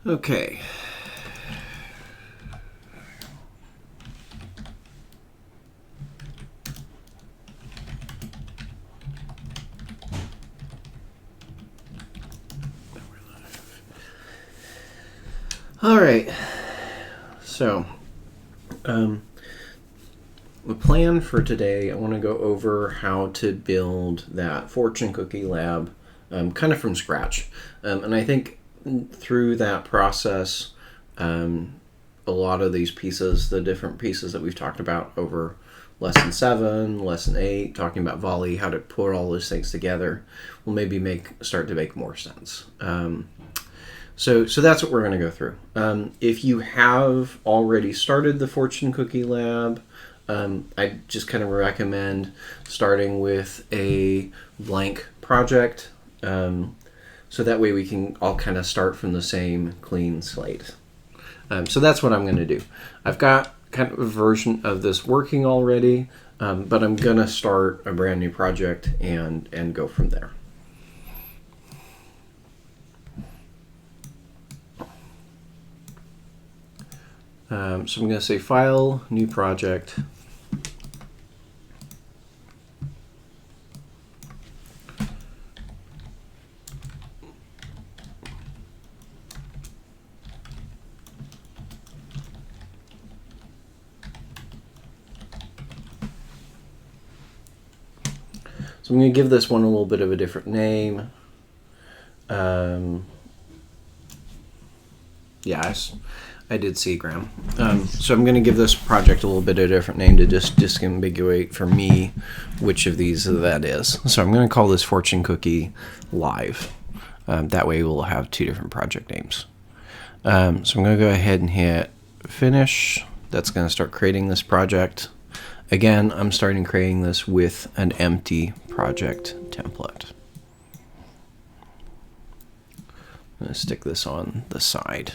Okay. All right. So, the plan for today, I want to go over how to build that fortune cookie lab kind of from scratch. And I think through that process, a lot of these pieces, the different pieces that we've talked about over lesson 7, lesson 8, talking about Volley, how to put all those things together, will maybe start to make more sense. So that's what we're going to go through. If you have already started the fortune cookie lab, I just kind of recommend starting with a blank project, so that way we can all kind of start from the same clean slate. So that's what I'm going to do. I've got kind of a version of this working already, but I'm going to start a brand new project and go from there. So I'm going to say File, New Project. So I'm going to give this one a little bit of a different name. Yes, I did see Graham. So I'm going to give this project a little bit of a different name to just disambiguate for me which of these that is. So I'm going to call this Fortune Cookie Live. That way we'll have 2 different project names. So I'm going to go ahead and hit Finish. That's going to start creating this project. Again, I'm starting creating this with an empty project template. I'm going to stick this on the side.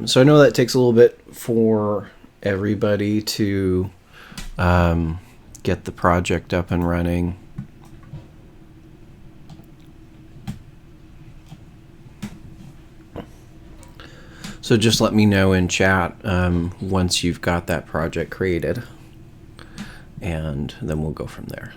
So I know that takes a little bit for everybody to get the project up and running. So just let me know in chat once you've got that project created, and then we'll go from there.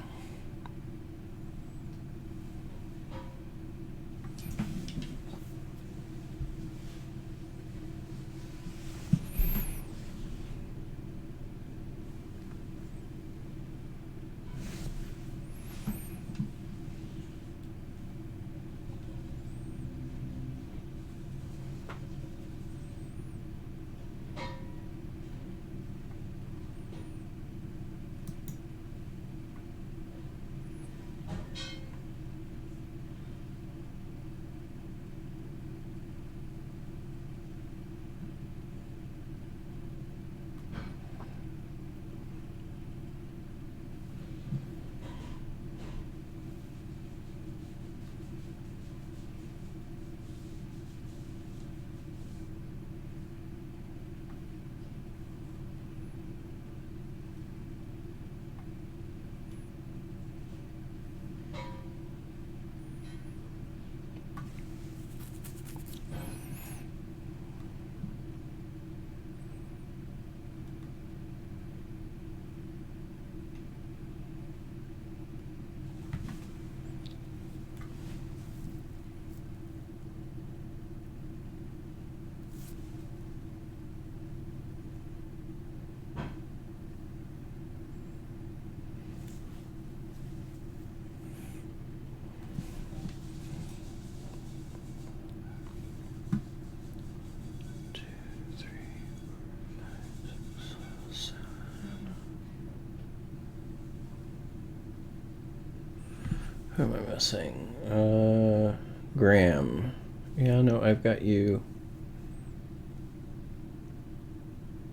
Who am I missing? Graham. Yeah, no, I've got you.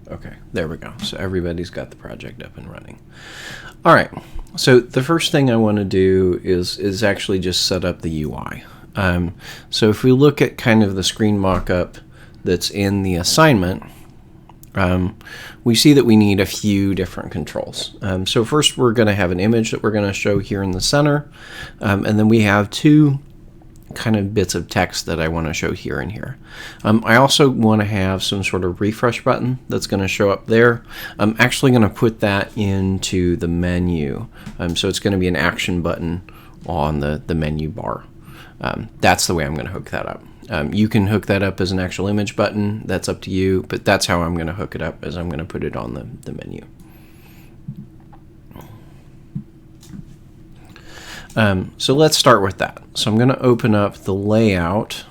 Okay, there we go. So everybody's got the project up and running. All right, so the first thing I want to do is actually just set up the UI. So if we look at kind of the screen mock-up that's in the assignment, we see that we need a few different controls. So first we're going to have an image that we're going to show here in the center, and then we have two kind of bits of text that I want to show here and here. I also want to have some sort of refresh button that's going to show up there. I'm actually going to put that into the menu. So it's going to be an action button on the menu bar. That's the way I'm going to hook that up. You can hook that up as an actual image button. That's up to you, but that's how I'm going to hook it up, as I'm going to put it on the menu. So let's start with that. So I'm going to open up the layout.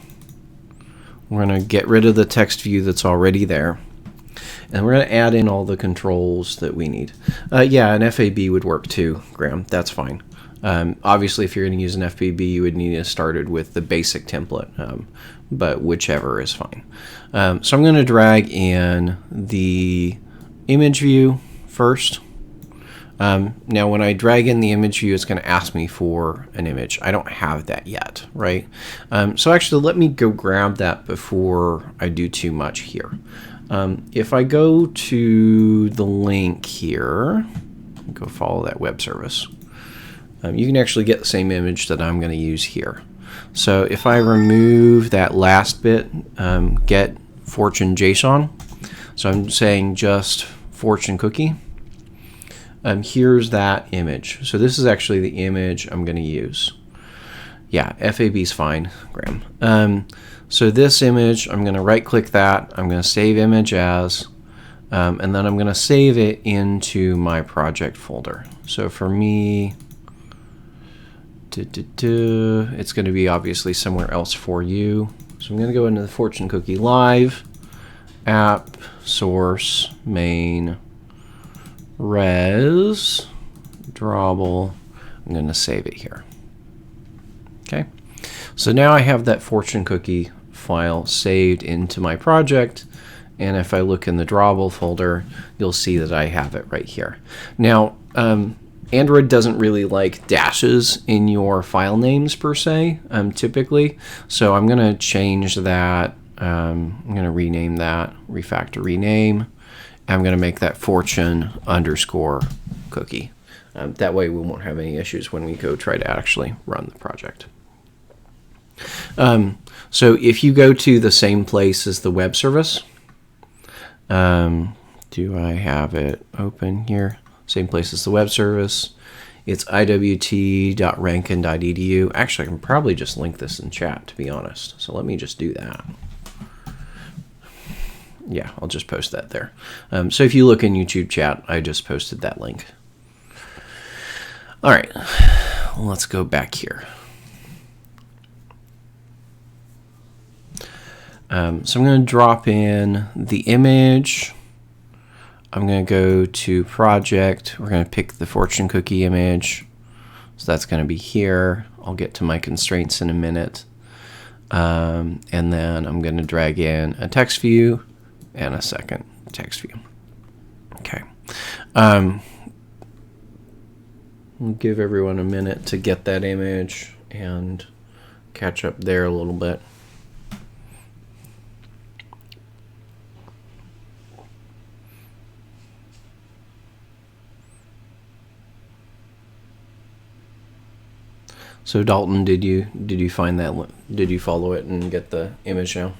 We're going to get rid of the text view that's already there. And we're going to add in all the controls that we need. Yeah, an FAB would work too, Graham. That's fine. Obviously, if you're going to use an FAB, you would need to start it with the basic template, but whichever is fine. So I'm going to drag in the image view first. Now, when I drag in the image view, it's going to ask me for an image. I don't have that yet, right? So actually, let me go grab that before I do too much here. If I go to the link here, go follow that web service, you can actually get the same image that I'm going to use here. So if I remove that last bit, get fortune JSON, so I'm saying just fortune cookie. Here's that image. So this is actually the image I'm going to use. Yeah, FAB is fine, Graham. So this image, I'm going to right click that. I'm going to save image as, and then I'm going to save it into my project folder. So for me, it's going to be obviously somewhere else for you. So I'm going to go into the fortune cookie live, app, source, main, res, drawable. I'm going to save it here. Okay. So now I have that fortune cookie file saved into my project. And if I look in the drawable folder, you'll see that I have it right here. Now, Android doesn't really like dashes in your file names per se, typically. So I'm going to change that. I'm going to rename that, refactor rename. I'm going to make that fortune underscore cookie. That way we won't have any issues when we go try to actually run the project. So if you go to the same place as the web service, do I have it open here? Same place as the web service. It's awt.rankin.edu. Actually, I can probably just link this in chat, to be honest. So let me just do that. Yeah, I'll just post that there. So if you look in YouTube chat, I just posted that link. All right, let's go back here. So I'm going to drop in the image. I'm going to go to project. We're going to pick the fortune cookie image. So that's going to be here. I'll get to my constraints in a minute. And then I'm going to drag in a text view and a second text view. Okay. We'll give everyone a minute to get that image and catch up there a little bit. So Dalton, did you find that? Did you follow it and get the image now?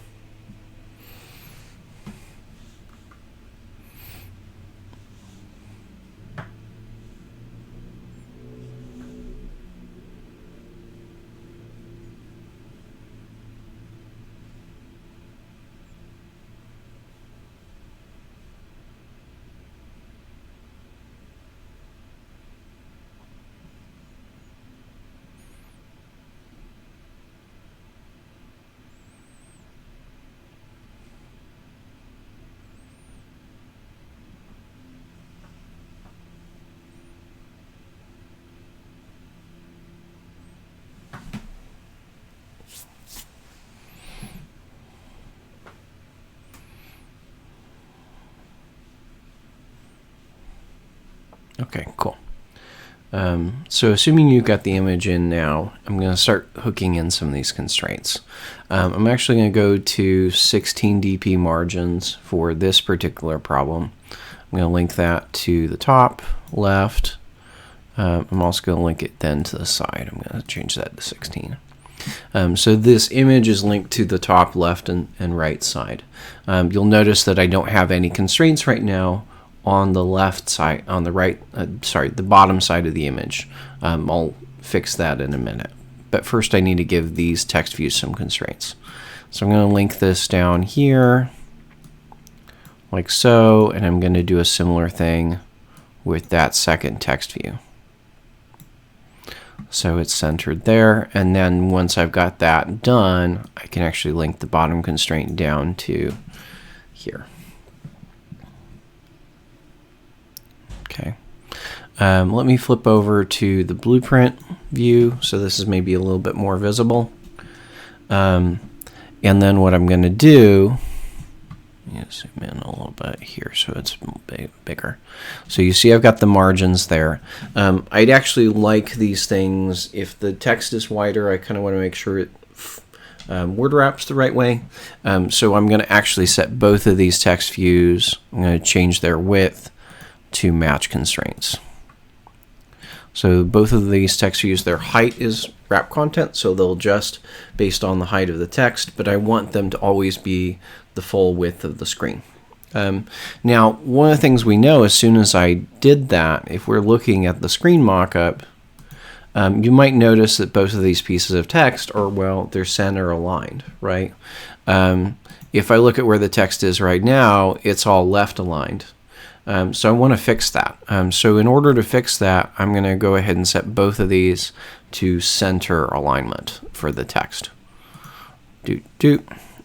Okay, cool. So assuming you've got the image in now, I'm going to start hooking in some of these constraints. I'm actually going to go to 16 dp margins for this particular problem. I'm going to link that to the top left. I'm also going to link it then to the side. I'm going to change that to 16. So this image is linked to the top left and right side. You'll notice that I don't have any constraints right now on the left side, on the right, the bottom side of the image. I'll fix that in a minute. But first I need to give these text views some constraints. So I'm going to link this down here, like so, and I'm going to do a similar thing with that second text view. So it's centered there, and then once I've got that done, I can actually link the bottom constraint down to here. Okay. Let me flip over to the blueprint view, so this is maybe a little bit more visible. And then what I'm going to do, zoom in a little bit here so it's bigger. So you see I've got the margins there. I'd actually like these things, if the text is wider, I kind of want to make sure it word wraps the right way. So I'm going to actually set both of these text views. I'm going to change their width to match constraints. So both of these text views, their height is wrap content, so they'll adjust based on the height of the text, but I want them to always be the full width of the screen. Now, one of the things we know as soon as I did that, if we're looking at the screen mockup, you might notice that both of these pieces of text are, well, they're center aligned, right? If I look at where the text is right now, it's all left aligned. So I want to fix that. So in order to fix that, I'm going to go ahead and set both of these to center alignment for the text.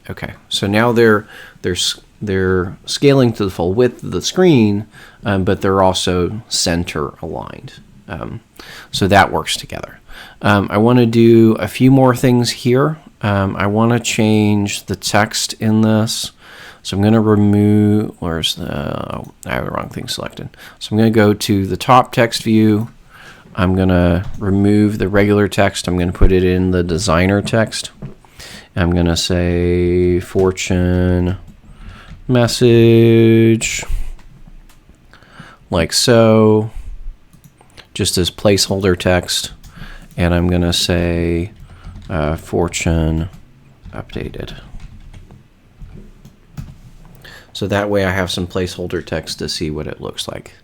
Okay, so now they're scaling to the full width of the screen, but they're also center aligned. So that works together. I want to do a few more things here. I want to change the text in this. So I'm going to remove, where's the, I have the wrong thing selected. So I'm going to go to the top text view. I'm going to remove the regular text. I'm going to put it in the designer text. I'm going to say fortune message, like so, just as placeholder text. And I'm going to say fortune updated. So that way I have some placeholder text to see what it looks like.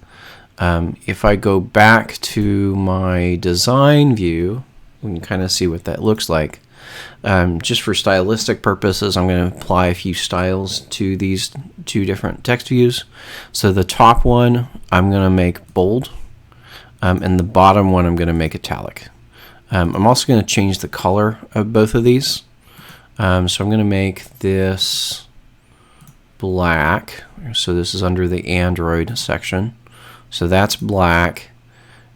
If I go back to my design view, we can kind of see what that looks like. Just for stylistic purposes, I'm going to apply a few styles to these two different text views. So the top one I'm going to make bold, and the bottom one I'm going to make italic. I'm also going to change the color of both of these. So I'm going to make this black. So this is under the Android section. So that's black,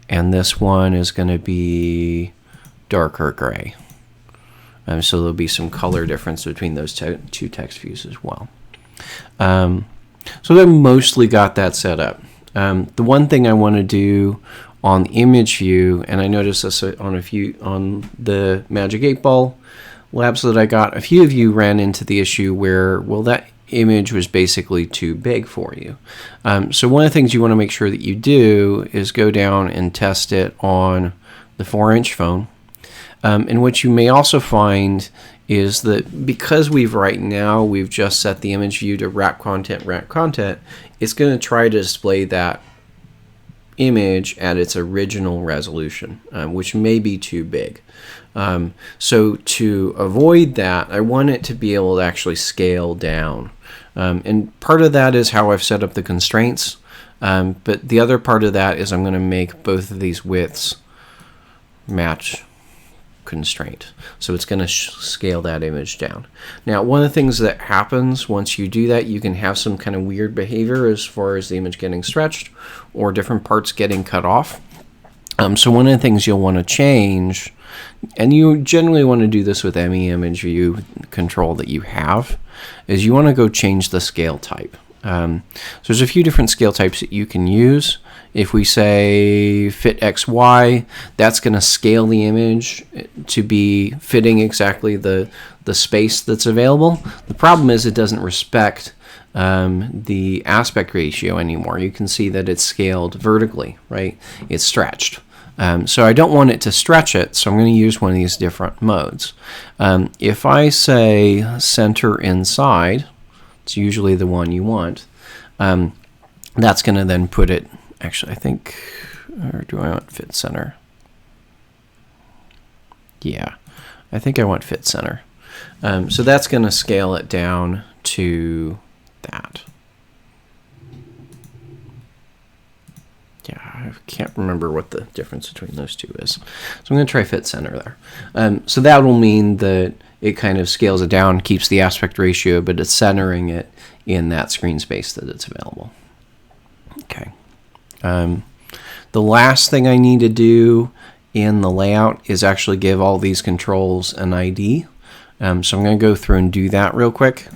and this one is going to be darker gray. So there'll be some color difference between those two text views as well. So I mostly got that set up. The one thing I want to do on the image view, and I noticed this on the Magic 8 Ball labs that I got, a few of you ran into the issue where, well, that image was basically too big for you. So one of the things you want to make sure that you do is go down and test it on the 4-inch phone. And what you may also find is that because we've just set the image view to wrap content, it's going to try to display that image at its original resolution, which may be too big. So to avoid that, I want it to be able to actually scale down. And part of that is how I've set up the constraints. But the other part of that is I'm going to make both of these widths match constraint. So it's going to scale that image down. Now, one of the things that happens once you do that, you can have some kind of weird behavior as far as the image getting stretched or different parts getting cut off. So one of the things you'll want to change, and you generally want to do this with any image view control that you have, is you want to go change the scale type. So there's a few different scale types that you can use. If we say fit XY, that's going to scale the image to be fitting exactly the space that's available. The problem is it doesn't respect the aspect ratio anymore. You can see that it's scaled vertically, right? It's stretched. So I don't want it to stretch it, so I'm going to use one of these different modes. If I say center inside, it's usually the one you want, that's going to then put it, actually I think, or do I want fit center? Yeah, I think I want fit center. So that's going to scale it down to that. Yeah, I can't remember what the difference between those two is. So I'm going to try fit center there. So that will mean that it kind of scales it down, keeps the aspect ratio, but it's centering it in that screen space that it's available. Okay. The last thing I need to do in the layout is actually give all these controls an ID. So I'm going to go through and do that real quick.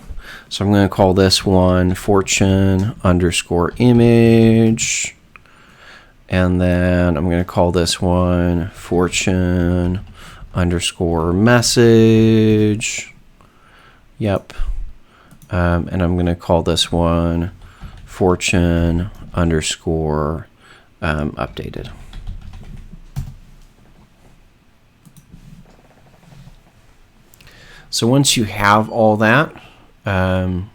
So I'm going to call this one fortune_image. And then I'm going to call this one fortune_message. Yep. And I'm going to call this one fortune_updated. So once you have all that, flip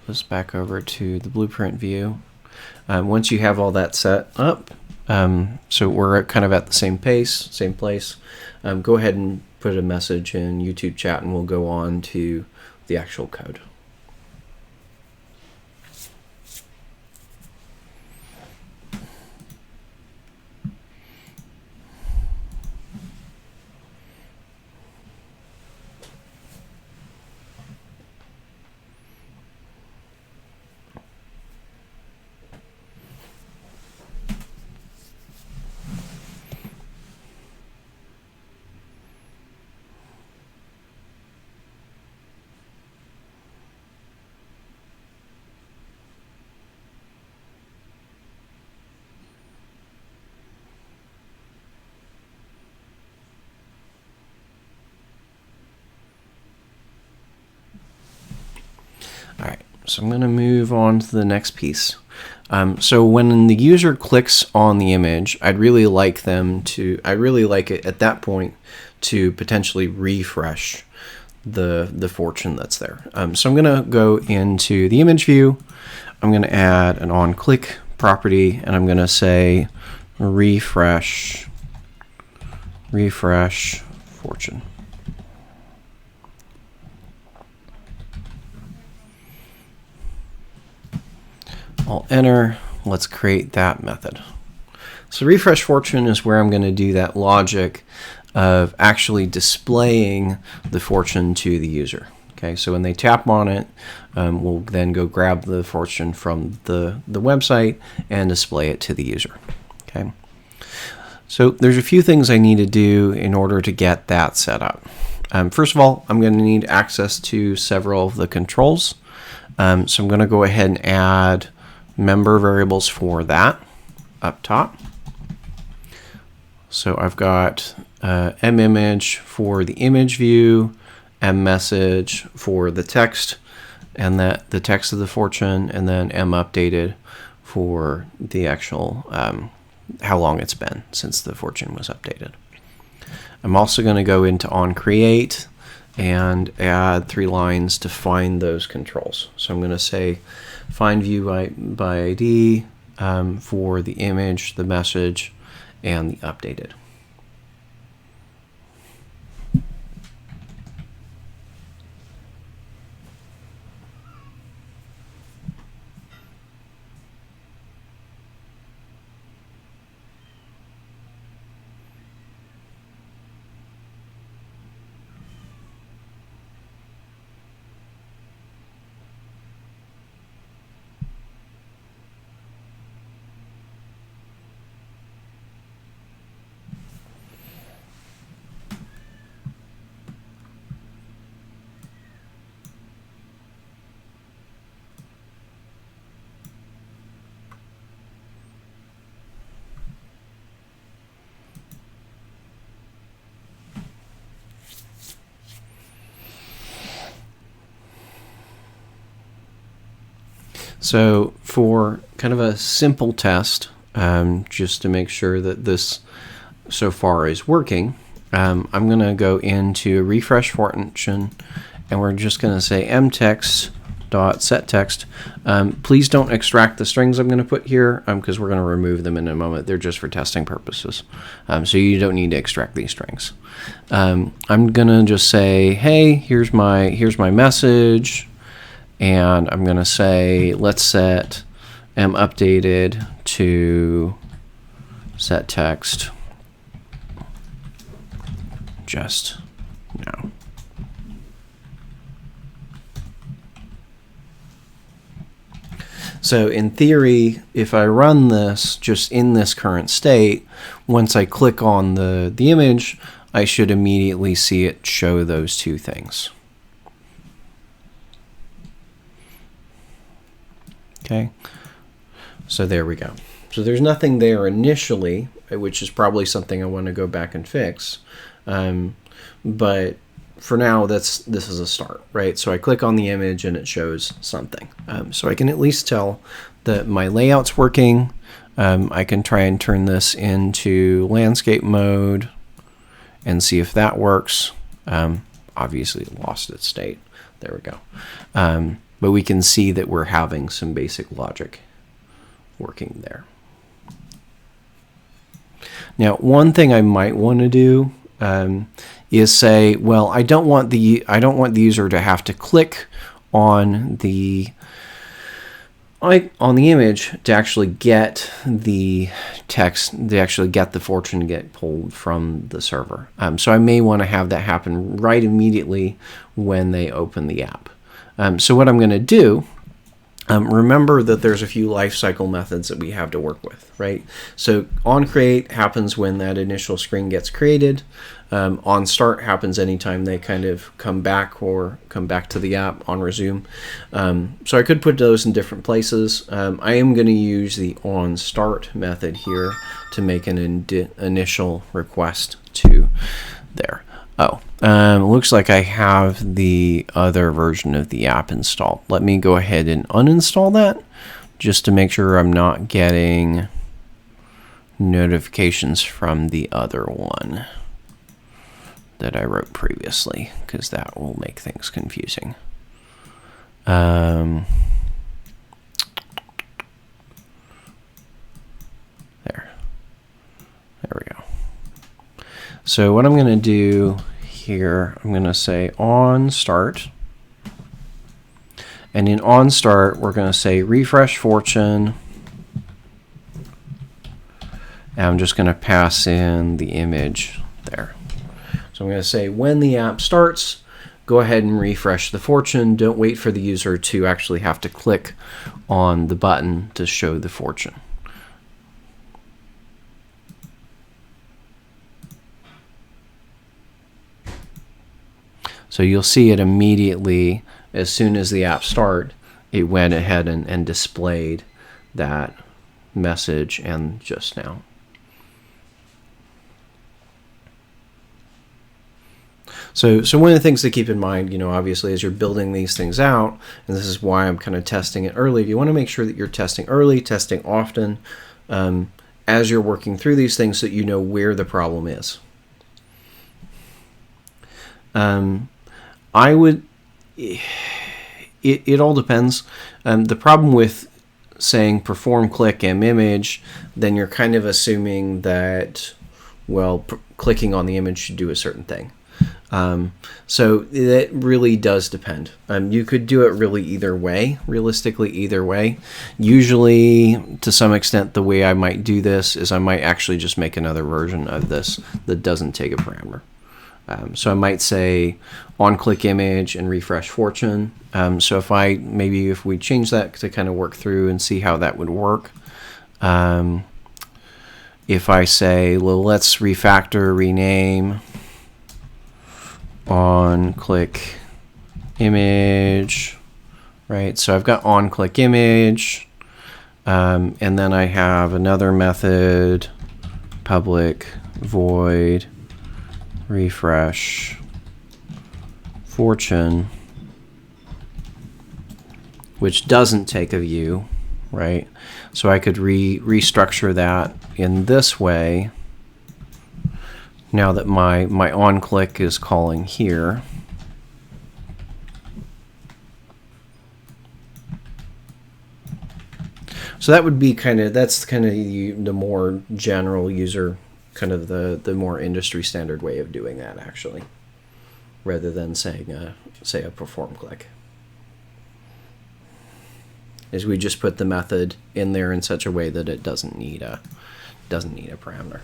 this back over to the blueprint view. Once you have all that set up, so we're kind of at the same pace, same place, go ahead and put a message in YouTube chat and we'll go on to the actual code. All right, so I'm going to move on to the next piece. So when the user clicks on the image, I'd really like it at that point to potentially refresh the fortune that's there. So I'm going to go into the image view. I'm going to add an onClick property, and I'm going to say refresh fortune. I'll enter. Let's create that method. So refresh fortune is where I'm going to do that logic of actually displaying the fortune to the user. Okay, so when they tap on it, we'll then go grab the fortune from the website and display it to the user. Okay, so there's a few things I need to do in order to get that set up. First of all, I'm going to need access to several of the controls. So I'm going to go ahead and add member variables for that up top. So I've got mImage for the image view, mMessage for the text, and that the text of the fortune, and then mUpdated for the actual how long it's been since the fortune was updated. I'm also going to go into onCreate and add 3 lines to find those controls. So I'm going to say find view by ID for the image, the message, and the updated. So for kind of a simple test, just to make sure that this so far is working, I'm going to go into a refresh function, and we're just going to say mtext.setText. Please don't extract the strings I'm going to put here, because we're going to remove them in a moment. They're just for testing purposes. So you don't need to extract these strings. I'm going to just say, hey, here's my message, and I'm going to say, let's set updated to set text just now. So in theory, if I run this just in this current state, once I click on the image, I should immediately see it show those two things. Okay, so there we go. So there's nothing there initially, which is probably something I want to go back and fix. But for now, this is a start, right? So I click on the image and it shows something. So I can at least tell that my layout's working. I can try and turn this into landscape mode and see if that works. Obviously it lost its state. There we go. But we can see that we're having some basic logic working there. Now, one thing I might want to do is say, well, I don't want the user to have to click on the image to actually get the text, to actually get the fortune to get pulled from the server. So I may want to have that happen right immediately when they open the app. So what I'm going to do, remember that there's a few lifecycle methods that we have to work with, right? So onCreate happens when that initial screen gets created. OnStart happens anytime they kind of come back to the app on resume. So I could put those in different places. I am going to use the onStart method here to make an initial request to there. Oh, looks like I have the other version of the app installed. Let me go ahead and uninstall that just to make sure I'm not getting notifications from the other one that I wrote previously, because that will make things confusing. There we go. So what I'm going to do here, I'm going to say onStart. And in onStart, we're going to say refresh fortune. And I'm just going to pass in the image there. So I'm going to say when the app starts, go ahead and refresh the fortune. Don't wait for the user to actually have to click on the button to show the fortune. So you'll see it immediately, as soon as the app started, it went ahead and displayed that message and just now. So one of the things to keep in mind, obviously, as you're building these things out, and this is why I'm kind of testing it early, you want to make sure that you're testing early, testing often, as you're working through these things so that you know where the problem is. It all depends. The problem with saying perform click image, then you're kind of assuming that, well, clicking on the image should do a certain thing. So it really does depend. You could do it really either way, realistically either way. Usually, to some extent, the way I might do this is I might actually just make another version of this that doesn't take a parameter. So I might say on-click image and refresh fortune. So if we change that to kind of work through and see how that would work. If I say, well, let's refactor, rename on-click image, right? So I've got on-click image, and then I have another method, public void refresh fortune. which doesn't take a view, right? So I could restructure that in this way. Now that my onClick is calling here. So that would be that's kind of the more general user, kind of the more industry standard way of doing that, actually, rather than saying say a perform click. Is we just put the method in there in such a way that it doesn't need a parameter.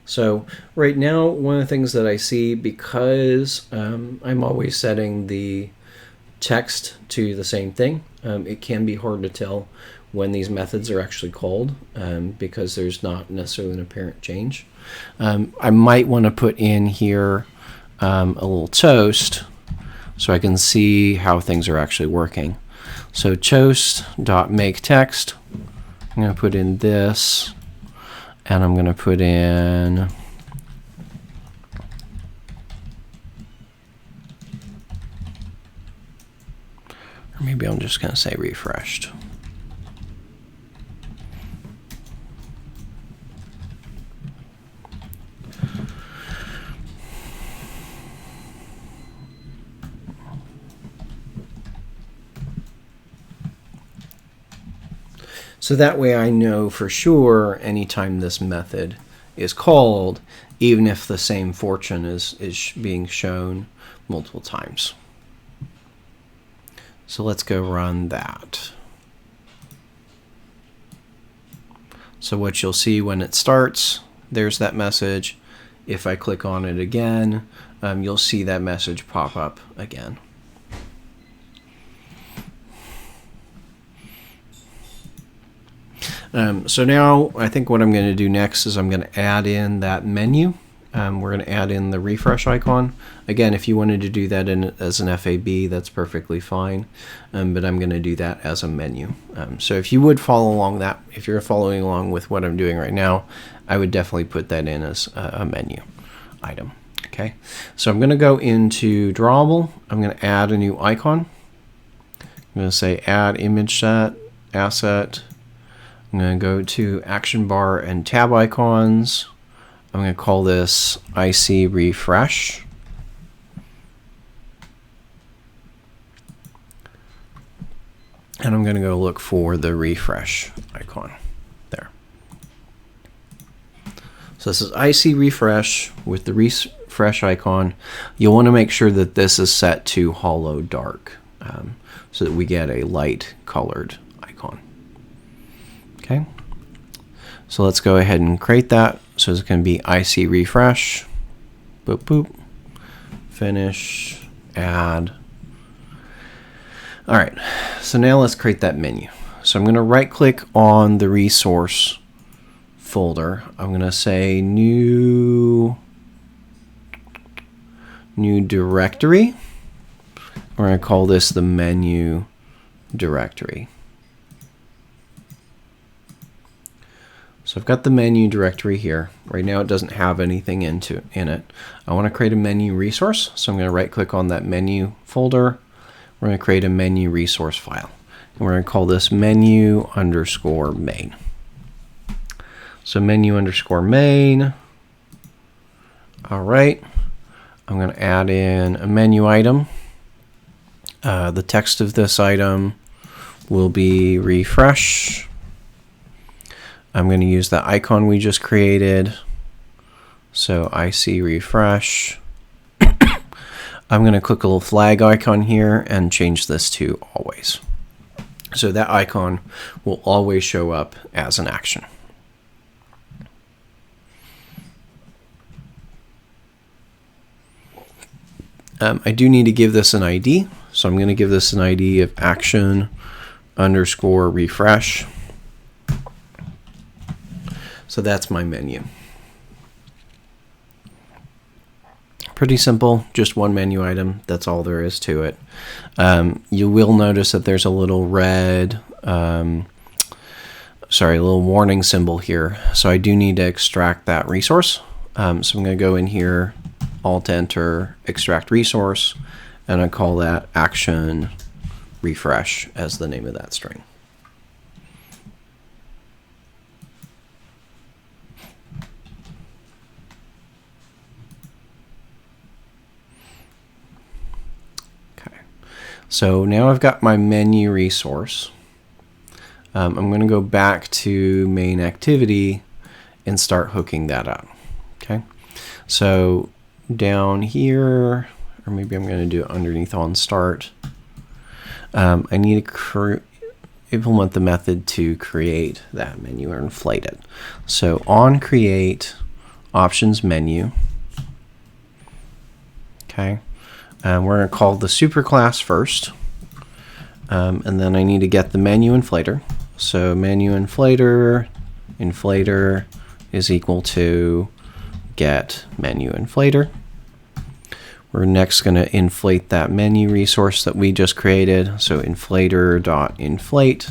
So right now, one of the things that I see, because I'm always setting the text to the same thing, it can be hard to tell when these methods are actually called because there's not necessarily an apparent change. I might want to put in here a little toast so I can see how things are actually working. So toast.makeText, I'm going to put in this. And I'm going to put in or maybe I'm just going to say refreshed. So that way I know for sure anytime this method is called, even if the same fortune is being shown multiple times. So let's go run that. So what you'll see when it starts, there's that message. If I click on it again, you'll see that message pop up again. So now I think what I'm going to do next is I'm going to add in that menu. We're going to add in the refresh icon. Again, if you wanted to do that as an FAB, that's perfectly fine. But I'm going to do that as a menu. So if you would follow along if you're following along with what I'm doing right now, I would definitely put that in as a menu item. Okay. So I'm going to go into Drawable. I'm going to add a new icon. I'm going to say add image set, asset. I'm going to go to action bar and tab icons. I'm going to call this IC refresh. And I'm going to go look for the refresh icon there. So this is IC refresh with the refresh icon. You'll want to make sure that this is set to hollow dark so that we get a light colored icon. Okay, so let's go ahead and create that. So it's going to be IC refresh, boop, boop, finish, add. All right, so now let's create that menu. So I'm going to right click on the resource folder. I'm going to say new directory. We're going to call this the menu directory. So I've got the menu directory here. Right now it doesn't have anything in it. I want to create a menu resource, so I'm going to right click on that menu folder. We're going to create a menu resource file. And we're going to call this menu_main. So menu_main. All right. I'm going to add in a menu item. The text of this item will be refresh. I'm going to use the icon we just created. So IC refresh. I'm going to click a little flag icon here and change this to always. So that icon will always show up as an action. I do need to give this an ID. So I'm going to give this an ID of action_refresh. So that's my menu. Pretty simple, just one menu item. That's all there is to it. You will notice that there's a little red, a little warning symbol here. So I do need to extract that resource. So I'm going to go in here, Alt Enter, extract resource, and I call that action refresh as the name of that string. So now I've got my menu resource. I'm going to go back to main activity and start hooking that up. Okay, so down here, or maybe I'm going to do it underneath on start. I need to implement the method to create that menu or inflate it. So on create options menu. Okay. We're going to call the superclass first, and then I need to get the menu inflator. So menu inflator is equal to get menu inflator. We're next going to inflate that menu resource that we just created. So inflator.inflate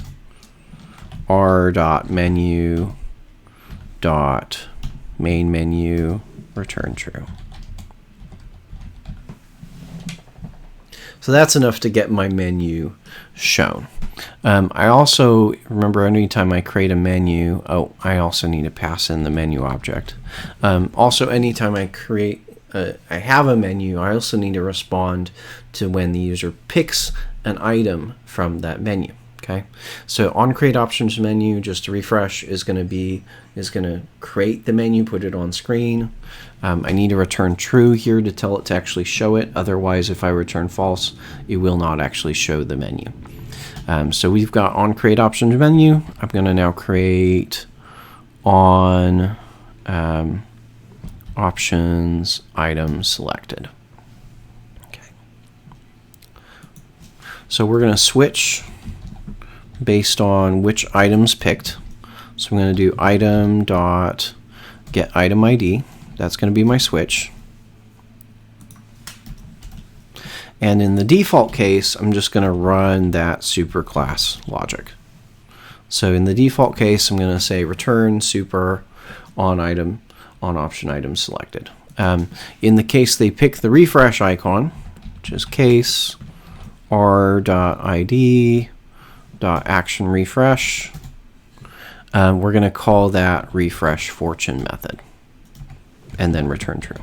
r.menu.main menu return true. So that's enough to get my menu shown. I also, remember, anytime I create a menu, I also need to pass in the menu object. Also, anytime I have a menu, I also need to respond to when the user picks an item from that menu. Okay, so on create options menu, just to refresh, is going to create the menu, put it on screen. I need to return true here to tell it to actually show it. Otherwise, if I return false, it will not actually show the menu. So we've got on create options menu. I'm going to now create on options item selected. Okay. So we're going to switch based on which items picked. So I'm going to do item.get item ID. That's going to be my switch. And in the default case, I'm just going to run that superclass logic. So in the default case, I'm going to say return super on option item selected. In the case they pick the refresh icon, which is case r.id.action refresh, we're going to call that refresh fortune method and then return true.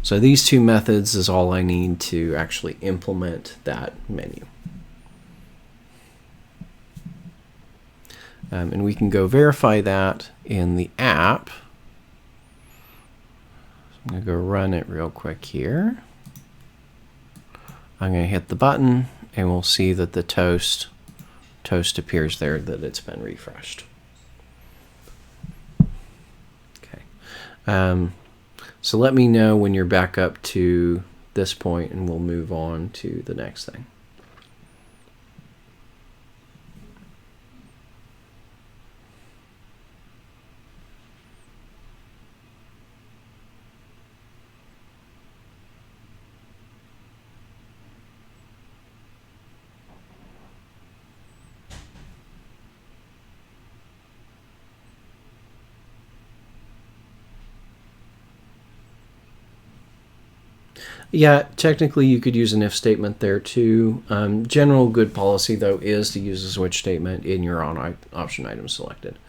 So these two methods is all I need to actually implement that menu. And we can go verify that in the app. So I'm going to go run it real quick here. I'm going to hit the button, and we'll see that the toast appears there, that it's been refreshed. Okay. So let me know when you're back up to this point, and we'll move on to the next thing. Yeah, technically you could use an if statement there too. General good policy though is to use a switch statement in your on option item selected,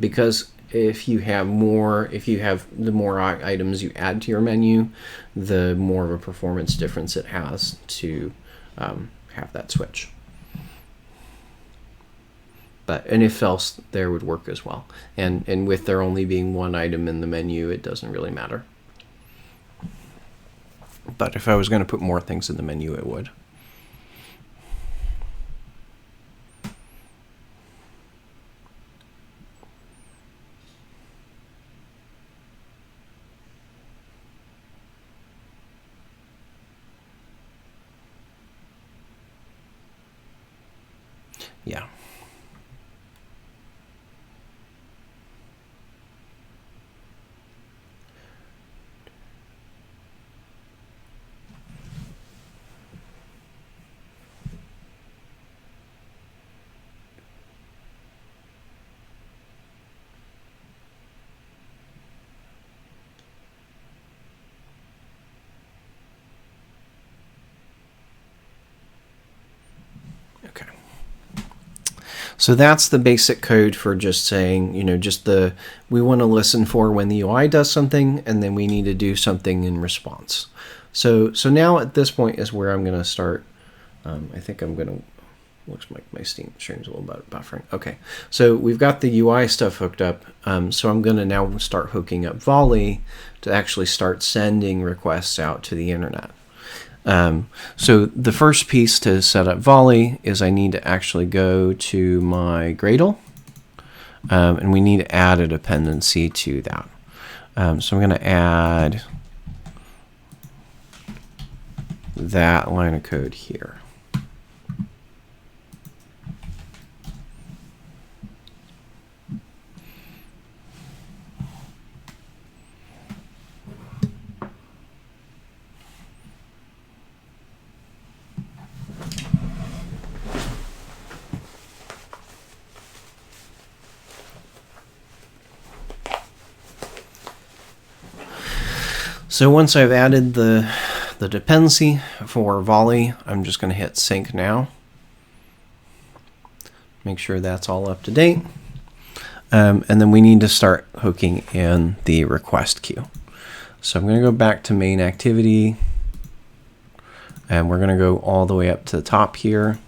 because if you have the more items you add to your menu, the more of a performance difference it has to have that switch. But an if else there would work as well, and with there only being one item in the menu, it doesn't really matter. But if I was going to put more things in the menu, it would. Yeah. Okay. So that's the basic code for just saying, we want to listen for when the UI does something, and then we need to do something in response. So now at this point is where I'm going to start. I think I'm going to, looks like my stream's a little bit buffering. Okay, so we've got the UI stuff hooked up. So I'm going to now start hooking up Volley to actually start sending requests out to the internet. So the first piece to set up Volley is I need to actually go to my Gradle, and we need to add a dependency to that. So I'm going to add that line of code here. So once I've added the dependency for Volley, I'm just going to hit sync now. Make sure that's all up to date. And then we need to start hooking in the request queue. So I'm going to go back to main activity, and we're going to go all the way up to the top here,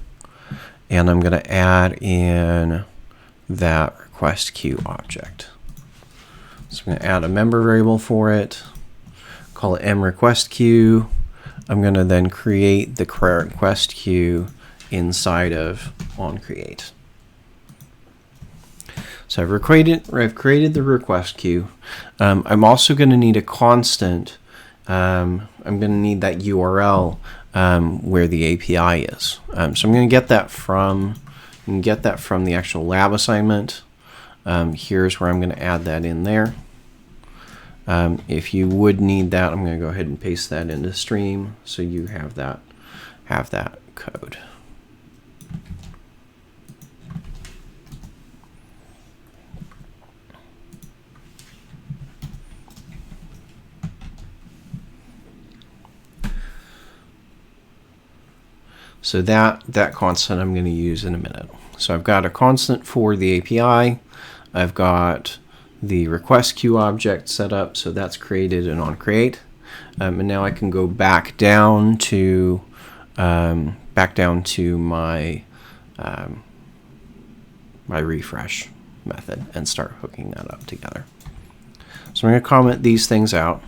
and I'm going to add in that request queue object. So I'm going to add a member variable for it. Call it mRequestQueue. I'm going to then create the request queue inside of onCreate. So I've created the request queue. I'm also going to need a constant. I'm going to need that URL where the API is. So I'm going to get that from the actual lab assignment. Here's where I'm going to add that in there. If you would need that, I'm going to go ahead and paste that into stream so you have that code. So that constant I'm going to use in a minute. So I've got a constant for the API. I've got the request queue object set up, so that's created in onCreate. And now I can go back down to my my refresh method and start hooking that up together. So I'm going to comment these things out.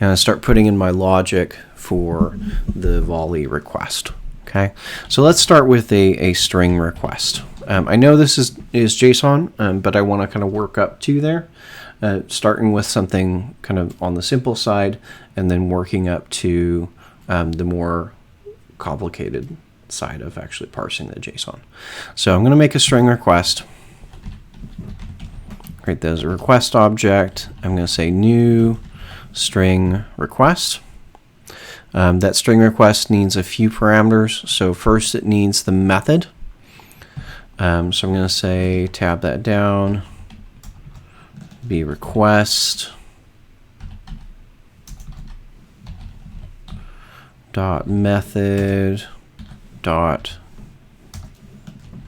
And I start putting in my logic for the Volley request. Okay, so let's start with a string request. I know this is JSON, but I want to kind of work up to there, starting with something kind of on the simple side, and then working up to the more complicated side of actually parsing the JSON. So I'm going to make a string request. Create that as a request object. I'm going to say new string request. That string request needs a few parameters. So first it needs the method. So I'm going to say tab that down, be request dot method dot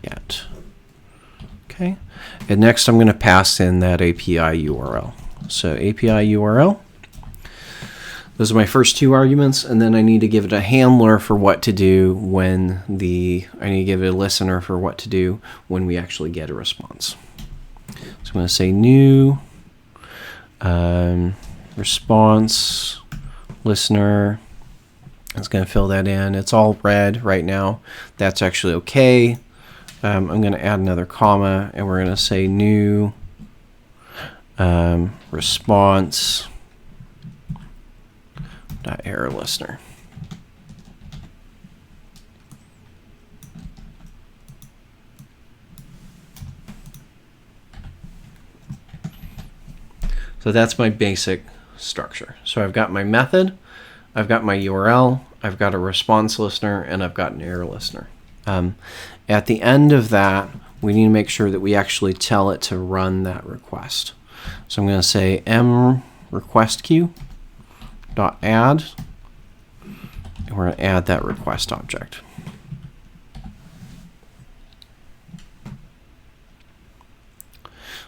get. Okay, and next I'm going to pass in that API URL. So API URL. Those are my first two arguments, and then I need to give it a handler for what to do when I need to give it a listener for what to do when we actually get a response. So I'm going to say new response listener. It's going to fill that in. It's all red right now. That's actually okay. I'm going to add another comma, and we're going to say new response error listener. So that's my basic structure. So I've got my method, I've got my URL, I've got a response listener, and I've got an error listener. At the end of that, we need to make sure that we actually tell it to run that request. So I'm going to say mRequestQueue.add, and we're going to add that request object.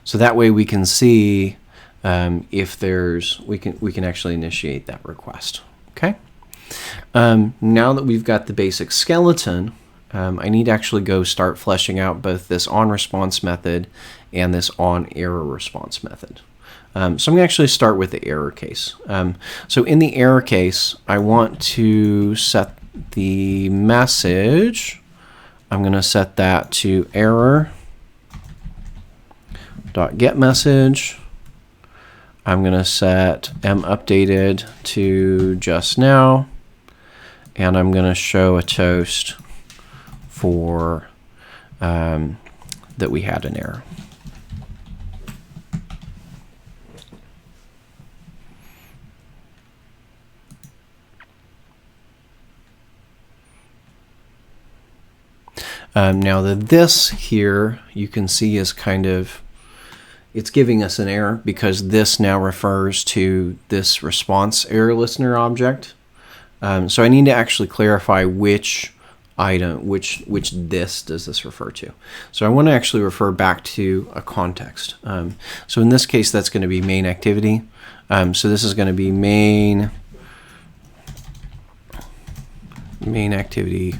So that way we can see if there's, we can actually initiate that request. Okay. Now that we've got the basic skeleton, I need to actually go start fleshing out both this onResponse method and this onErrorResponse method. So I'm going to actually start with the error case. So in the error case, I want to set the message. I'm going to set that to error.getMessage. I'm going to set mUpdated to just now, and I'm going to show a toast for that we had an error. Now this here, you can see is kind of, it's giving us an error because this now refers to this response error listener object. So I need to actually clarify which item, which this does this refer to. So I want to actually refer back to a context. So in this case, that's going to be main activity. So this is going to be main activity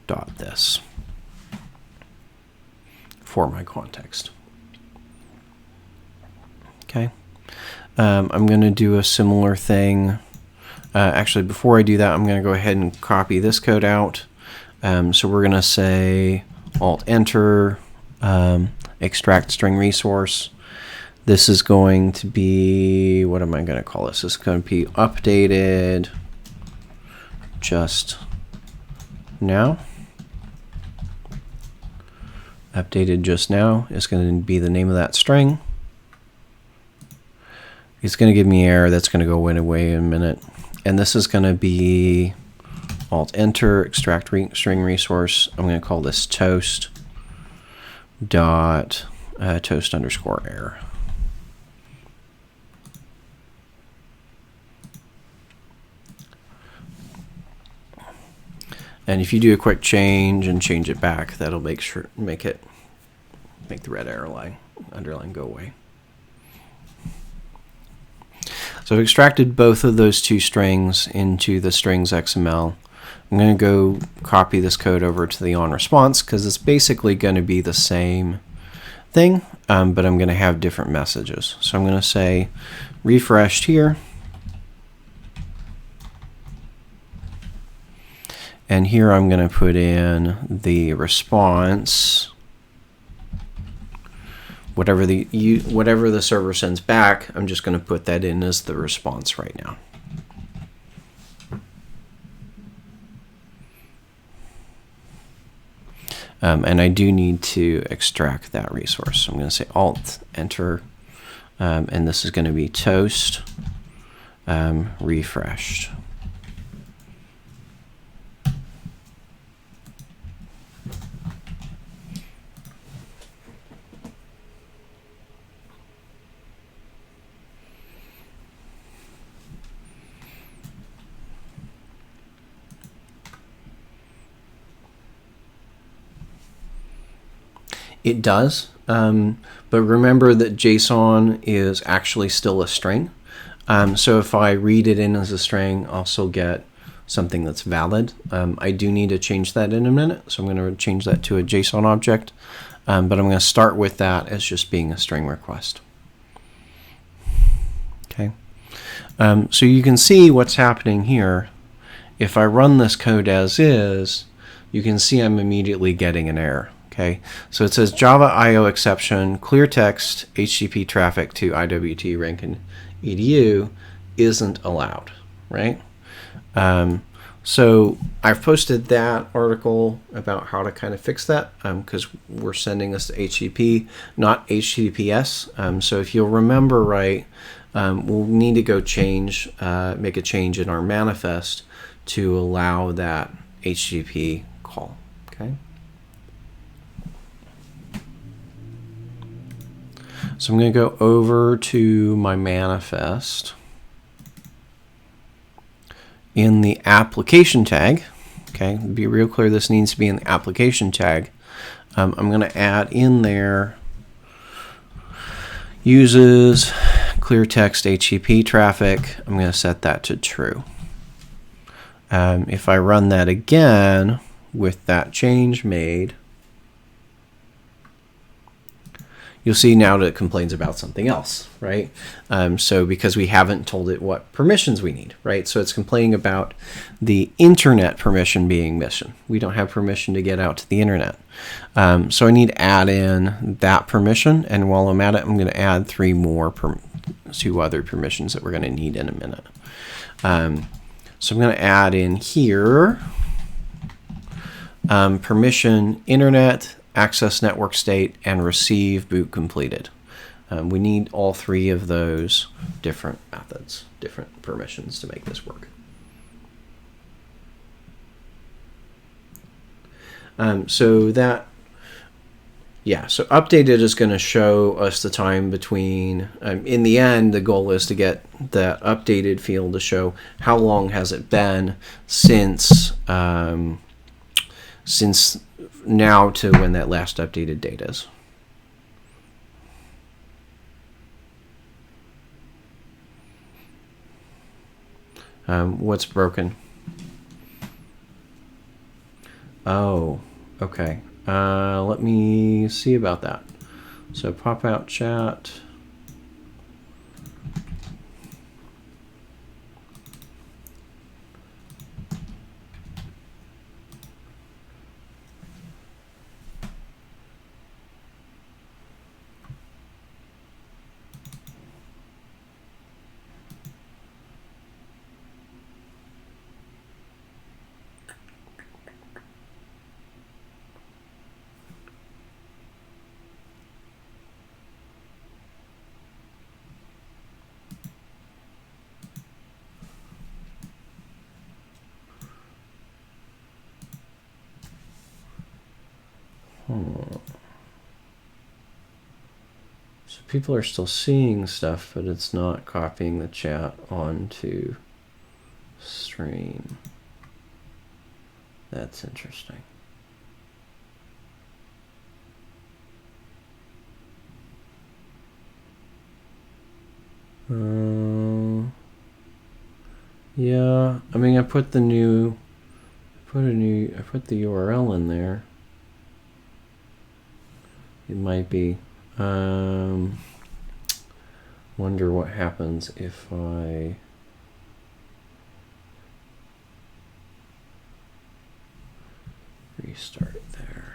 dot this for my context. Okay. I'm going to do a similar thing. Actually, before I do that, I'm going to go ahead and copy this code out. So we're going to say Alt-Enter, extract string resource. This is going to be, what am I going to call this? This is going to be updated just now. Updated just now is going to be the name of that string. It's going to give me an error that's going to go away in a minute. And this is going to be Alt-Enter, extract string resource. I'm going to call this toast dot toast underscore error. And if you do a quick change and change it back, that'll make the red underline go away. So I've extracted both of those two strings into the strings XML. I'm going to go copy this code over to the onResponse because it's basically going to be the same thing, but I'm going to have different messages. So I'm going to say refreshed here. And here I'm going to put in the response. Whatever the server sends back, I'm just going to put that in as the response right now. And I do need to extract that resource. So I'm going to say Alt-Enter, and this is going to be toast refreshed. It does, but remember that JSON is actually still a string. So if I read it in as a string, I'll still get something that's valid. I do need to change that in a minute, so I'm going to change that to a JSON object, but I'm going to start with that as just being a string request. Okay, so you can see what's happening here. If I run this code as is, you can see I'm immediately getting an error. Okay, so it says Java IO exception, clear text, HTTP traffic to AWD Rankin EDU isn't allowed, right? So I've posted that article about how to kind of fix that because we're sending this to HTTP, not HTTPS. So if you'll remember right, we'll need to go make a change in our manifest to allow that HTTP call. Okay. So I'm going to go over to my manifest. In the application tag, okay, be real clear, this needs to be in the application tag. I'm going to add in there uses clear text HTTP traffic. I'm going to set that to true. If I run that again with that change made, you'll see now that it complains about something else, right? So because we haven't told it what permissions we need, right? So it's complaining about the internet permission being missing. We don't have permission to get out to the internet. So I need to add in that permission, and while I'm at it, I'm going to add two other permissions that we're going to need in a minute. So I'm going to add in here permission internet, access network state, and receive boot completed. We need all three of those different methods, different permissions to make this work. So updated is going to show us the time between, in the end, the goal is to get that updated field to show how long has it been since now to when that last updated date is. What's broken? Oh, okay. Let me see about that. So pop out chat. So people are still seeing stuff, but it's not copying the chat onto stream. That's interesting. Yeah, I mean, I put the URL in there. It might be. Wonder what happens if I restart it there.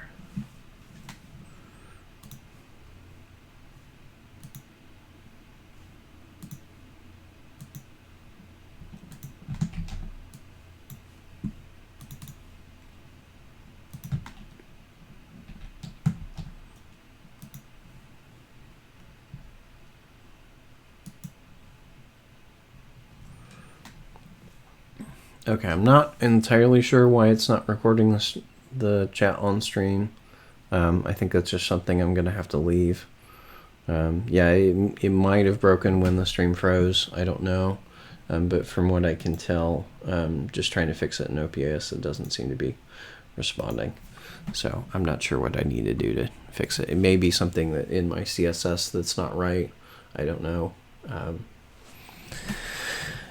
Okay, I'm not entirely sure why it's not recording the chat on stream. I think that's just something I'm going to have to leave. Yeah, it might have broken when the stream froze. I don't know. But from what I can tell, just trying to fix it in OPS, it doesn't seem to be responding. So I'm not sure what I need to do to fix it. It may be something that in my CSS that's not right. I don't know.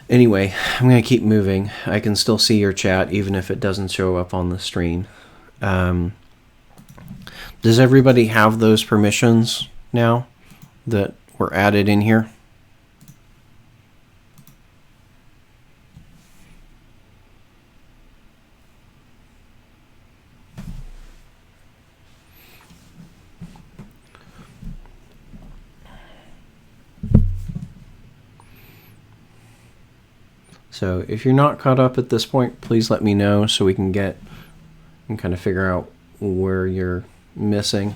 Anyway, I'm going to keep moving. I can still see your chat even if it doesn't show up on the screen. Does everybody have those permissions now that were added in here? So if you're not caught up at this point, please let me know so we can get and kind of figure out where you're missing.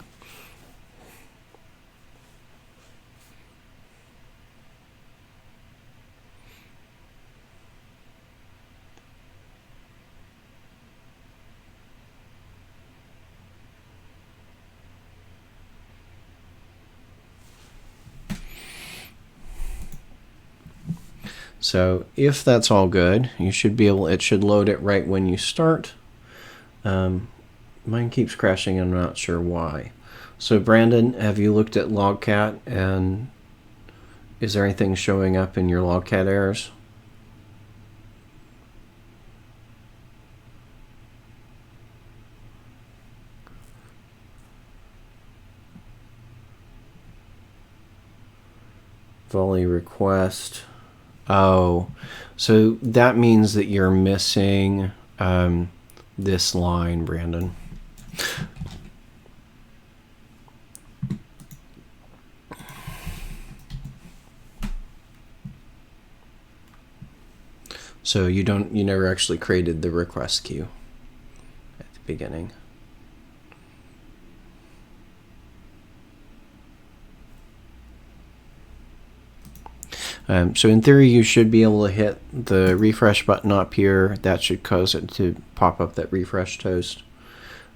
So if that's all good, you should be able, it should load it right when you start. Mine keeps crashing, I'm not sure why. So Brandon, have you looked at Logcat, and is there anything showing up in your Logcat errors? Volley request. Oh, so that means that you're missing this line, Brandon. So you never actually created the request queue at the beginning. So in theory, you should be able to hit the refresh button up here. That should cause it to pop up that refresh toast.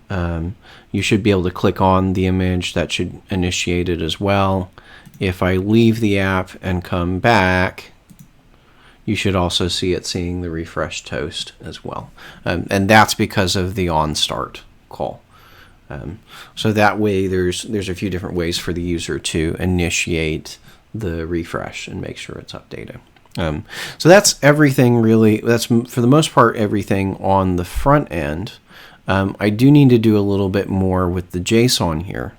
You should be able to click on the image. That should initiate it as well. If I leave the app and come back, you should also see it seeing the refresh toast as well. And that's because of the onStart call. So that way, there's a few different ways for the user to initiate the refresh and make sure it's updated. So that's everything really. That's for the most part everything on the front end. I do need to do a little bit more with the JSON here.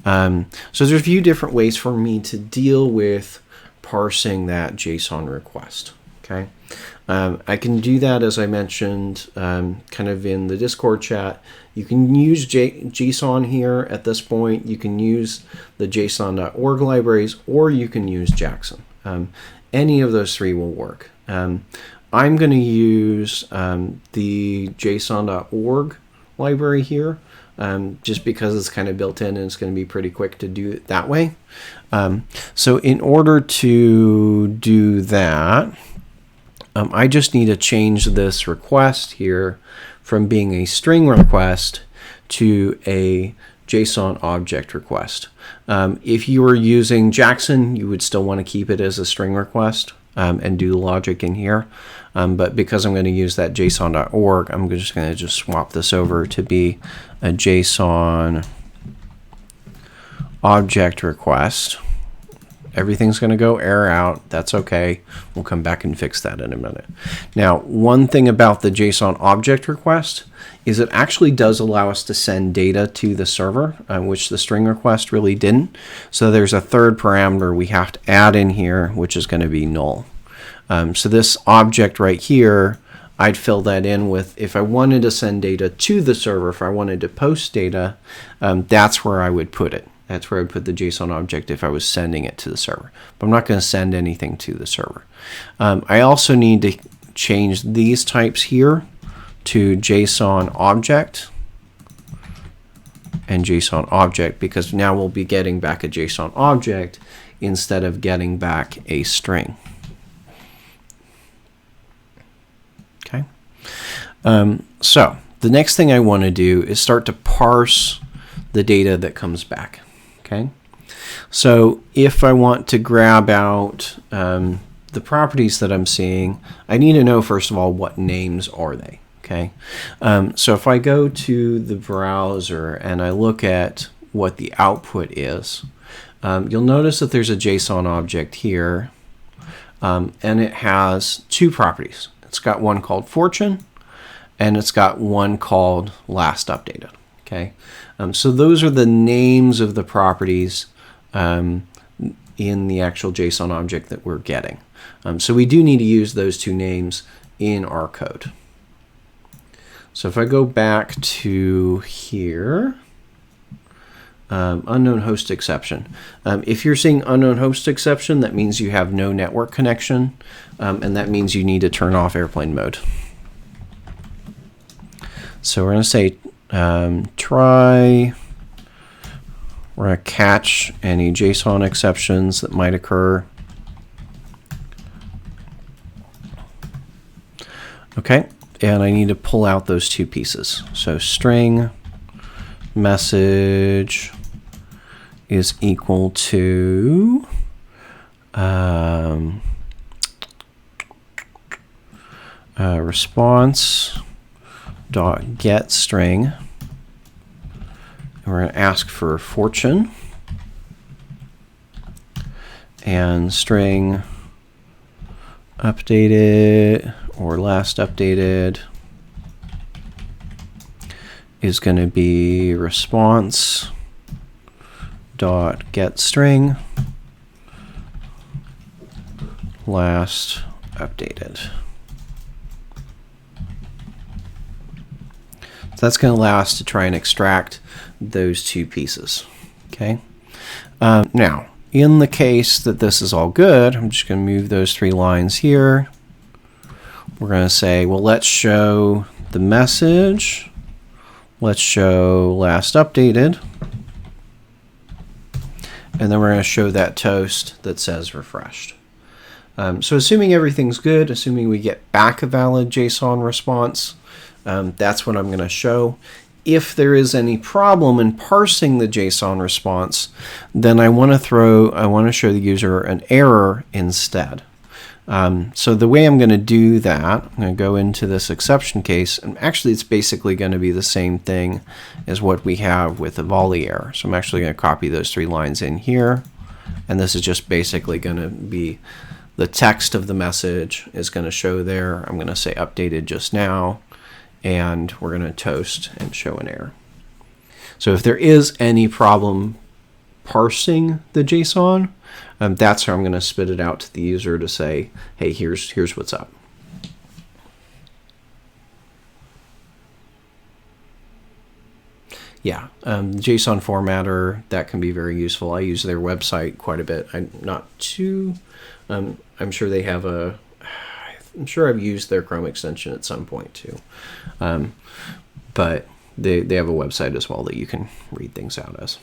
So there's a few different ways for me to deal with parsing that JSON request. Okay, I can do that, as I mentioned, kind of in the Discord chat. You can use JSON here at this point. You can use the JSON.org libraries, or you can use Jackson. Any of those three will work. I'm going to use the JSON.org library here, just because it's kind of built in and it's going to be pretty quick to do it that way. So in order to do that, I just need to change this request here from being a string request to a JSON object request. If you were using Jackson, you would still want to keep it as a string request and do the logic in here. But because I'm going to use that JSON.org, I'm just going to swap this over to be a JSON object request. Everything's going to go error out. That's okay. We'll come back and fix that in a minute. Now, one thing about the JSON object request is it actually does allow us to send data to the server, which the string request really didn't. So there's a third parameter we have to add in here, which is going to be null. So this object right here, I'd fill that in with, if I wanted to send data to the server, if I wanted to post data, that's where I would put it. That's where I would put the JSON object if I was sending it to the server. But I'm not going to send anything to the server. I also need to change these types here to JSON object and JSON object, because now we'll be getting back a JSON object instead of getting back a string. Okay. So the next thing I want to do is start to parse the data that comes back. Okay, so if I want to grab out the properties that I'm seeing, I need to know, first of all, what names are they. Okay, so if I go to the browser and I look at what the output is, you'll notice that there's a JSON object here, and it has two properties. It's got one called fortune, and it's got one called last updated. Okay, so those are the names of the properties in the actual JSON object that we're getting. So we do need to use those two names in our code. So if I go back to here, unknown host exception. If you're seeing unknown host exception, that means you have no network connection, and that means you need to turn off airplane mode. So we're going to say try, we're going to catch any JSON exceptions that might occur. Okay, and I need to pull out those two pieces. So string message is equal to response dot get string. We're going to ask for fortune, and string updated or last updated is going to be response dot get string last updated. So that's going to allow us to try and extract those two pieces. Okay. Now, in the case that this is all good, I'm just going to move those 3 lines here. We're going to say, well, let's show the message. Let's show last updated. And then we're going to show that toast that says refreshed. So assuming everything's good, assuming we get back a valid JSON response, that's what I'm going to show. If there is any problem in parsing the JSON response, then I want to show the user an error instead. So the way I'm going to do that, I'm going to go into this exception case, and actually it's basically going to be the same thing as what we have with the Volley error. So I'm actually going to copy those 3 lines in here, and this is just basically going to be the text of the message is going to show there. I'm going to say updated just now, and we're going to toast and show an error. So if there is any problem parsing the JSON, that's how I'm going to spit it out to the user to say, hey, here's what's up. Yeah, JSON formatter, that can be very useful. I use their website quite a bit. I'm sure they have I'm sure I've used their Chrome extension at some point too. But they have a website as well that you can read things out as.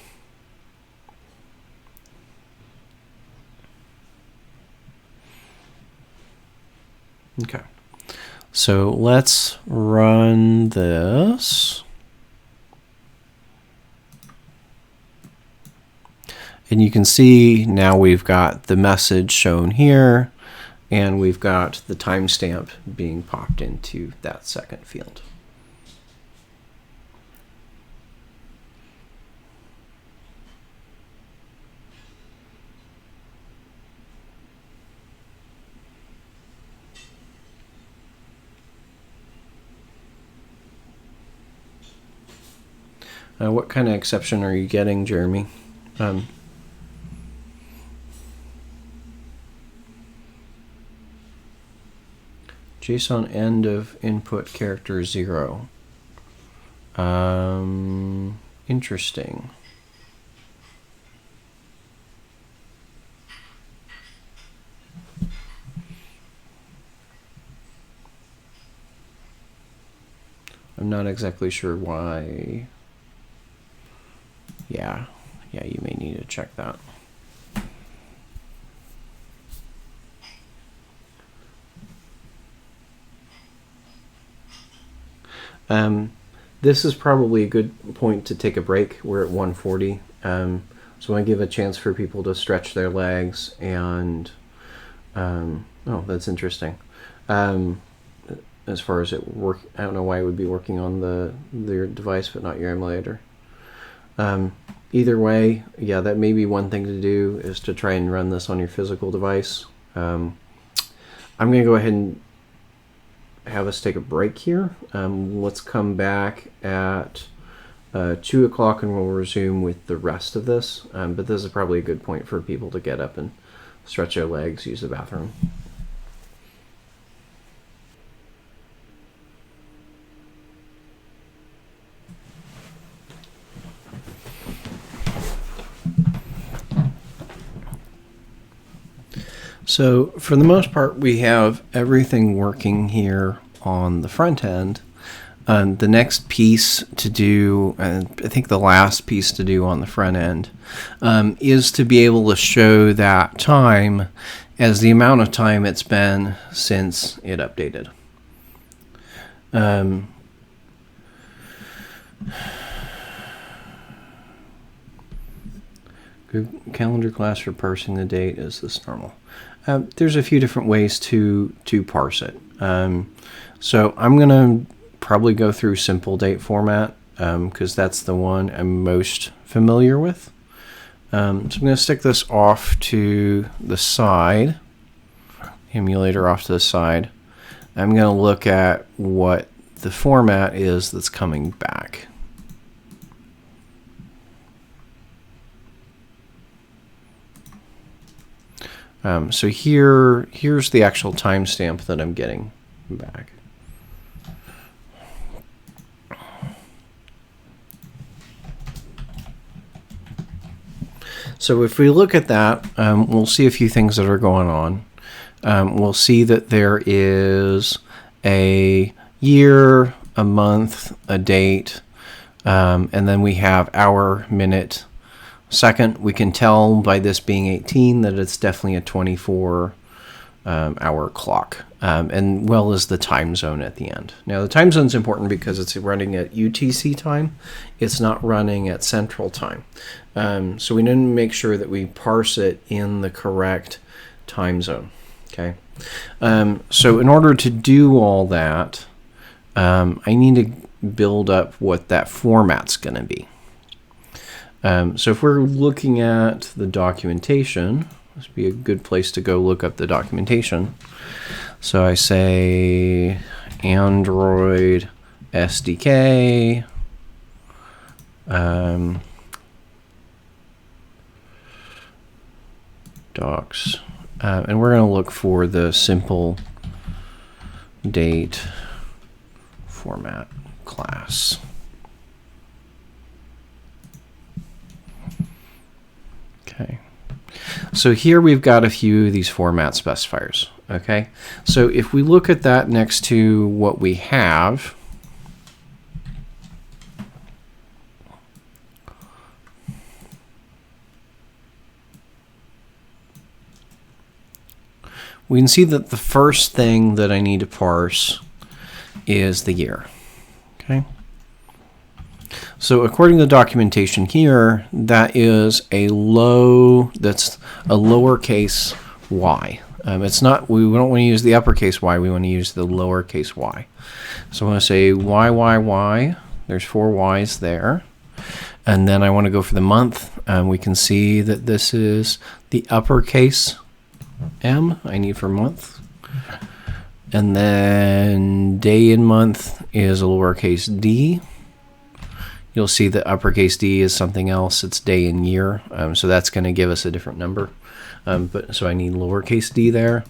Okay, so let's run this. And you can see now we've got the message shown here, and we've got the timestamp being popped into that second field. What kind of exception are you getting, Jeremy? JSON end of input character 0. Interesting. I'm not exactly sure why. Yeah, you may need to check that. This is probably a good point to take a break. We're at 1:40, so I give a chance for people to stretch their legs and, oh, that's interesting. As far as it work, I don't know why it would be working on their device but not your emulator. Either way, yeah, that may be one thing to do, is to try and run this on your physical device. I'm going to go ahead and have us take a break here. Let's come back at 2 o'clock and we'll resume with the rest of this. But this is probably a good point for people to get up and stretch their legs, use the bathroom. So for the most part, we have everything working here on the front end. The next piece to do, I think the last piece to do on the front end, is to be able to show that time as the amount of time it's been since it updated. calendar class for parsing the date. Is this normal? There's a few different ways to parse it. So I'm going to probably go through simple date format because that's the one I'm most familiar with. So I'm going to stick this off to the side, emulator off to the side. I'm going to look at what the format is that's coming back. So here's the actual timestamp that I'm getting back. So if we look at that, we'll see a few things that are going on. We'll see that there is a year, a month, a date, and then we have hour, minute, second. We can tell by this being 18 that it's definitely a 24 hour clock, and well as the time zone at the end. Now the time zone is important because it's running at UTC time. It's not running at Central Time. So we need to make sure that we parse it in the correct time zone. Okay. So in order to do all that, I need to build up what that format's going to be. So if we're looking at the documentation, this would be a good place to go look up the documentation. So I say Android SDK, docs, and we're going to look for the simple date format class. Okay. So here we've got a few of these format specifiers. Okay. So if we look at that next to what we have, we can see that the first thing that I need to parse is the year. Okay. So according to the documentation here, that is a that's a lowercase y. It's not, we don't want to use the uppercase y, we want to use the lowercase y. So I want to say y, there's 4 y's there. And then I want to go for the month. We can see that this is the uppercase M I need for month. And then day and month is a lowercase d. You'll see that uppercase D is something else. It's day and year. So that's going to give us a different number. So I need lowercase d there.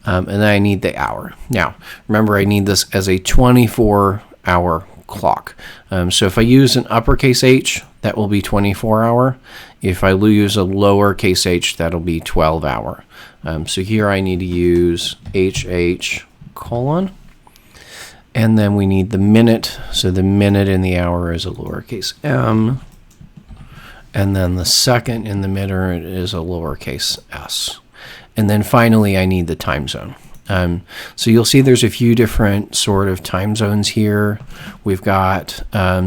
And then I need the hour. Now, remember, I need this as a 24-hour clock. So if I use an uppercase H, that will be 24-hour. If I use a lowercase h, that'll be 12-hour. So here I need to use HH colon. And then we need the minute. So the minute in the hour is a lowercase m. And then the second in the minute is a lowercase s. And then finally, I need the time zone. So you'll see there's a few different sort of time zones here. We've got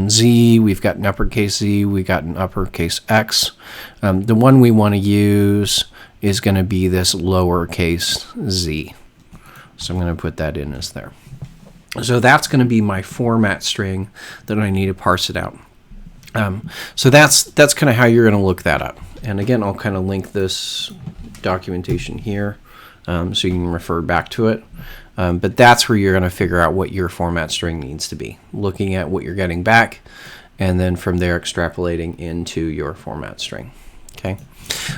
Z, we've got an uppercase Z, we've got an uppercase X. The one we want to use is going to be this lowercase z. So I'm going to put that in as there. So that's going to be my format string that I need to parse it out. So that's kind of how you're going to look that up. And again, I'll kind of link this documentation here so you can refer back to it. But that's where you're going to figure out what your format string needs to be, looking at what you're getting back, and then from there extrapolating into your format string. Okay,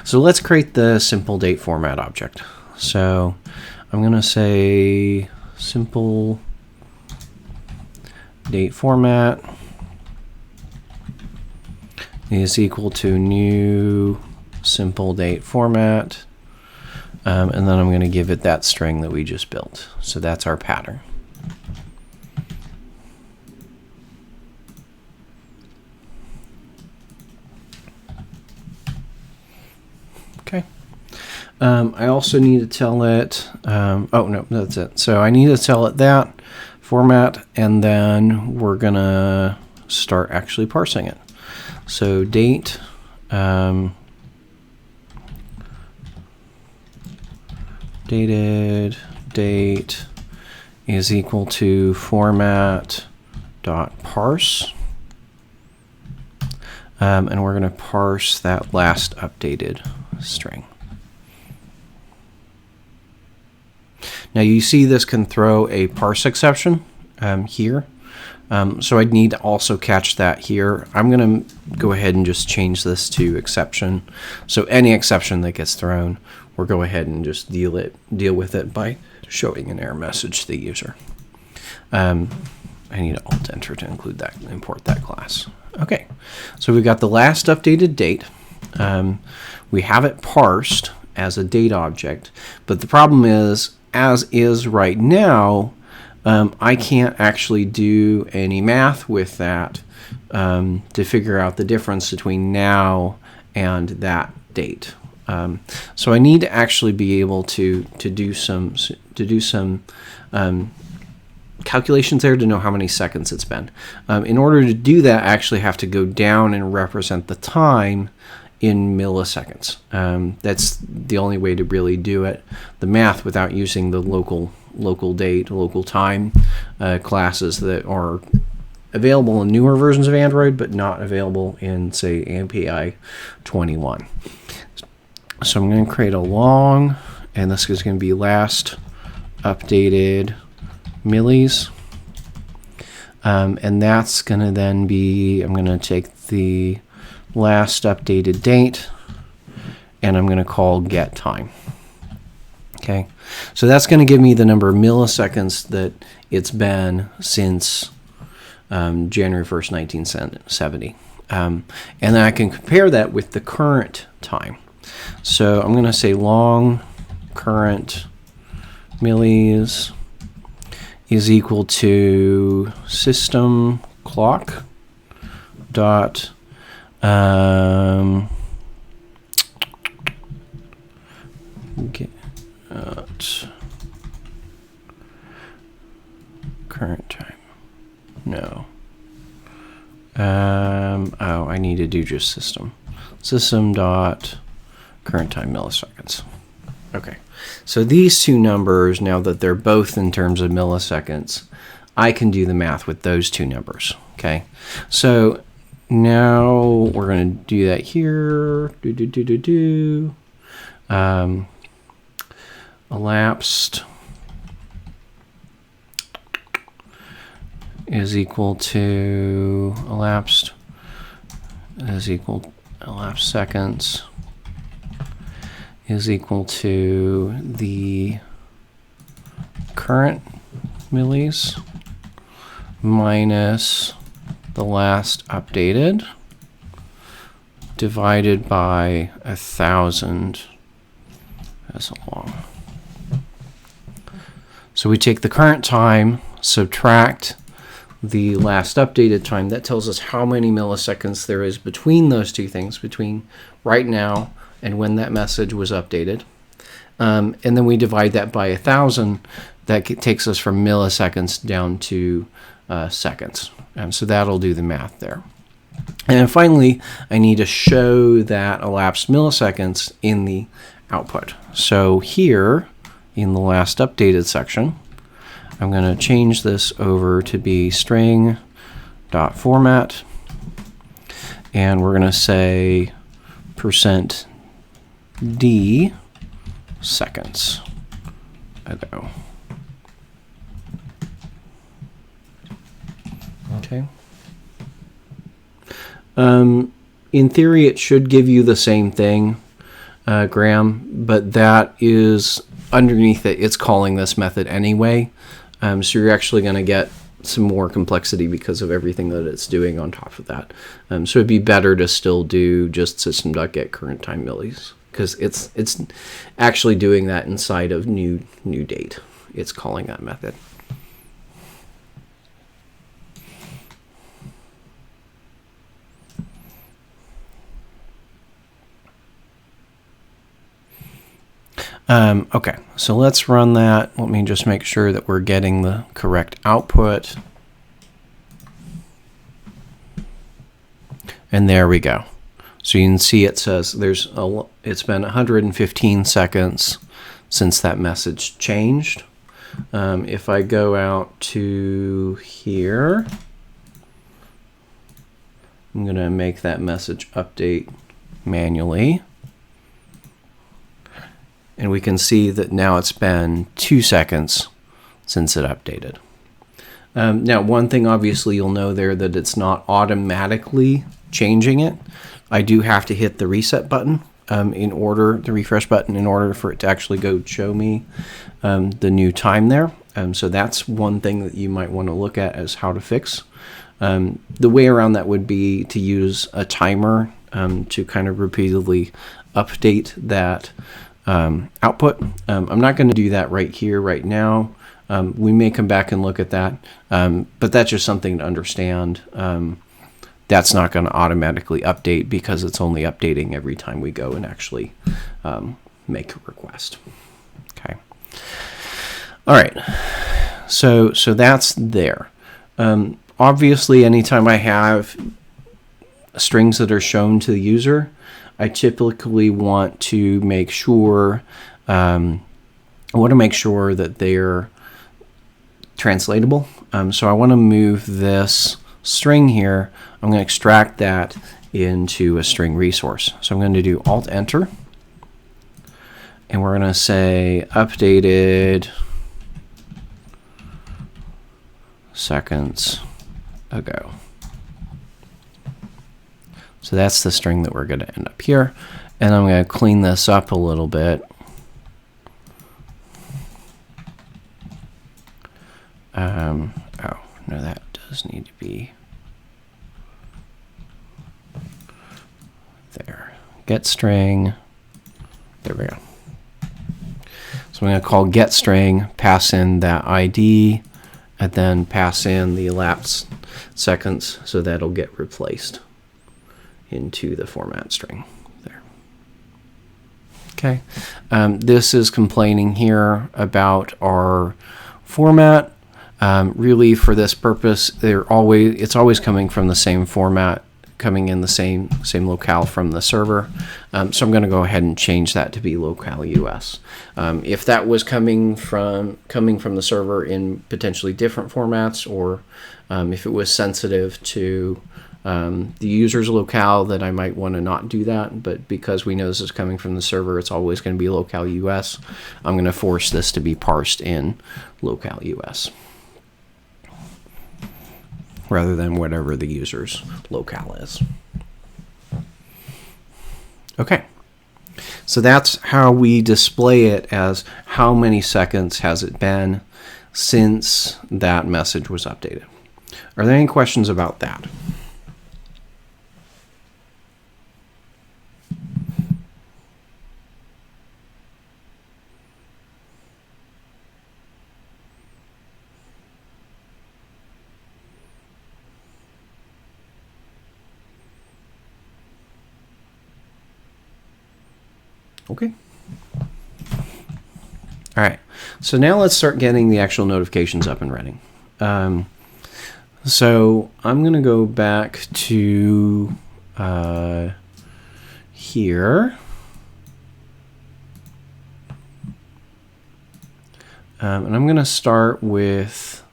so let's create the simple date format object. So I'm going to say simple date format is equal to new simple date format, and then I'm going to give it that string that we just built. So that's our pattern. Okay. I also need to tell it, oh no, that's it. So I need to tell it that format, and then we're going to start actually parsing it. So date updated date is equal to format dot parse. And we're going to parse that last updated string. Now you see this can throw a parse exception here. So I'd need to also catch that here. I'm going to go ahead and just change this to exception. So any exception that gets thrown, we'll go ahead and just deal with it by showing an error message to the user. I need to alt enter to include that, import that class. Okay, so we've got the last updated date. We have it parsed as a date object, but the problem is, as is right now, I can't actually do any math with that to figure out the difference between now and that date. So I need to actually be able to do some calculations there to know how many seconds it's been. In order to do that, I actually have to go down and represent the time in milliseconds. That's the only way to really do it. The math without using the local date, local time classes that are available in newer versions of Android, but not available in, say, API 21. So I'm going to create a long, and this is going to be last updated millis. And that's going to then be, I'm going to take the last updated date, and I'm going to call get time. Okay, so that's going to give me the number of milliseconds that it's been since January 1st, 1970. And then I can compare that with the current time. So I'm going to say long current millis is equal to system clock dot get current time. No. Oh, I need to do just system dot current time milliseconds. Okay, so these two numbers, now that they're both in terms of milliseconds, I can do the math with those two numbers. Okay, so now we're going to do that here. Elapsed is equal to elapsed seconds is equal to the current millis minus the last updated divided by 1,000 as long. So we take the current time, subtract the last updated time. That tells us how many milliseconds there is between those two things, between right now and when that message was updated. And then we divide that by 1,000. That takes us from milliseconds down to seconds. So that'll do the math there. And then finally, I need to show that elapsed milliseconds in the output. So here, in the last updated section, I'm going to change this over to be string.format. And we're going to say %d seconds ago. Okay. In theory, it should give you the same thing, Graham, but that is underneath it. It's calling this method anyway. So you're actually going to get some more complexity because of everything that it's doing on top of that. So it'd be better to still do just system.get current time millis, because it's actually doing that inside of new date. It's calling that method. Okay, so let's run that. Let me just make sure that we're getting the correct output. And there we go. So you can see it says it's been 115 seconds since that message changed. If I go out to here, I'm going to make that message update manually. And we can see that now it's been 2 seconds since it updated. Now, one thing obviously you'll know there that it's not automatically changing it. I do have to hit the reset button the refresh button, in order for it to actually go show me the new time there. So that's one thing that you might want to look at as how to fix. The way around that would be to use a timer to kind of repeatedly update that output. I'm not going to do that right here, right now. We may come back and look at that, but that's just something to understand. That's not going to automatically update because it's only updating every time we go and actually make a request. Okay. All right. So that's there. Obviously, anytime I have strings that are shown to the user, I typically want to make sure that they're translatable. So I want to move this string here. I'm going to extract that into a string resource. So I'm going to do Alt-Enter, and we're going to say updated seconds ago. So that's the string that we're going to end up here. And I'm going to clean this up a little bit. Oh, no, that does need to be there. Get string. There we go. So I'm going to call getString, pass in that ID, and then pass in the elapsed seconds, so that'll get replaced into the format string there. Okay. This is complaining here about our format. Really, for this purpose, it's always coming from the same format, coming in the same locale from the server. So I'm going to go ahead and change that to be locale US. If that was coming from the server in potentially different formats, or if it was sensitive to the user's locale, then I might want to not do that. But because we know this is coming from the server, it's always going to be locale US. I'm going to force this to be parsed in locale US, rather than whatever the user's locale is. Okay, so that's how we display it, as how many seconds has it been since that message was updated. Are there any questions about that? Okay. All right. So now let's start getting the actual notifications up and running. So I'm going to go back to here. And I'm going to start with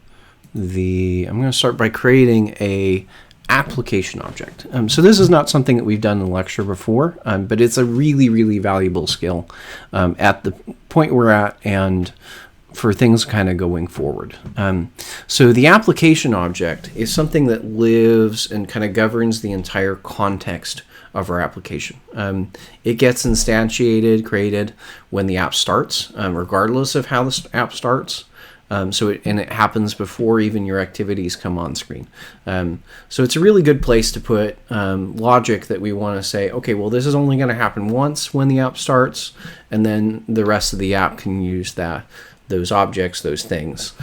I'm going to start by creating a application object. So this is not something that we've done in the lecture before, but it's a really, really valuable skill at the point we're at and for things kind of going forward. So the application object is something that lives and kind of governs the entire context of our application. It gets instantiated, created when the app starts, regardless of how the app starts. And it happens before even your activities come on screen. So it's a really good place to put logic that we want to say, okay, well, this is only going to happen once when the app starts, and then the rest of the app can use those objects, those things.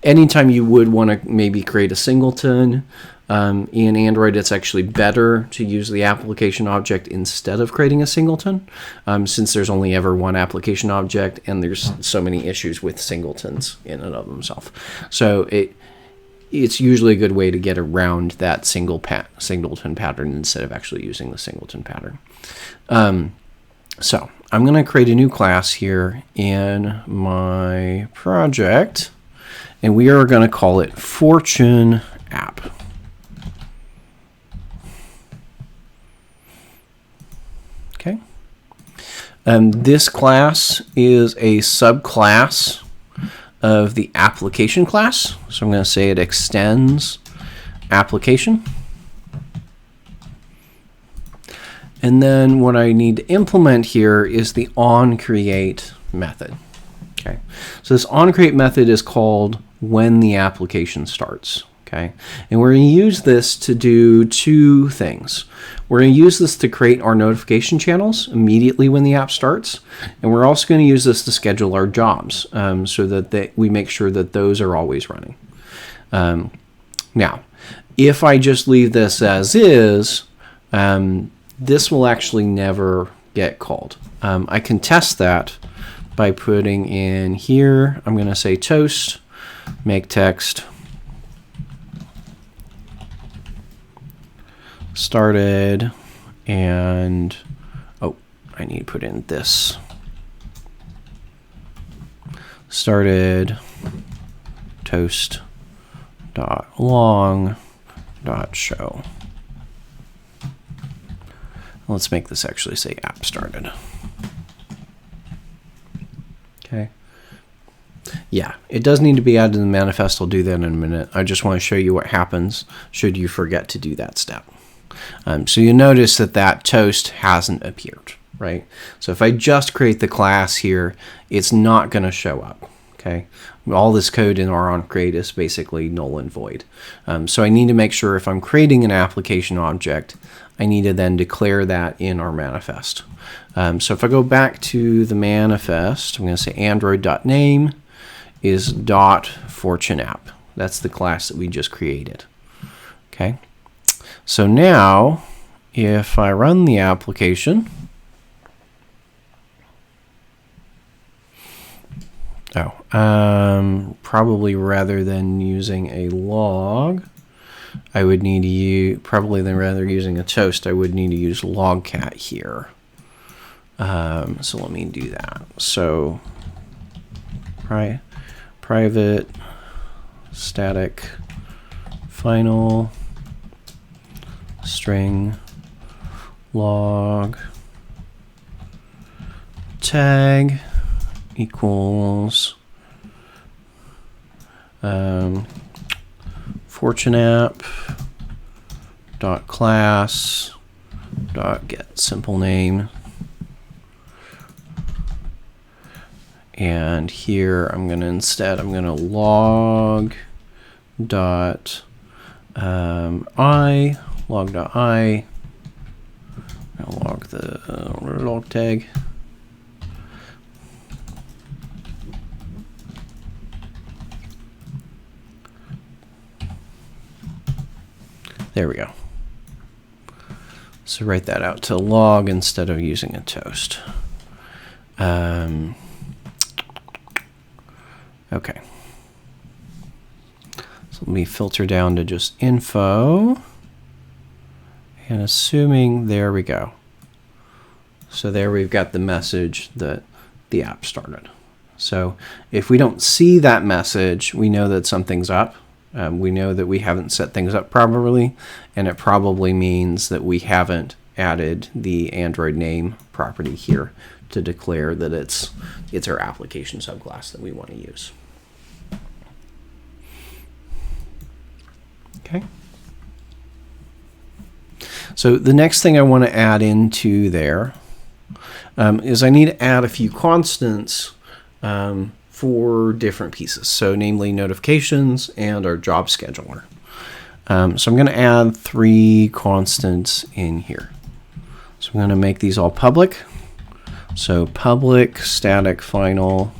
Anytime you would want to maybe create a singleton, in Android, it's actually better to use the application object instead of creating a singleton, since there's only ever one application object and there's so many issues with singletons in and of themselves. So it's usually a good way to get around that singleton pattern instead of actually using the singleton pattern. So I'm going to create a new class here in my project, and we are going to call it Fortune App. Okay. This class is a subclass of the application class. So I'm going to say it extends application. And then what I need to implement here is the onCreate method. Okay. So this onCreate method is called when the application starts. Okay. And we're going to use this to do two things. We're going to use this to create our notification channels immediately when the app starts. And we're also going to use this to schedule our jobs so that we make sure that those are always running. Now, if I just leave this as is, this will actually never get called. I can test that by putting in here, I'm going to say toast, make text, started, and oh, I need to put in this. Started toast dot long dot show. Let's make this actually say app started. Okay. Yeah, it does need to be added to the manifest. I'll do that in a minute. I just want to show you what happens should you forget to do that step. So you notice that that toast hasn't appeared, right? So if I just create the class here, it's not going to show up. Okay. All this code in our onCreate is basically null and void. So I need to make sure if I'm creating an application object, I need to then declare that in our manifest. So if I go back to the manifest, I'm going to say android.name is .fortuneApp. That's the class that we just created. Okay. So now, if I run the application, probably rather than using a log, I would need to use, probably than rather using a toast, I would need to use logcat here. So let me do that. So private static final string log tag equals FortuneApp dot class dot get simple name, and here I'm going to log dot I log dot I. I'll log the log tag. There we go. So write that out to log instead of using a toast. Okay. So let me filter down to just info. And assuming, there we go. So there we've got the message that the app started. So if we don't see that message, we know that something's up. We know that we haven't set things up properly, and it probably means that we haven't added the Android name property here to declare that it's our application subclass that we want to use. Okay. So the next thing I want to add into there is I need to add a few constants for different pieces, so namely notifications and our job scheduler. So I'm going to add 3 constants in here. So I'm going to make these all public. So public static final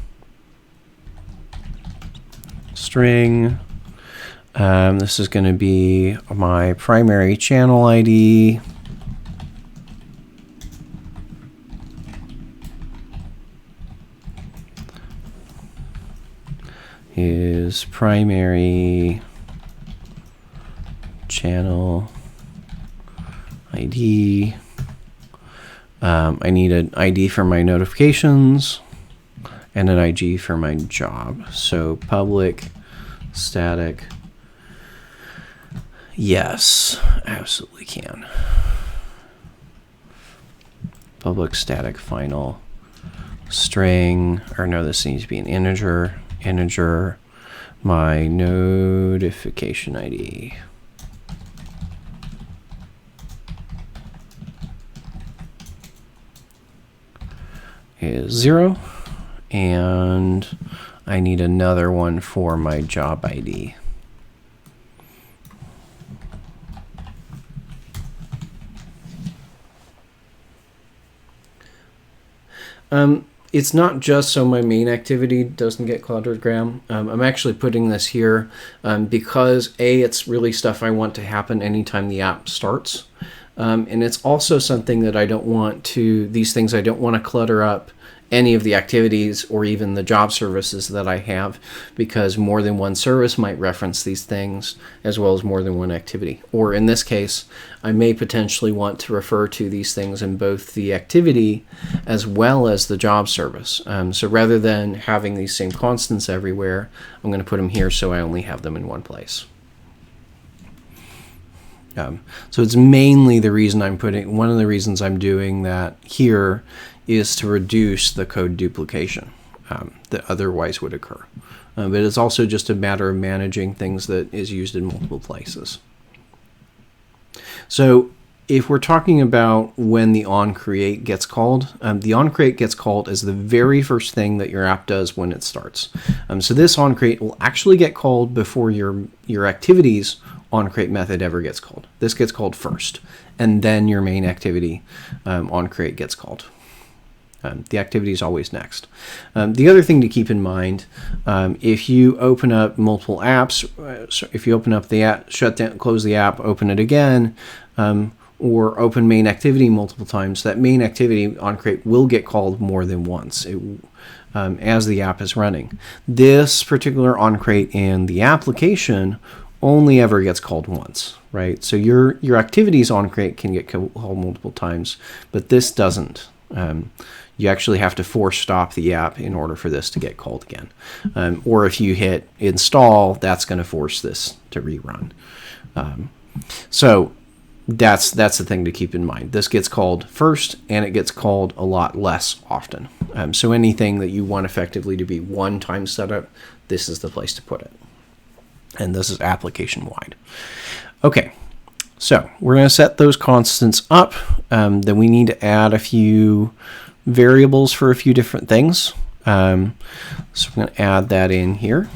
string. This is going to be my primary channel ID. Is primary channel ID. I need an ID for my notifications and an ID for my job. So public static, yes, absolutely can. Public static final string, or no, this needs to be an integer, my notification ID. Is 0, and I need another one for my job ID. It's not just so my main activity doesn't get cluttered, Graham. I'm actually putting this here because A, it's really stuff I want to happen anytime the app starts. And it's also something that I don't want to, these things I don't want to clutter up any of the activities or even the job services that I have, because more than one service might reference these things as well as more than one activity. Or in this case, I may potentially want to refer to these things in both the activity as well as the job service. So rather than having these same constants everywhere, I'm going to put them here so I only have them in one place. So it's mainly the reason one of the reasons I'm doing that here is to reduce the code duplication that otherwise would occur. But it's also just a matter of managing things that is used in multiple places. So if we're talking about when the onCreate gets called, the onCreate gets called as the very first thing that your app does when it starts. So this onCreate will actually get called before your activities onCreate method ever gets called. This gets called first, and then your main activity onCreate gets called. The activity is always next. The other thing to keep in mind, if you open up multiple apps, so if you open up the app, shut down, close the app, open it again, or open main activity multiple times, that main activity onCreate will get called more than once as the app is running. This particular onCreate in the application only ever gets called once, right? So your activities onCreate can get called multiple times, but this doesn't. You actually have to force stop the app in order for this to get called again. Or if you hit install, that's going to force this to rerun. So that's the thing to keep in mind. This gets called first, and it gets called a lot less often. So anything that you want effectively to be one-time setup, this is the place to put it. And this is application-wide. Okay, so we're going to set those constants up. Then we need to add a few variables for a few different things. So I'm going to add that in here.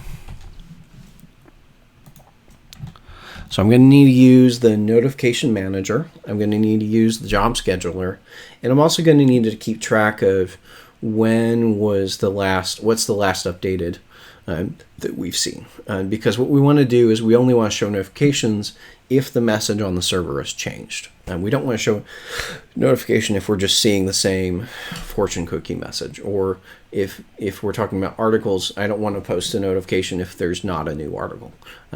So I'm going to need to use the notification manager. I'm going to need to use the job scheduler. And I'm also going to need to keep track of what's the last updated that we've seen. Because what we want to do is we only want to show notifications if the message on the server has changed. We don't want to show notification if we're just seeing the same fortune cookie message. Or if we're talking about articles, I don't want to post a notification if there's not a new article.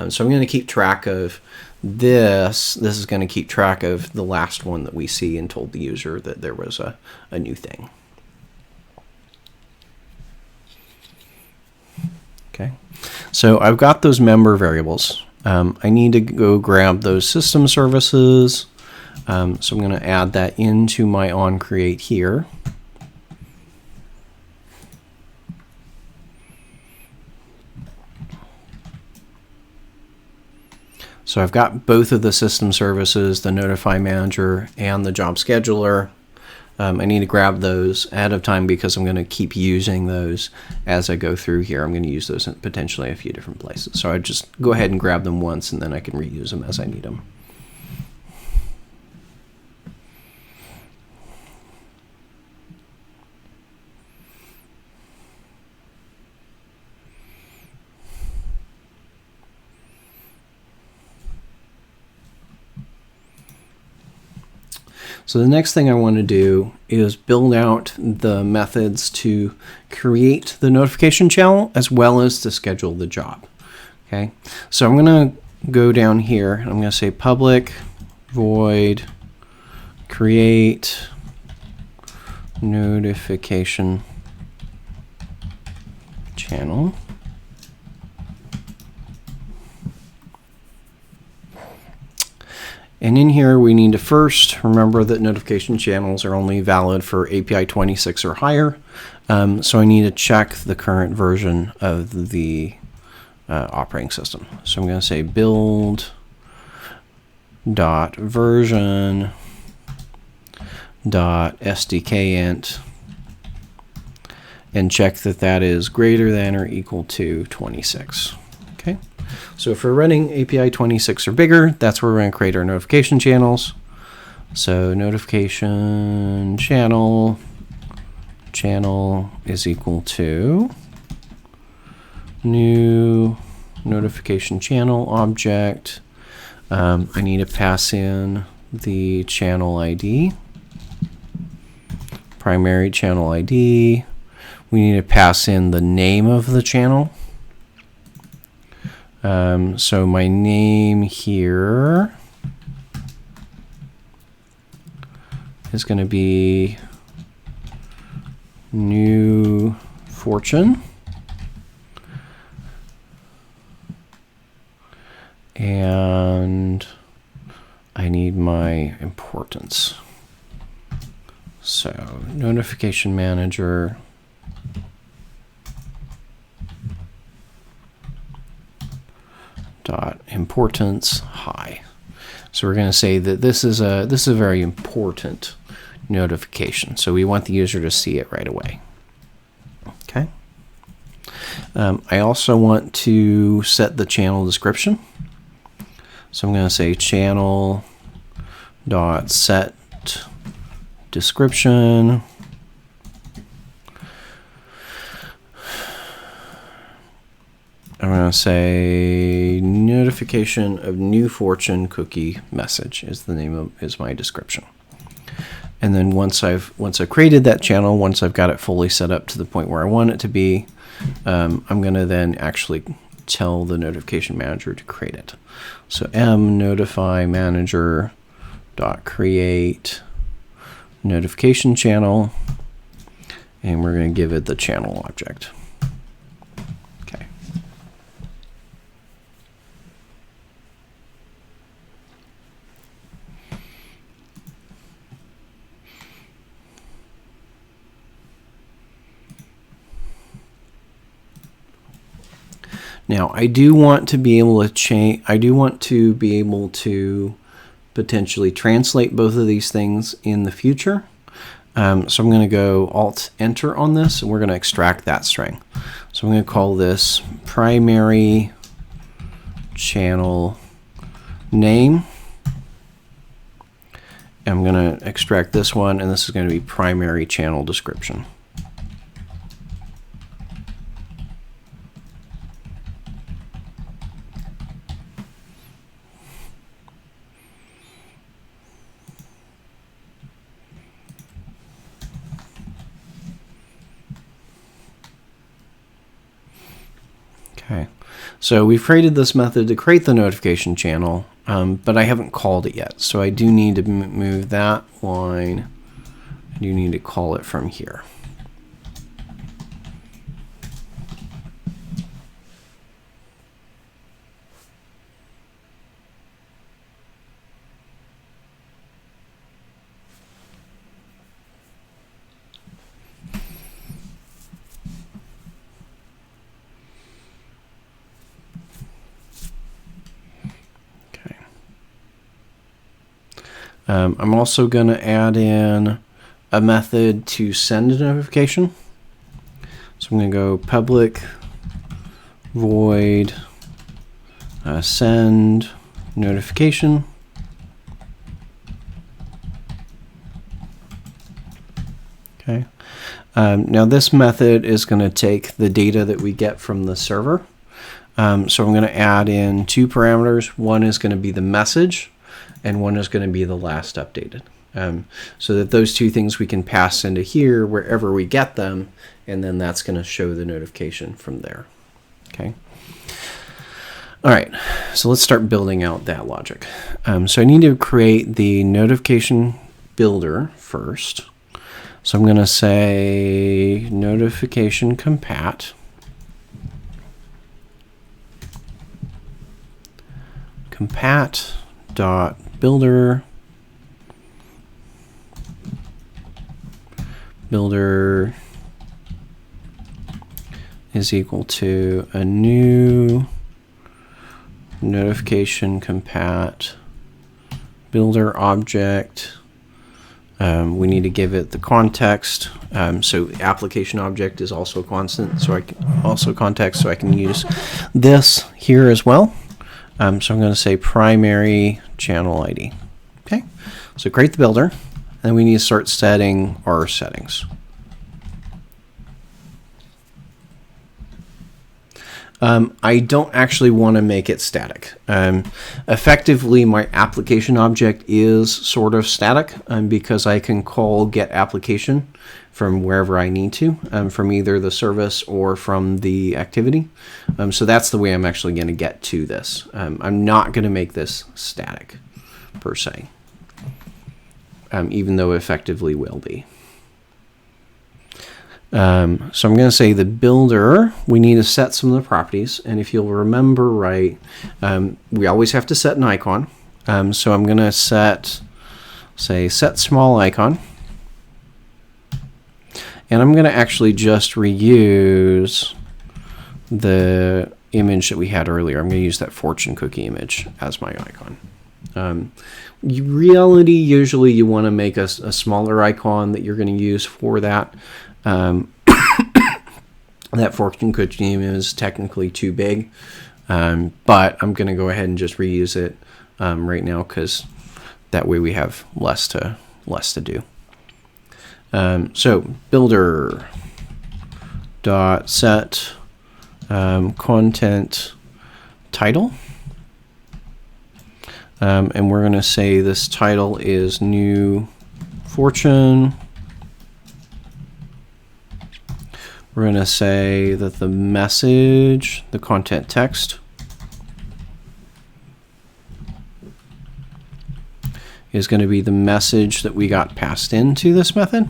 So I'm going to keep track of this. This is going to keep track of the last one that we see and told the user that there was a new thing. Okay, so I've got those member variables. I need to go grab those system services. So I'm going to add that into my onCreate here. So I've got both of the system services, the Notify Manager and the Job Scheduler. I need to grab those ahead of time because I'm going to keep using those as I go through here. I'm going to use those in potentially a few different places. So I just go ahead and grab them once, and then I can reuse them as I need them. So the next thing I want to do is build out the methods to create the notification channel as well as to schedule the job. Okay, so I'm going to go down here and I'm going to say public void create notification channel. And in here, we need to first remember that notification channels are only valid for API 26 or higher. So I need to check the current version of the operating system. So I'm going to say build.version.SDKint and check that that is greater than or equal to 26. Okay. So if we're running API 26 or bigger, that's where we're going to create our notification channels. So notification channel is equal to new notification channel object. I need to pass in the channel ID, primary channel ID. We need to pass in the name of the channel. So my name here is going to be New Fortune. And I need my importance. So notification manager dot importance high. So we're going to say that this is a very important notification. So we want the user to see it right away. Okay. I also want to set the channel description. So I'm going to say channel dot set description. I'm going to say notification of new fortune cookie message is my description. And then once I've created that channel, once I've got it fully set up to the point where I want it to be, I'm going to then actually tell the notification manager to create it. So notify manager dot create notification channel, and we're going to give it the channel object. Okay. Now, I do want to be able to change. I do want to be able to potentially translate both of these things in the future. So I'm going to go Alt-Enter on this, and we're going to extract that string. So I'm going to call this primary channel name. I'm going to extract this one, and this is going to be primary channel description. Okay, so we've created this method to create the notification channel, but I haven't called it yet. So I do need to move that line. I do need to call it from here. I'm also going to add in a method to send a notification. So I'm going to go public void send notification. Okay. Now this method is going to take the data that we get from the server. So I'm going to add in two parameters. One is going to be the message, and one is going to be the last updated. So that those two things we can pass into here wherever we get them, and then that's going to show the notification from there. Okay. All right, so let's start building out that logic. So I need to create the notification builder first. So I'm going to say notification compat. Compat dot builder is equal to a new notification compat builder object. We need to give it the context. So application object is also constant, so I can also context, so I can use this here as well. So I'm going to say primary channel ID. Okay, so create the builder, and we need to start setting our settings. I don't actually want to make it static. Effectively, my application object is sort of static because I can call get application from wherever I need to, from either the service or from the activity. So that's the way I'm actually going to get to this. I'm not going to make this static per se, even though it effectively will be. So I'm going to say the builder, we need to set some of the properties. And if you'll remember right, we always have to set an icon. So I'm going to set small icon. And I'm going to actually just reuse the image that we had earlier. I'm going to use that fortune cookie image as my icon. Reality, usually you want to make a smaller icon that you're going to use for that. That fortune cookie image is technically too big, but I'm going to go ahead and just reuse it right now because that way we have less to do. So builder dot set content title, and we're going to say this title is new fortune. We're going to say that the message, the content text, is going to be the message that we got passed into this method.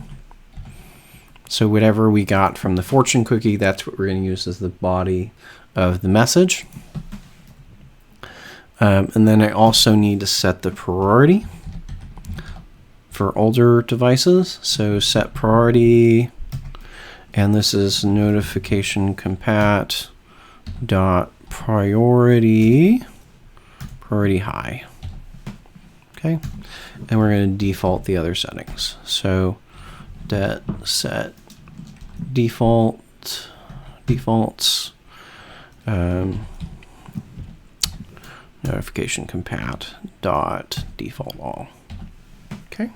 So whatever we got from the fortune cookie, that's what we're going to use as the body of the message. And then I also need to set the priority for older devices. So set priority. And this is notification compat dot priority high. Okay, and we're going to default the other settings. So det set defaults notification compat dot default all. Okay.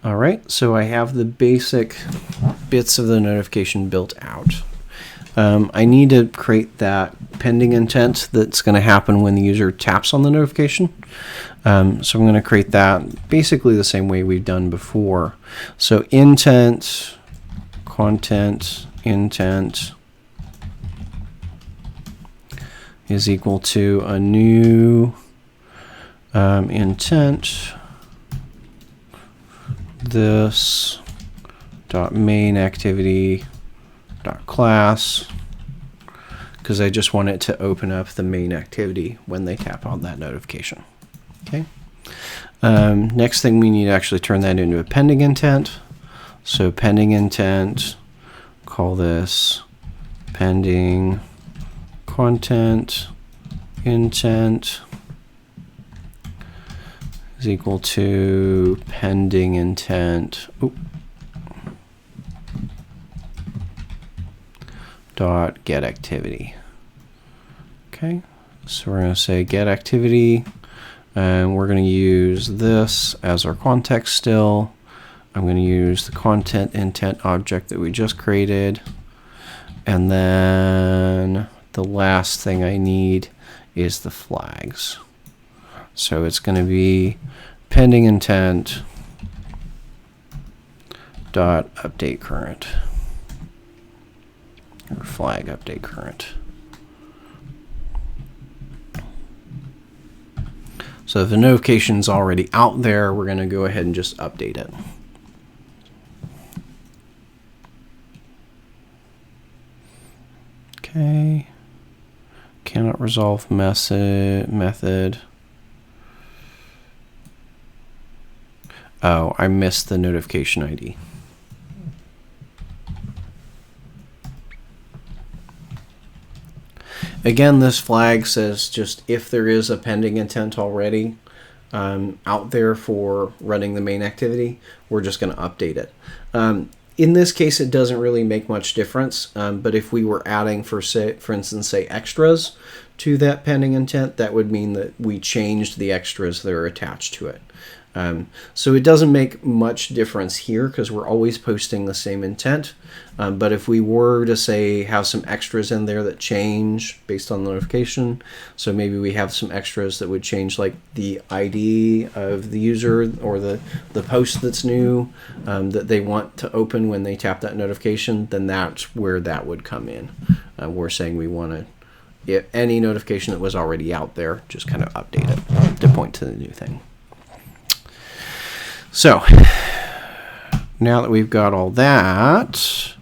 All right, so I have the basic bits of the notification built out. I need to create that pending intent that's going to happen when the user taps on the notification. So I'm going to create that basically the same way we've done before. So intent, content, intent is equal to a new intent. This dot main activity dot class, because I just want it to open up the main activity when they tap on that notification. Okay. Next thing, we need to actually turn that into a pending intent. So pending intent, call this pending content intent is equal to pending intent dot get activity. Okay, so we're going to say get activity, and we're going to use this as our context still. I'm going to use the content intent object that we just created, and then the last thing I need is the flags. So it's going to be pending intent dot update current, or flag update current. So So if the notification's already out there, we're going to go ahead and just update it. Okay. Cannot resolve method. Oh, I missed the notification ID. Again, this flag says just if there is a pending intent already out there for running the main activity, we're just going to update it. In this case, it doesn't really make much difference, but if we were adding, for instance, say extras to that pending intent, that would mean that we changed the extras that are attached to it. So it doesn't make much difference here because we're always posting the same intent. But if we were to say have some extras in there that change based on the notification, so maybe we have some extras that would change like the ID of the user or the post that's new that they want to open when they tap that notification, then that's where that would come in. We're saying we want to, any notification that was already out there, just kind of update it to point to the new thing. So now that we've got all that,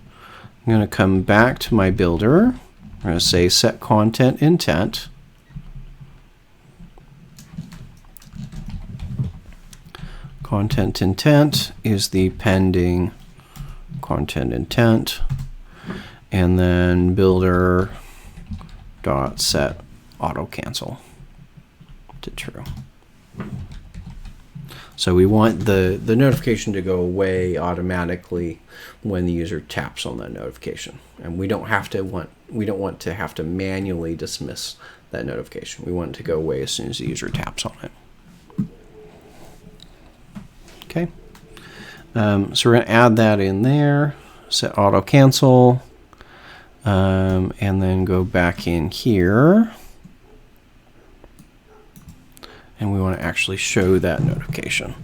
I'm going to come back to my builder. I'm going to say set content intent. Content intent is the pending content intent. And then builder dot set auto cancel to true. So we want the notification to go away automatically when the user taps on that notification, and we don't want to have to manually dismiss that notification. We want it to go away as soon as the user taps on it. Okay, so we're going to add that in there. Set auto cancel, and then go back in here. And we want to actually show that notification.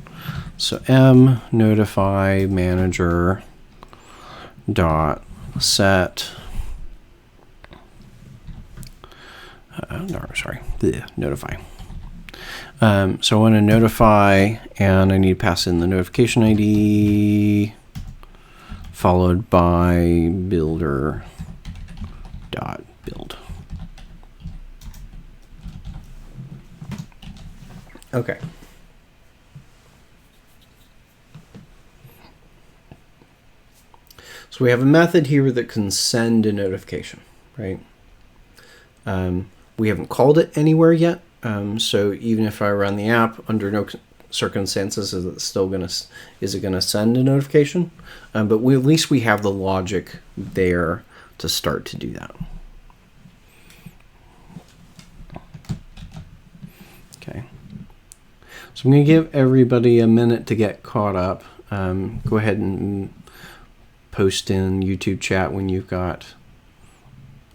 So m notify manager dot set notify. So I want to notify, and I need to pass in the notification ID followed by builder dot build. Okay. So we have a method here that can send a notification, right? We haven't called it anywhere yet. So even if I run the app, under no circumstances is it going to send a notification? But at least we have the logic there to start to do that. Okay. So I'm going to give everybody a minute to get caught up. Go ahead and post in YouTube chat when you've got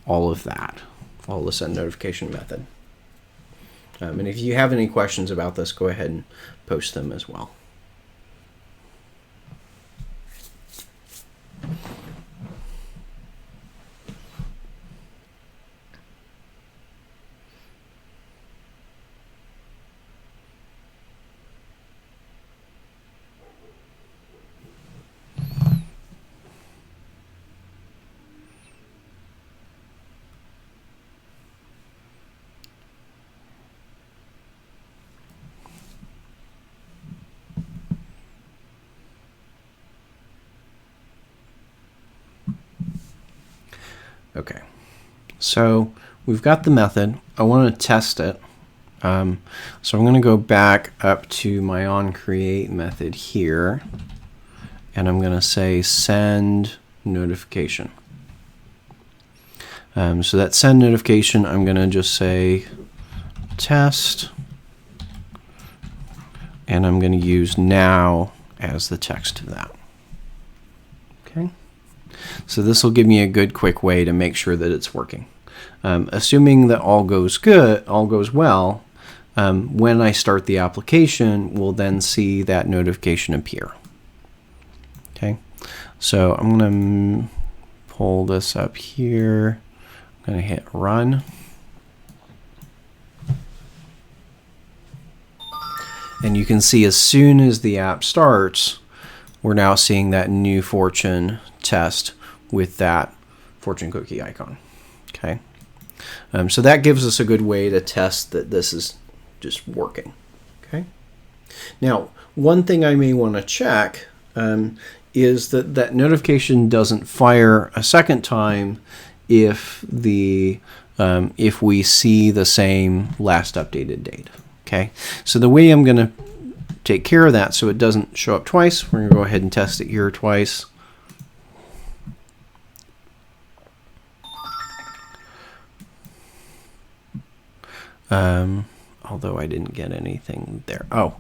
all of that, all the send notification method. And if you have any questions about this, go ahead and post them as well. Okay, so we've got the method. I want to test it. So I'm going to go back up to my onCreate method here, and I'm going to say send notification. So that send notification, I'm going to just say test, and I'm going to use now as the text to that. Okay. So this will give me a good quick way to make sure that it's working. Assuming that all goes well, when I start the application, we'll then see that notification appear. Okay, so I'm going to pull this up here. I'm going to hit run. And you can see as soon as the app starts, we're now seeing that new fortune test with that fortune cookie icon. Okay, so that gives us a good way to test that this is just working. Okay. Now, one thing I may want to check is that that notification doesn't fire a second time if we see the same last updated date. Okay, so the way I'm going to take care of that so it doesn't show up twice, we're going to go ahead and test it here twice. Although I didn't get anything there. Oh,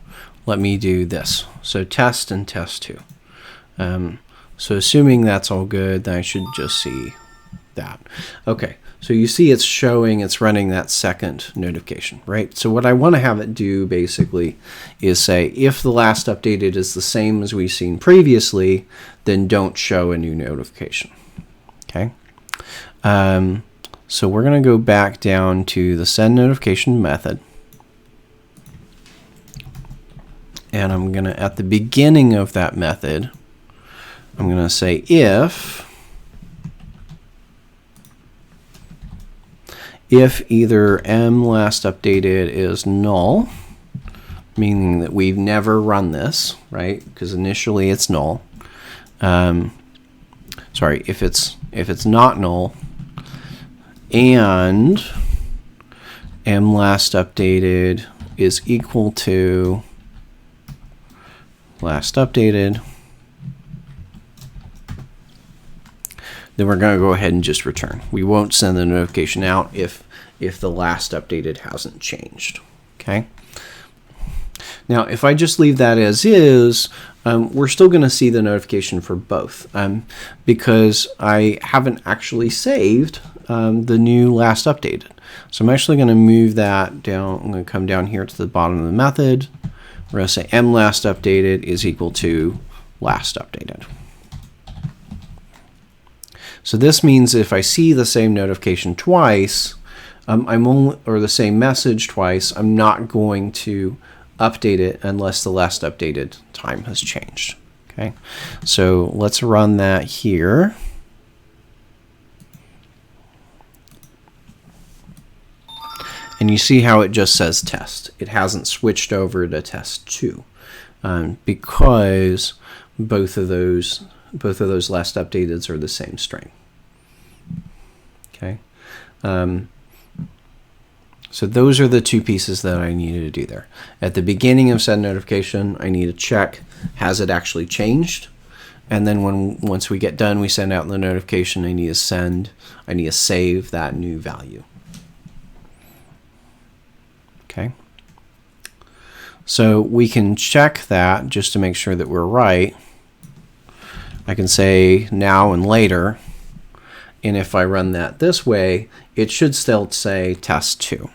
let me do this. So test and test 2. So assuming that's all good, then I should just see that. Okay, so you see it's showing, it's running that second notification, right? So what I want to have it do basically is say, if the last updated is the same as we've seen previously, then don't show a new notification. Okay. So we're going to go back down to the send notification method. And I'm going to, at the beginning of that method, I'm going to say if either m last updated is null, meaning that we've never run this, right? Because initially it's null. Sorry, if it's not null, and m last updated is equal to last updated, then we're going to go ahead and just return. We won't send the notification out if the last updated hasn't changed. Okay. Now, if I just leave that as is, we're still going to see the notification for both because I haven't actually saved the new last updated. So I'm actually going to move that down. I'm going to come down here to the bottom of the method. We're going to say m last updated is equal to last updated. So this means if I see the same notification twice, or the same message twice, I'm not going to update it unless the last updated time has changed. Okay, so let's run that here. And you see how it just says test. It hasn't switched over to test 2 because both of those last updateds are the same string. Okay. So those are the two pieces that I needed to do there. At the beginning of send notification, I need to check, has it actually changed? And then once we get done, we send out the notification, I need to save that new value. Okay. So we can check that just to make sure that we're right. I can say now and later, and if I run that this way, it should still say test 2.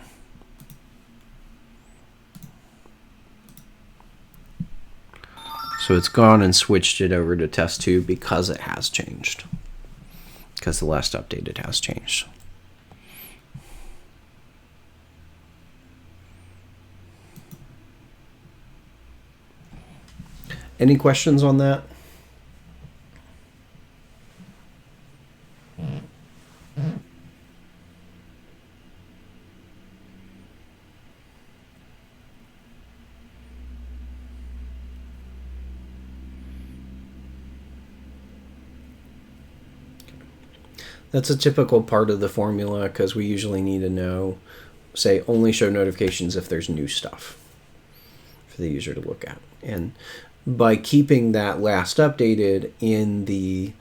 So it's gone and switched it over to test 2 because it has changed, because the last updated has changed. Any questions on that? That's a typical part of the formula because we usually need to know, say, only show notifications if there's new stuff for the user to look at. And by keeping that last updated in the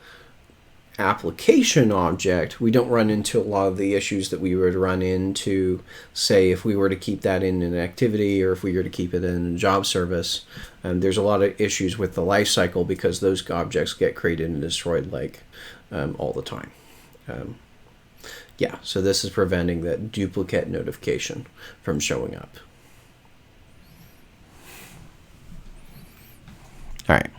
application object, we don't run into a lot of the issues that we would run into, say, if we were to keep that in an activity or if we were to keep it in a job service. There's a lot of issues with the life cycle because those objects get created and destroyed like all the time. Yeah, so this is preventing that duplicate notification from showing up. All right.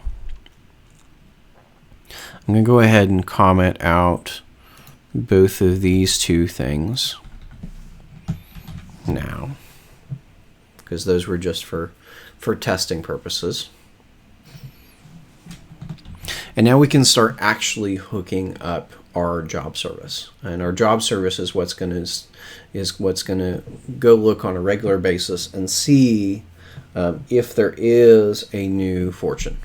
I'm going to go ahead and comment out both of these two things now, because those were just for for testing purposes. And now we can start actually hooking up our job service. And our job service is what's going to go look on a regular basis and see if there is a new fortune.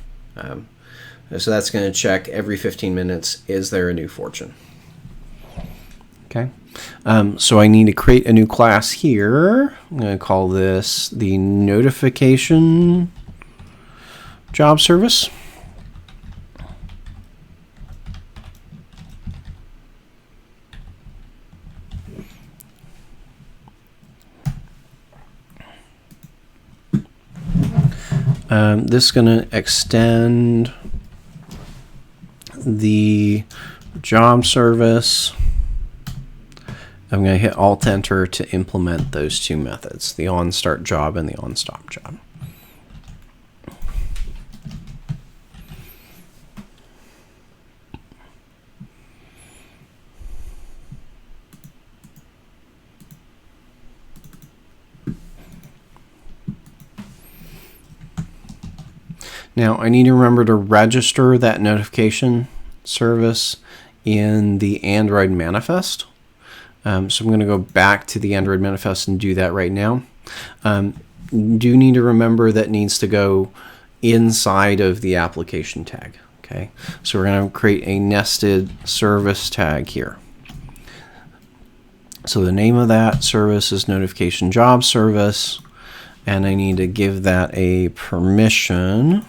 So that's going to check every 15 minutes, is there a new fortune? Okay. So I need to create a new class here. I'm going to call this the notification job service. This is going to extend the job service. I'm going to hit Alt-Enter to implement those two methods, the onStartJob and the onStopJob. Now I need to remember to register that notification service in the Android manifest. So I'm going to go back to the Android manifest and do that right now. Do need to remember that needs to go inside of the application tag. Okay, so we're going to create a nested service tag here. So the name of that service is notification job service, and I need to give that a permission.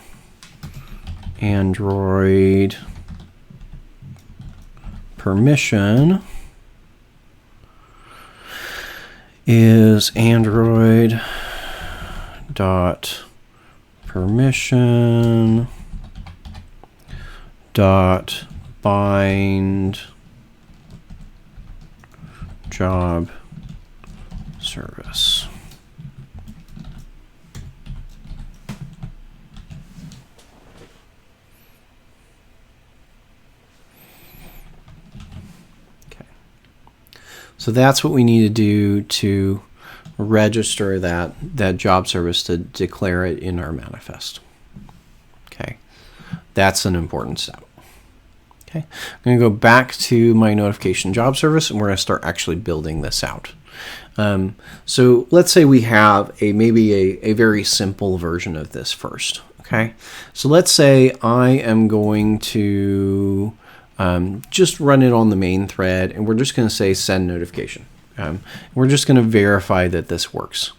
Android permission is Android dot permission dot bind job service. So that's what we need to do to register that job service, to declare it in our manifest. Okay, that's an important step. Okay, I'm going to go back to my notification job service, and we're going to start actually building this out. So let's say we have maybe a very simple version of this first. Okay, so let's say I am going to just run it on the main thread, and we're just going to say send notification. We're just going to verify that this works.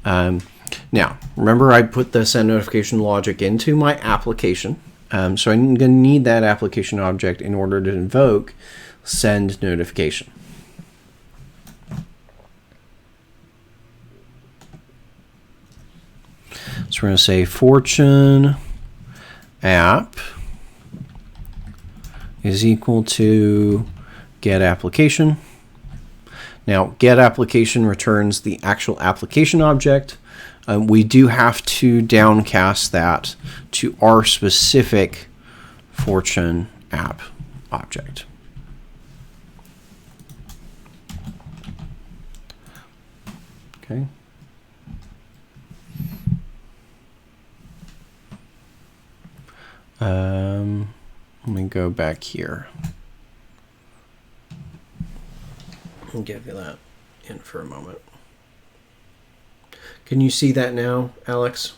Now, remember I put the send notification logic into my application, so I'm going to need that application object in order to invoke send notification. So we're going to say fortune app is equal to get application. Now, get application returns the actual application object. We do have to downcast that to our specific fortune app object. Okay. Let me go back here. I'll give you that in for a moment. Can you see that now, Alex?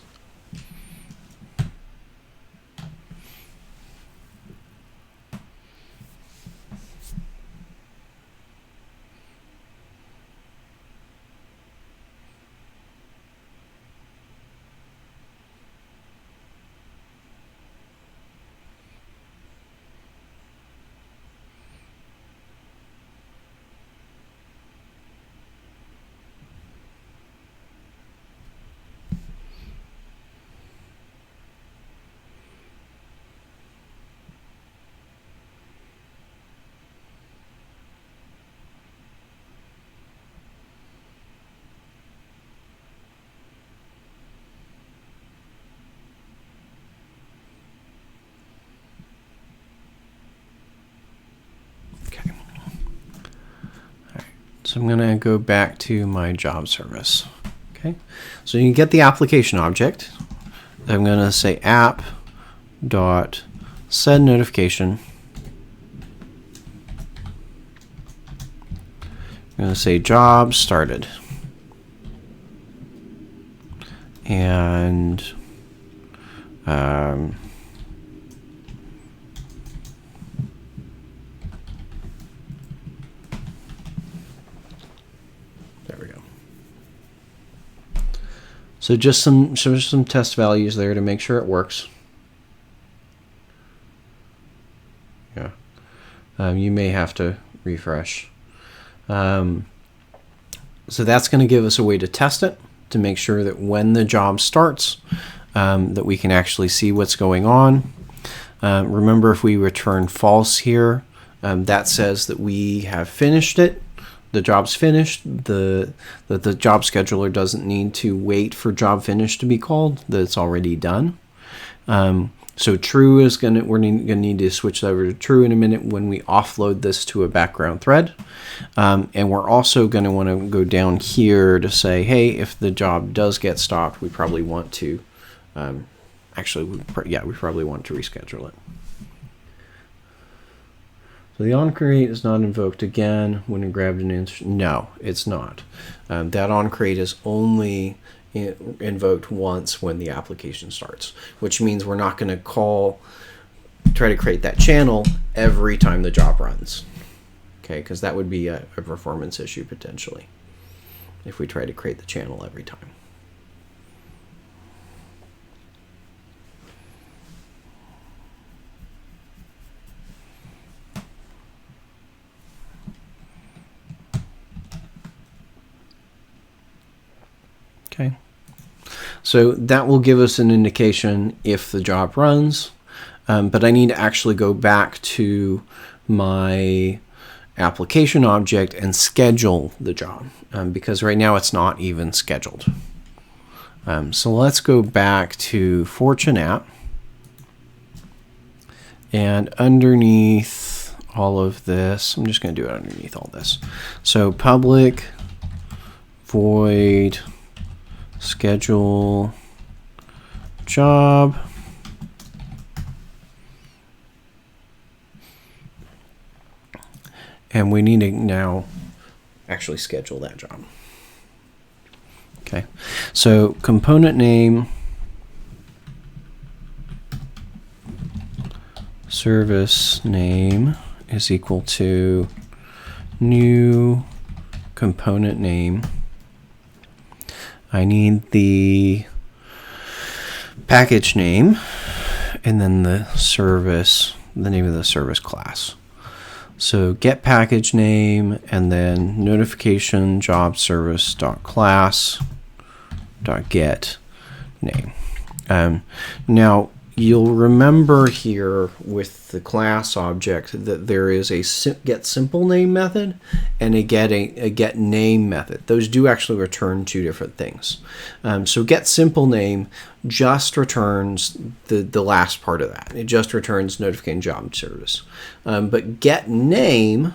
So I'm going to go back to my job service. Okay, so you can get the application object. I'm going to say app dot send notification. I'm going to say job started. And there we go. So just some test values there to make sure it works. Yeah. You may have to refresh. So that's going to give us a way to test it, to make sure that when the job starts, that we can actually see what's going on. Remember, if we return false here, that says that we have finished it. The job's finished. That the job scheduler doesn't need to wait for job finish to be called. That it's already done. So true is we're gonna need to switch over to true in a minute when we offload this to a background thread. And we're also going to want to go down here to say, hey, if the job does get stopped, we probably want to, we probably want to reschedule it. So the onCreate is not invoked again when you grabbed an answer. No, it's not. That onCreate is only invoked once when the application starts, which means we're not going to try to create that channel every time the job runs. Okay, because that would be a performance issue potentially if we try to create the channel every time. Okay, so that will give us an indication if the job runs, but I need to actually go back to my application object and schedule the job, because right now it's not even scheduled. So let's go back to Fortune app, and underneath all of this, I'm just going to do it underneath all this. So public void schedule job. And we need to now actually schedule that job. Okay, so component name, service name is equal to new component name. I need the package name and then the name of the service class. So get package name and then notification job service dot class dot get name. Now you'll remember here with the class object that there is a get simple name method and a get name method. Those do actually return two different things. So get simple name just returns the last part of that. It just returns notification job service. But get name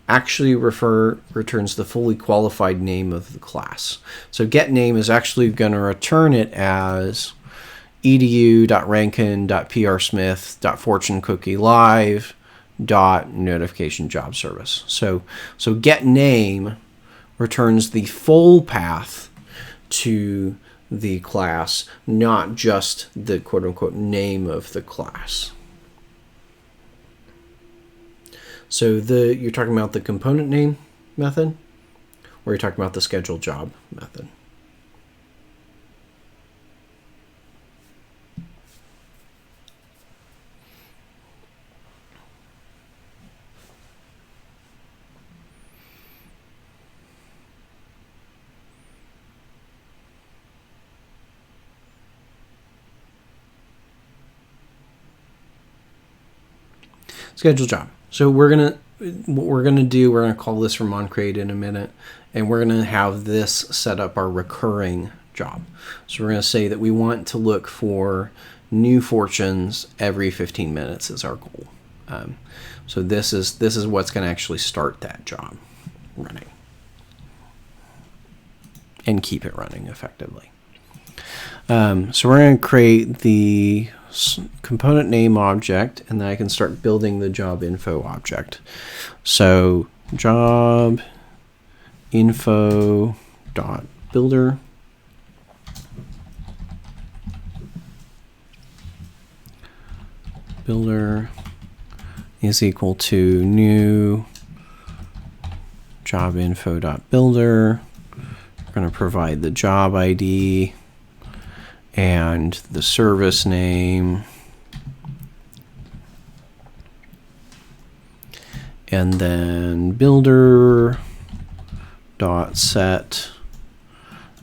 actually returns the fully qualified name of the class. So get name is actually going to return it as edu.rankin.prsmith.fortunecookielive.notification job service. So get name returns the full path to the class, not just the quote unquote name of the class. So you're talking about the component name method, or you're talking about the schedule job method? Schedule job. So what we're gonna do, we're gonna call this from onCreate in a minute, and we're gonna have this set up our recurring job. So we're gonna say that we want to look for new fortunes every 15 minutes is our goal. So this is what's gonna actually start that job running and keep it running effectively. So we're going to create the component name object, and then I can start building the job info object. So job info dot builder is equal to new job info dot builder. We're going to provide the job ID and the service name, and then builder dot set.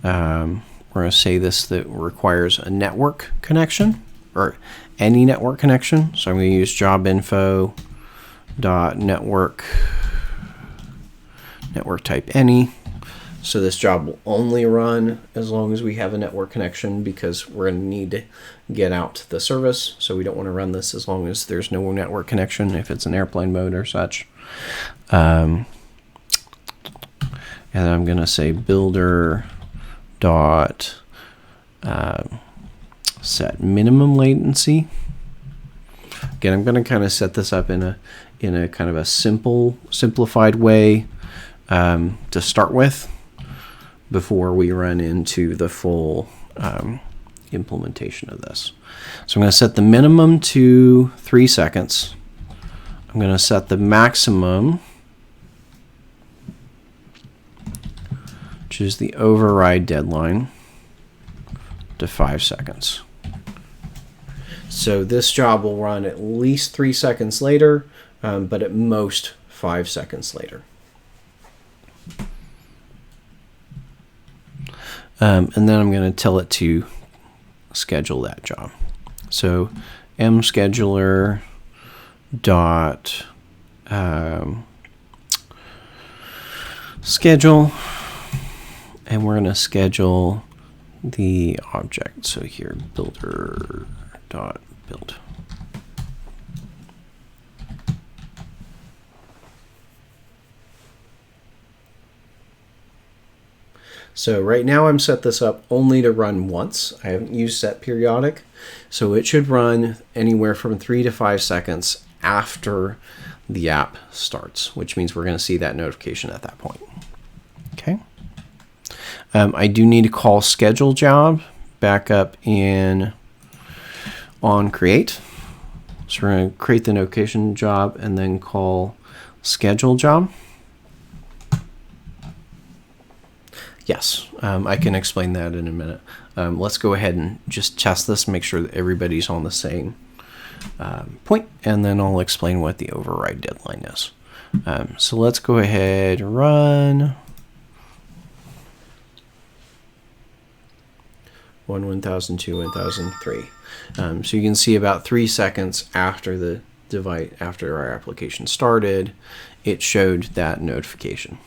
We're going to say this that requires a network connection or any network connection. So I'm going to use job info dot network type any. So this job will only run as long as we have a network connection, because we're going to need to get out to the service. So we don't want to run this as long as there's no network connection, if it's an airplane mode or such. And I'm going to say builder dot set minimum latency. Again, I'm going to kind of set this up in a kind of a simplified way to start with, before we run into the full implementation of this. So I'm going to set the minimum to 3 seconds. I'm going to set the maximum, which is the override deadline, to 5 seconds. So this job will run at least 3 seconds later, but at most 5 seconds later. And then I'm going to tell it to schedule that job. So mscheduler dot schedule, and we're going to schedule the object. So here, builder dot build. So right now I'm set this up only to run once. I haven't used set periodic. So it should run anywhere from 3 to 5 seconds after the app starts, which means we're going to see that notification at that point. Okay. I do need to call schedule job back up in on create. So we're going to create the notification job and then call schedule job. Yes, I can explain that in a minute. Let's go ahead and just test this, make sure that everybody's on the same point, and then I'll explain what the override deadline is. So let's go ahead and run 1002, 1003. So you can see about 3 seconds after the device, after our application started, it showed that notification.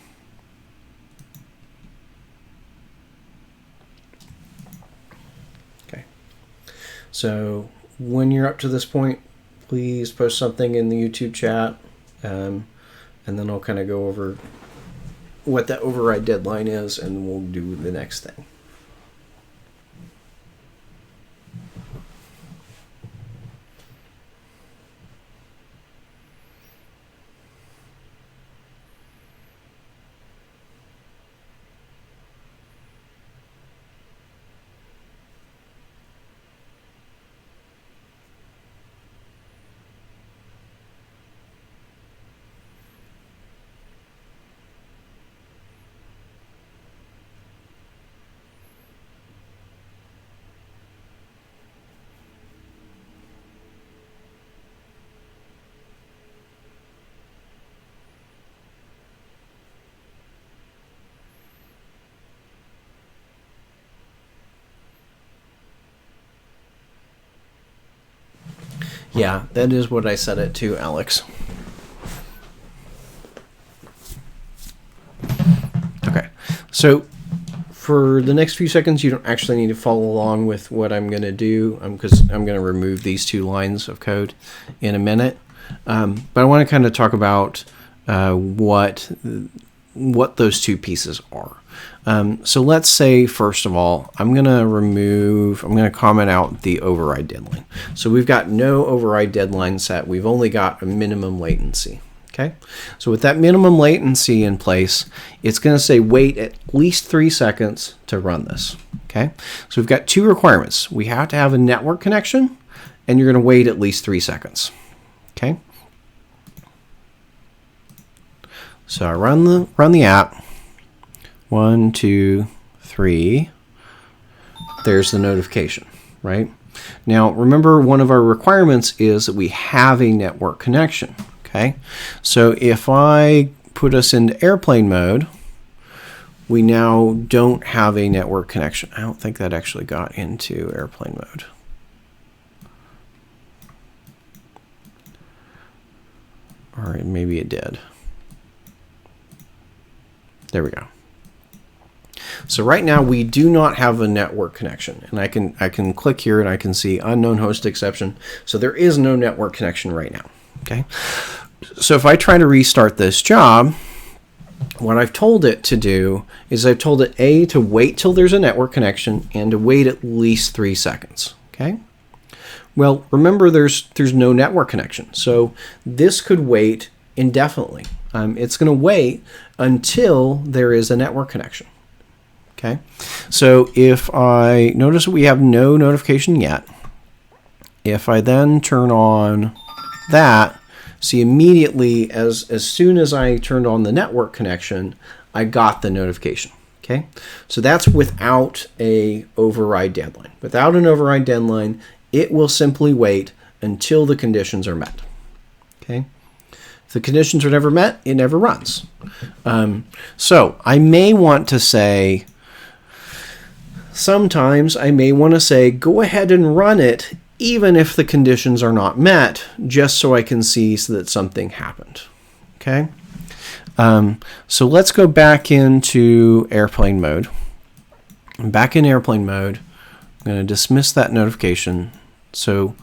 So when you're up to this point, please post something in the YouTube chat, and then I'll kind of go over what that override deadline is, and we'll do the next thing. Yeah, that is what I set it to, Alex. Okay, so for the next few seconds, you don't actually need to follow along with what I'm going to do, because I'm going to remove these 2 lines of code in a minute. But I want to kind of talk about what what those two pieces are. So let's say, first of all, I'm going to comment out the override deadline. So we've got no override deadline set. We've only got a minimum latency. Okay. So with that minimum latency in place, it's going to say wait at least 3 seconds to run this. Okay. So we've got two requirements. We have to have a network connection, and you're going to wait at least 3 seconds. Okay. So I run the app. 1, 2, 3. There's the notification, right? Now, remember, one of our requirements is that we have a network connection, okay? So if I put us into airplane mode, we now don't have a network connection. I don't think that actually got into airplane mode. Or maybe it did. There we go. So right now we do not have a network connection, and I can click here and I can see unknown host exception. So there is no network connection right now. Okay. So if I try to restart this job, what I've told it to do is I've told it to wait till there's a network connection and to wait at least 3 seconds. Okay. Well, remember there's no network connection, so this could wait indefinitely. It's going to wait until there is a network connection. Okay, so if I notice we have no notification yet, if I then turn on that, see immediately as soon as I turned on the network connection, I got the notification. Okay, so that's without a override deadline. Without an override deadline, it will simply wait until the conditions are met. Okay. If the conditions are never met, it never runs. So I may want to say, sometimes I may want to say, go ahead and run it even if the conditions are not met, just so I can see so that something happened. Okay. So let's go back into airplane mode. Back in airplane mode, I'm going to dismiss that notification. So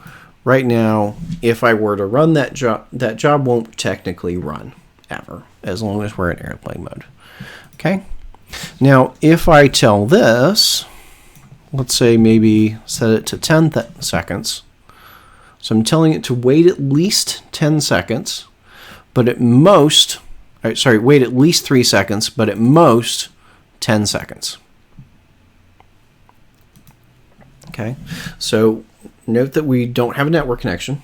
right now, if I were to run that job won't technically run ever, as long as we're in airplane mode. Okay. Now, if I tell this, let's say maybe set it to 10 seconds. So I'm telling it to wait at least 10 seconds, but at most, wait at least 3 seconds, but at most 10 seconds. Okay. So note that we don't have a network connection.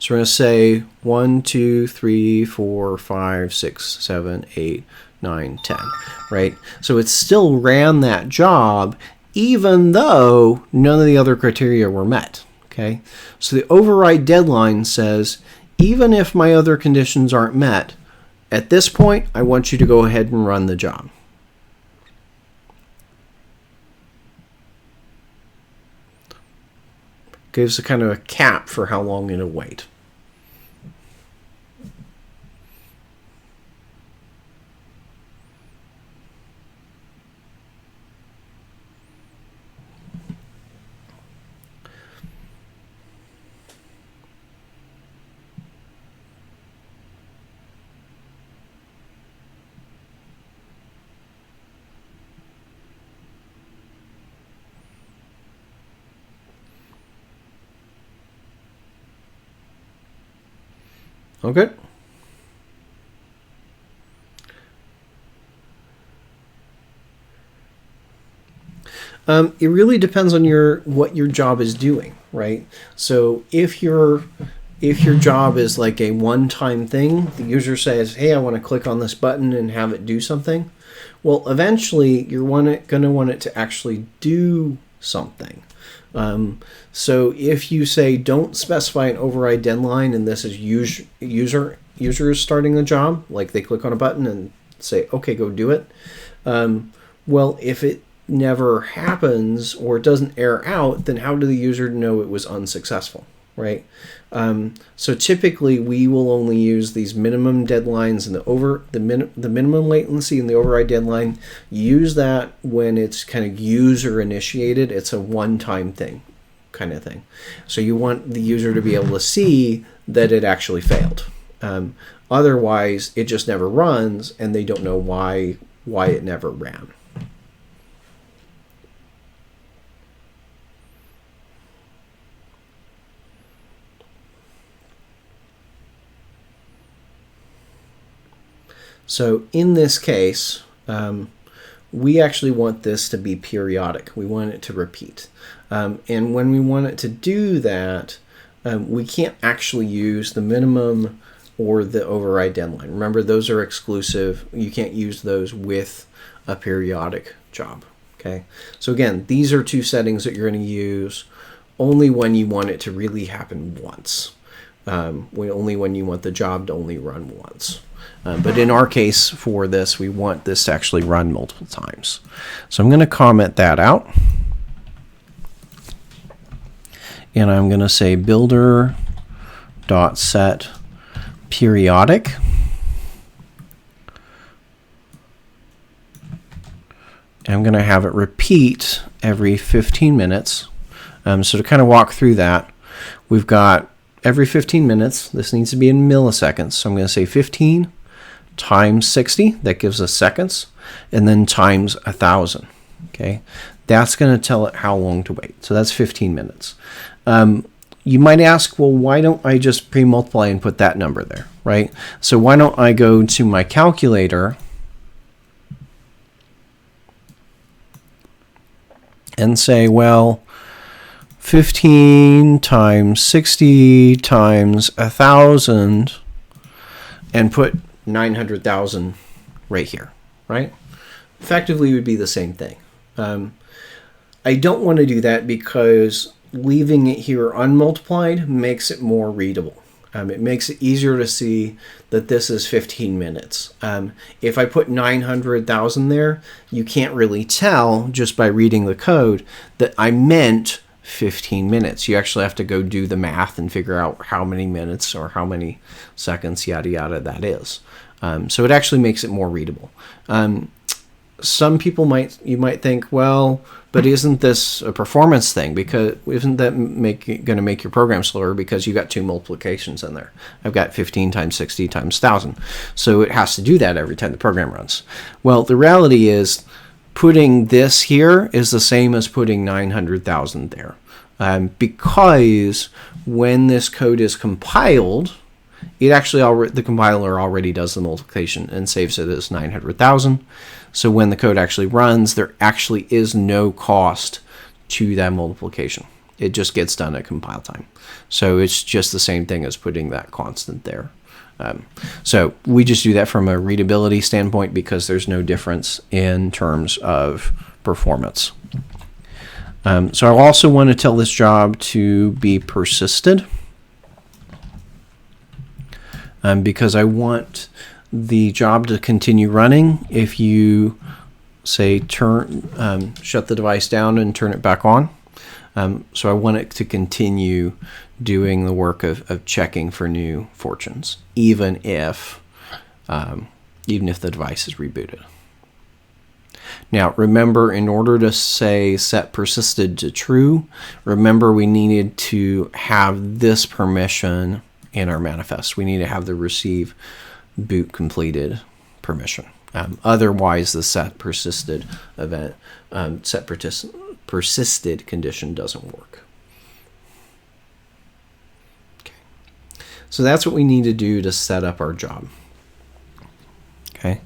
So we're going to say 1, 2, 3, 4, 5, 6, 7, 8, 9, 10, right? So it still ran that job even though none of the other criteria were met, okay? So the override deadline says, even if my other conditions aren't met, at this point, I want you to go ahead and run the job. Gives a kind of a cap for how long it'll wait. Okay. It really depends on what your job is doing, right? So if your job is like a one-time thing, the user says, "Hey, I want to click on this button and have it do something." Well, eventually you're going to want it to actually do something. So if you say don't specify an override deadline, and this is user is starting the job, like they click on a button and say, "Okay, go do it." Well, if it never happens or it doesn't error out, then how do the user know it was unsuccessful, right? So typically we will only use these minimum deadlines and the minimum latency and the override deadline. Use that when it's kind of user initiated. It's a one-time thing kind of thing. So you want the user to be able to see that it actually failed. Otherwise, it just never runs, and they don't know why it never ran. So in this case, we actually want this to be periodic. We want it to repeat. And when we want it to do that, we can't actually use the minimum or the override deadline. Remember, those are exclusive. You can't use those with a periodic job. Okay. So again, these are two settings that you're going to use only when you want it to really happen once. Only when you want the job to only run once. But in our case for this, we want this to actually run multiple times. So I'm going to comment that out. And I'm going to say builder.set periodic. I'm going to have it repeat every 15 minutes. So to kind of walk through that, we've got every 15 minutes. This needs to be in milliseconds. So I'm going to say 15 times 60. That gives us seconds. And then times 1,000. Okay, that's going to tell it how long to wait. So that's 15 minutes. You might ask, well, why don't I just pre-multiply and put that number there, right? So why don't I go to my calculator and say, well, 15 times 60 times 1,000 and put 900,000 right here, right? Effectively would be the same thing. I don't want to do that because leaving it here unmultiplied makes it more readable. It makes it easier to see that this is 15 minutes. If I put 900,000 there, you can't really tell just by reading the code that I meant 15 minutes. You actually have to go do the math and figure out how many minutes or how many seconds, yada, yada, that is. So it actually makes it more readable. Some people you might think, well, but isn't this a performance thing? Because isn't that going to make your program slower because you got two multiplications in there? I've got 15 times 60 times 1,000. So it has to do that every time the program runs. Well, the reality is putting this here is the same as putting 900,000 there. Because when this code is compiled, it actually the compiler already does the multiplication and saves it as 900,000. So when the code actually runs, there actually is no cost to that multiplication. It just gets done at compile time. So it's just the same thing as putting that constant there. So we just do that from a readability standpoint because there's no difference in terms of performance. So I also want to tell this job to be persisted because I want the job to continue running if you say shut the device down and turn it back on. So I want it to continue doing the work of checking for new fortunes, even if the device is rebooted. Now, remember, in order to say set persisted to true, remember we needed to have this permission in our manifest. We need to have the receive boot completed permission. Otherwise, the set persisted event, persisted condition doesn't work. Okay. So that's what we need to do to set up our job. Okay.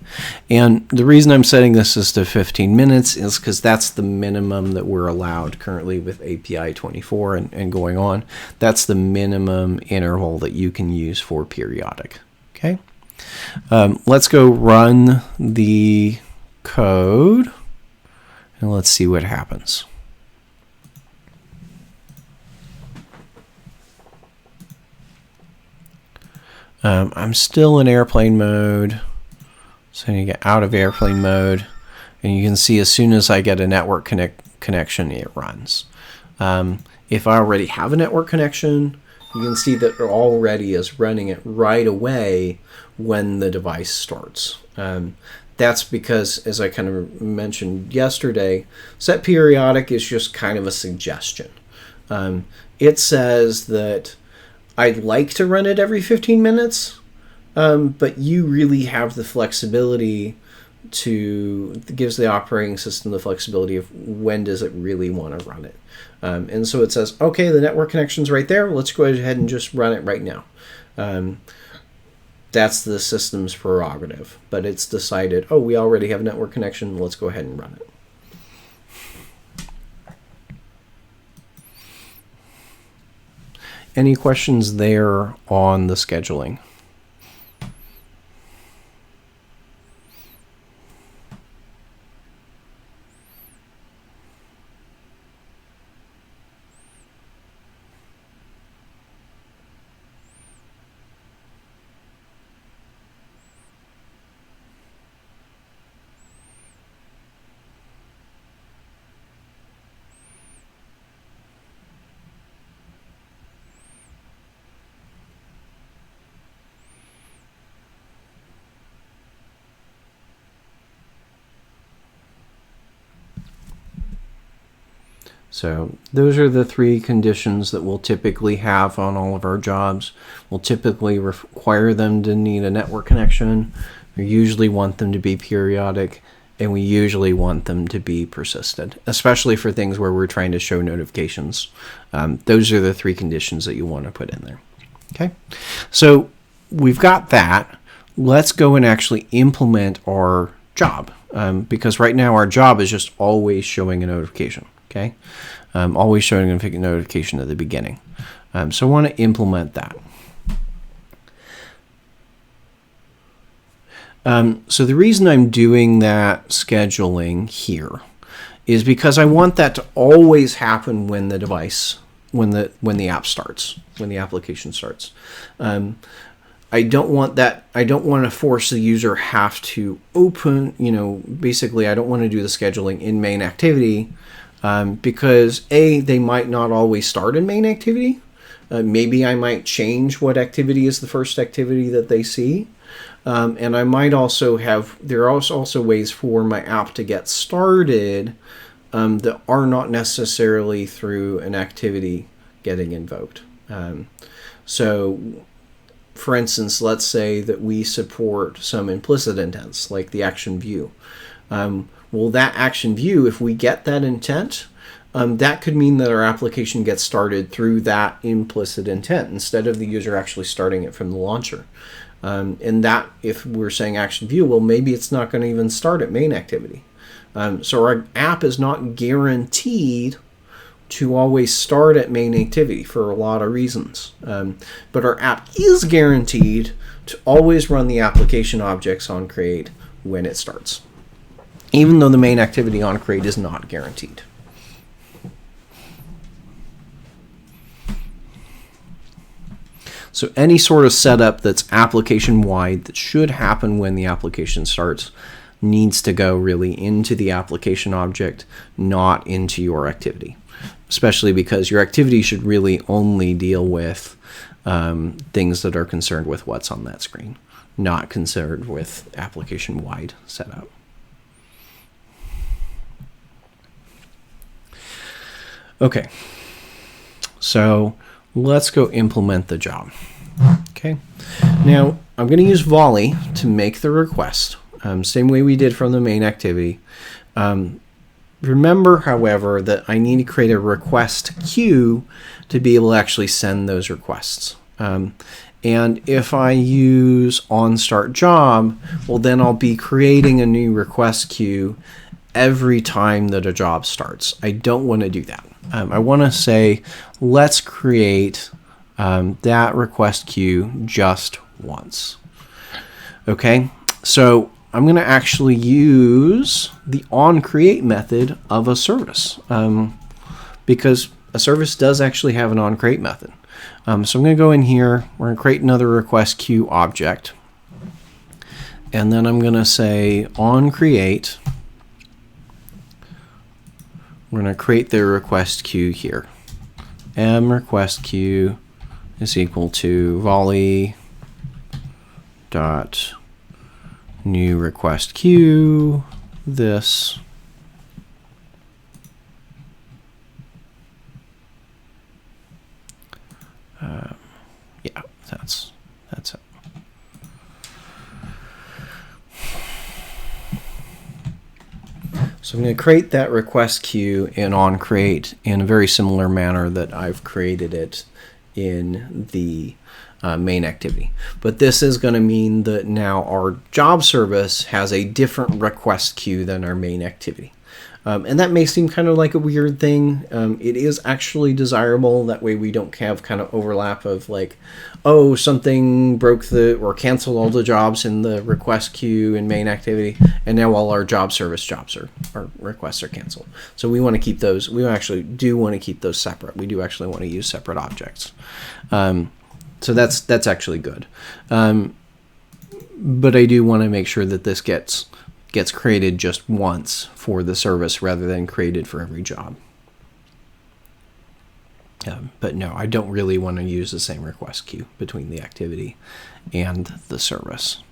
And the reason I'm setting this as to 15 minutes is because that's the minimum that we're allowed currently with API 24 and going on. That's the minimum interval that you can use for periodic. Okay. Let's go run the code and let's see what happens. I'm still in airplane mode. So you get out of airplane mode, and you can see as soon as I get a network connection, it runs. If I already have a network connection, you can see that it already is running it right away when the device starts. That's because, as I kind of mentioned yesterday, set periodic is just kind of a suggestion. It says that I'd like to run it every 15 minutes, but you really have the flexibility gives the operating system the flexibility of when does it really want to run it. And so it says, okay, the network connection's right there. Let's go ahead and just run it right now. That's the system's prerogative, but it's decided, oh, we already have a network connection. Let's go ahead and run it. Any questions there on the scheduling? So those are the three conditions that we'll typically have on all of our jobs. We'll typically require them to need a network connection. We usually want them to be periodic, and we usually want them to be persistent, especially for things where we're trying to show notifications. Those are the three conditions that you want to put in there. Okay, so we've got that. Let's go and actually implement our job, because right now our job is just always showing a notification. Okay, always showing a notification at the beginning. So I want to implement that. So the reason I'm doing that scheduling here is because I want that to always happen when the device, when the app starts, when the application starts. I don't want that. I don't want to force the user have to open. Basically, I don't want to do the scheduling in main activity. Because they might not always start in main activity. Maybe I might change what activity is the first activity that they see. And I might also there are also ways for my app to get started that are not necessarily through an activity getting invoked. So, for instance, let's say that we support some implicit intents, like the action view. Well, that action view, if we get that intent, that could mean that our application gets started through that implicit intent instead of the user actually starting it from the launcher. And that, if we're saying action view, well, maybe it's not going to even start at main activity. So our app is not guaranteed to always start at main activity for a lot of reasons. But our app is guaranteed to always run the application objects on create when it starts, even though the main activity on create is not guaranteed. So any sort of setup that's application-wide that should happen when the application starts needs to go really into the application object, not into your activity. Especially because your activity should really only deal with things that are concerned with what's on that screen, not concerned with application-wide setup. Okay, so let's go implement the job. Okay, now I'm going to use Volley to make the request, same way we did from the main activity. Remember, however, that I need to create a request queue to be able to actually send those requests. And if I use onStartJob, well, then I'll be creating a new request queue every time that a job starts. I don't want to do that. I want to say, let's create that request queue just once. Okay, so I'm going to actually use the onCreate method of a service because a service does actually have an onCreate method. So I'm going to go in here, we're going to create another request queue object, and then I'm going to say onCreate. We're going to create the request queue here. Request queue is equal to volley dot new request queue this. Yeah, that's it. So I'm going to create that request queue in onCreate in a very similar manner that I've created it in the main activity. But this is going to mean that now our job service has a different request queue than our main activity. And that may seem kind of like a weird thing. It is actually desirable. That way we don't have kind of overlap of like, oh, something broke or canceled all the jobs in the request queue in main activity, and now all our job service jobs our requests are canceled. So we want to keep those. We actually do want to keep those separate. We do actually want to use separate objects. So that's actually good. But I do want to make sure that this gets created just once for the service rather than created for every job. But no, I don't really want to use the same request queue between the activity and the service.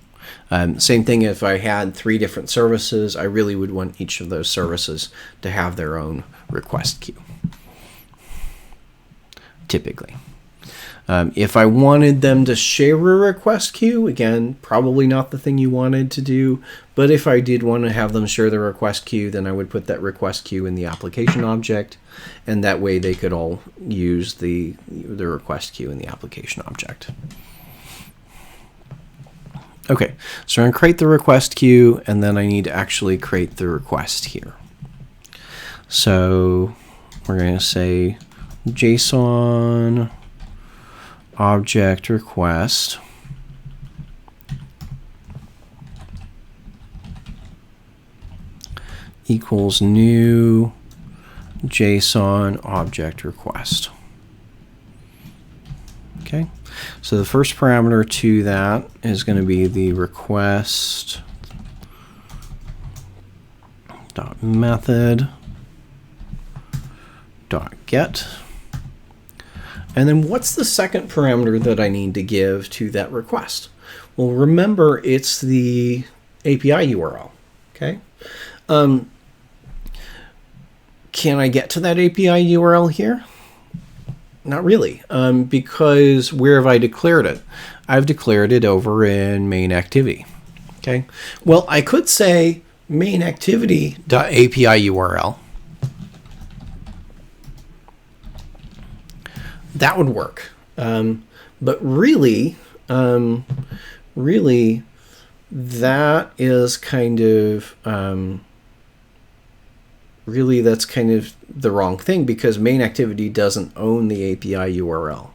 Same thing if I had 3 different services, I really would want each of those services to have their own request queue, typically. If I wanted them to share a request queue, again, probably not the thing you wanted to do, but if I did want to have them share the request queue, then I would put that request queue in the application object, and that way they could all use the request queue in the application object. Okay, so I'm going to create the request queue, and then I need to actually create the request here. So we're going to say JSON object request equals new JSON object request. Okay, so the first parameter to that is going to be the request dot method dot get. And then what's the second parameter that I need to give to that request? Well, remember, it's the API URL. Okay. Can I get to that API URL here? Not really, because where have I declared it? I've declared it over in main activity. Okay. Well, I could say main activity.api URL. That would work, but really, that is kind of that's kind of the wrong thing, because main activity doesn't own the API URL.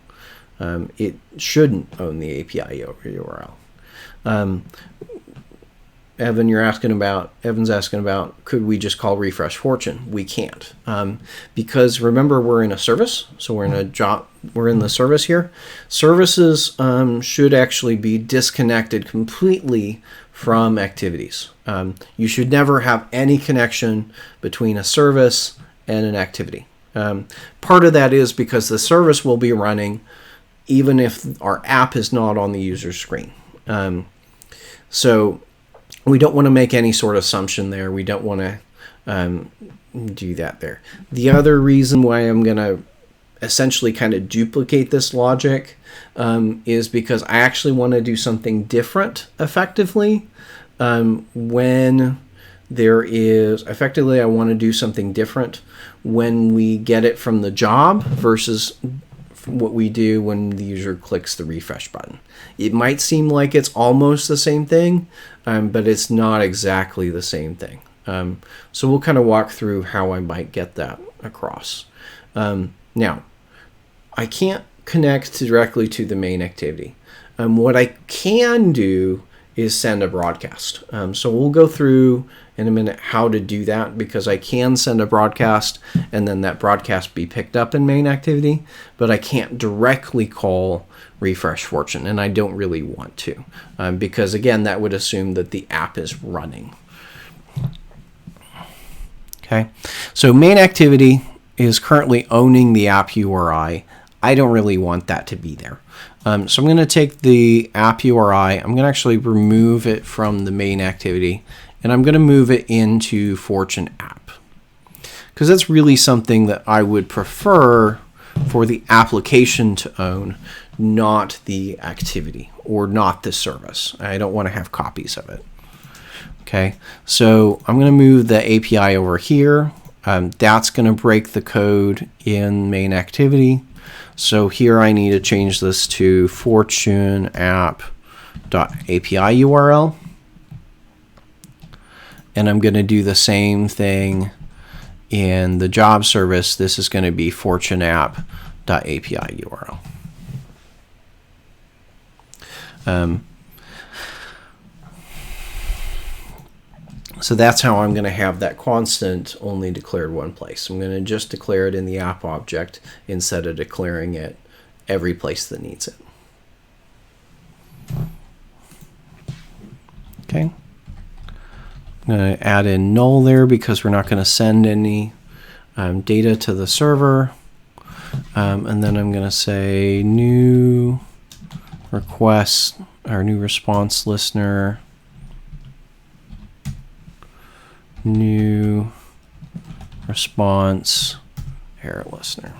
It shouldn't own the API URL. Evan's asking about, could we just call refresh fortune? We can't, because remember, we're in a service, so we're in the service here. Services should actually be disconnected completely from activities. You should never have any connection between a service and an activity. Part of that is because the service will be running even if our app is not on the user screen. So we don't want to make any sort of assumption there. We don't want to do that there. The other reason why I'm going to essentially kind of duplicate this logic is because I actually want to do something different effectively. When there is, effectively, I want to do something different when we get it from the job versus what we do when the user clicks the refresh button. It might seem like it's almost the same thing, but it's not exactly the same thing. So we'll kind of walk through how I might get that across. Now, I can't connect directly to the main activity. What I can do is send a broadcast. So we'll go through in a minute how to do that, because I can send a broadcast and then that broadcast be picked up in main activity, but I can't directly call refresh fortune, and I don't really want to, because again, that would assume that the app is running. Okay, so main activity is currently owning the app URI. I don't really want that to be there. So I'm going to take the app URI, I'm going to actually remove it from the main activity, and I'm going to move it into Fortune app, because that's really something that I would prefer for the application to own, not the activity or not the service. I don't want to have copies of it. Okay, so I'm going to move the API over here. That's going to break the code in main activity. So here I need to change this to fortune app.api URL. And I'm going to do the same thing in the job service. This is going to be fortune app.api URL. So that's how I'm going to have that constant only declared one place. I'm going to just declare it in the app object instead of declaring it every place that needs it. Okay. I'm going to add in null there because we're not going to send any data to the server. And then I'm going to say new request or new response listener, new response error listener.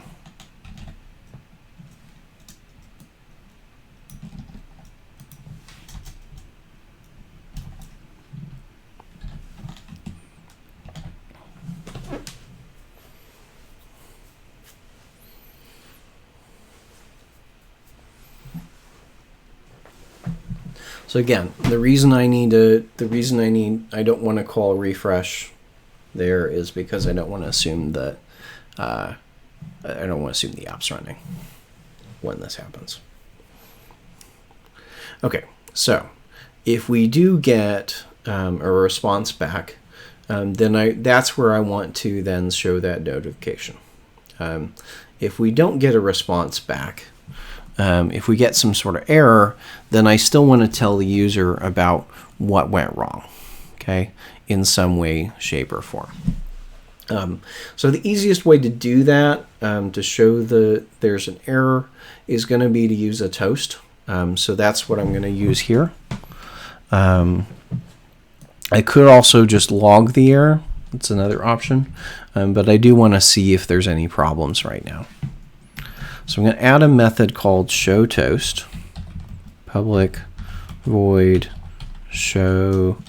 So again, I don't want to call a refresh there is because I don't want to assume that I don't want to assume the app's running when this happens. Okay, so if we do get a response back, then that's where I want to then show that notification. If we don't get a response back, if we get some sort of error, then I still want to tell the user about what went wrong, okay, in some way, shape, or form. So the easiest way to do that, to show there's an error, is going to be to use a toast. So that's what I'm going to use here. I could also just log the error. That's another option. But I do want to see if there's any problems right now. So I'm going to add a method called showToast, public void showToast.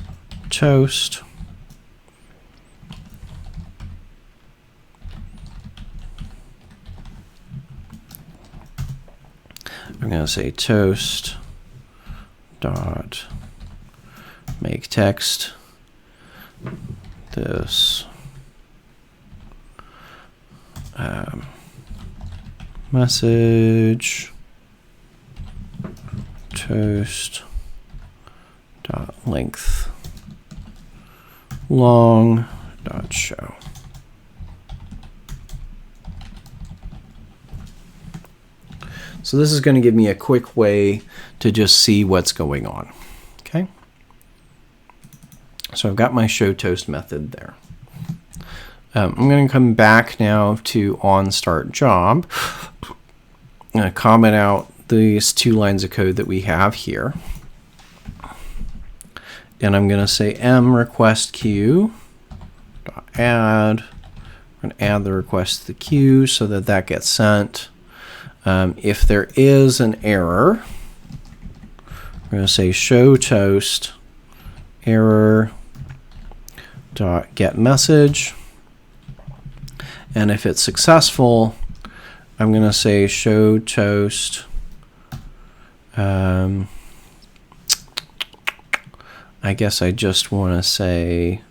I'm going to say toast dot make text this message toast dot length long dot show. So this is going to give me a quick way to just see what's going on. Okay. So I've got my showToast method there. I'm going to come back now to onStartJob. I'm going to comment out these 2 lines of code that we have here. And I'm going to say mRequestQueue.add. I'm going to add the request to the queue so that that gets sent. If there is an error, we're going to say showToast error.getMessage. And if it's successful, I'm going to say showToast I guess I just want to say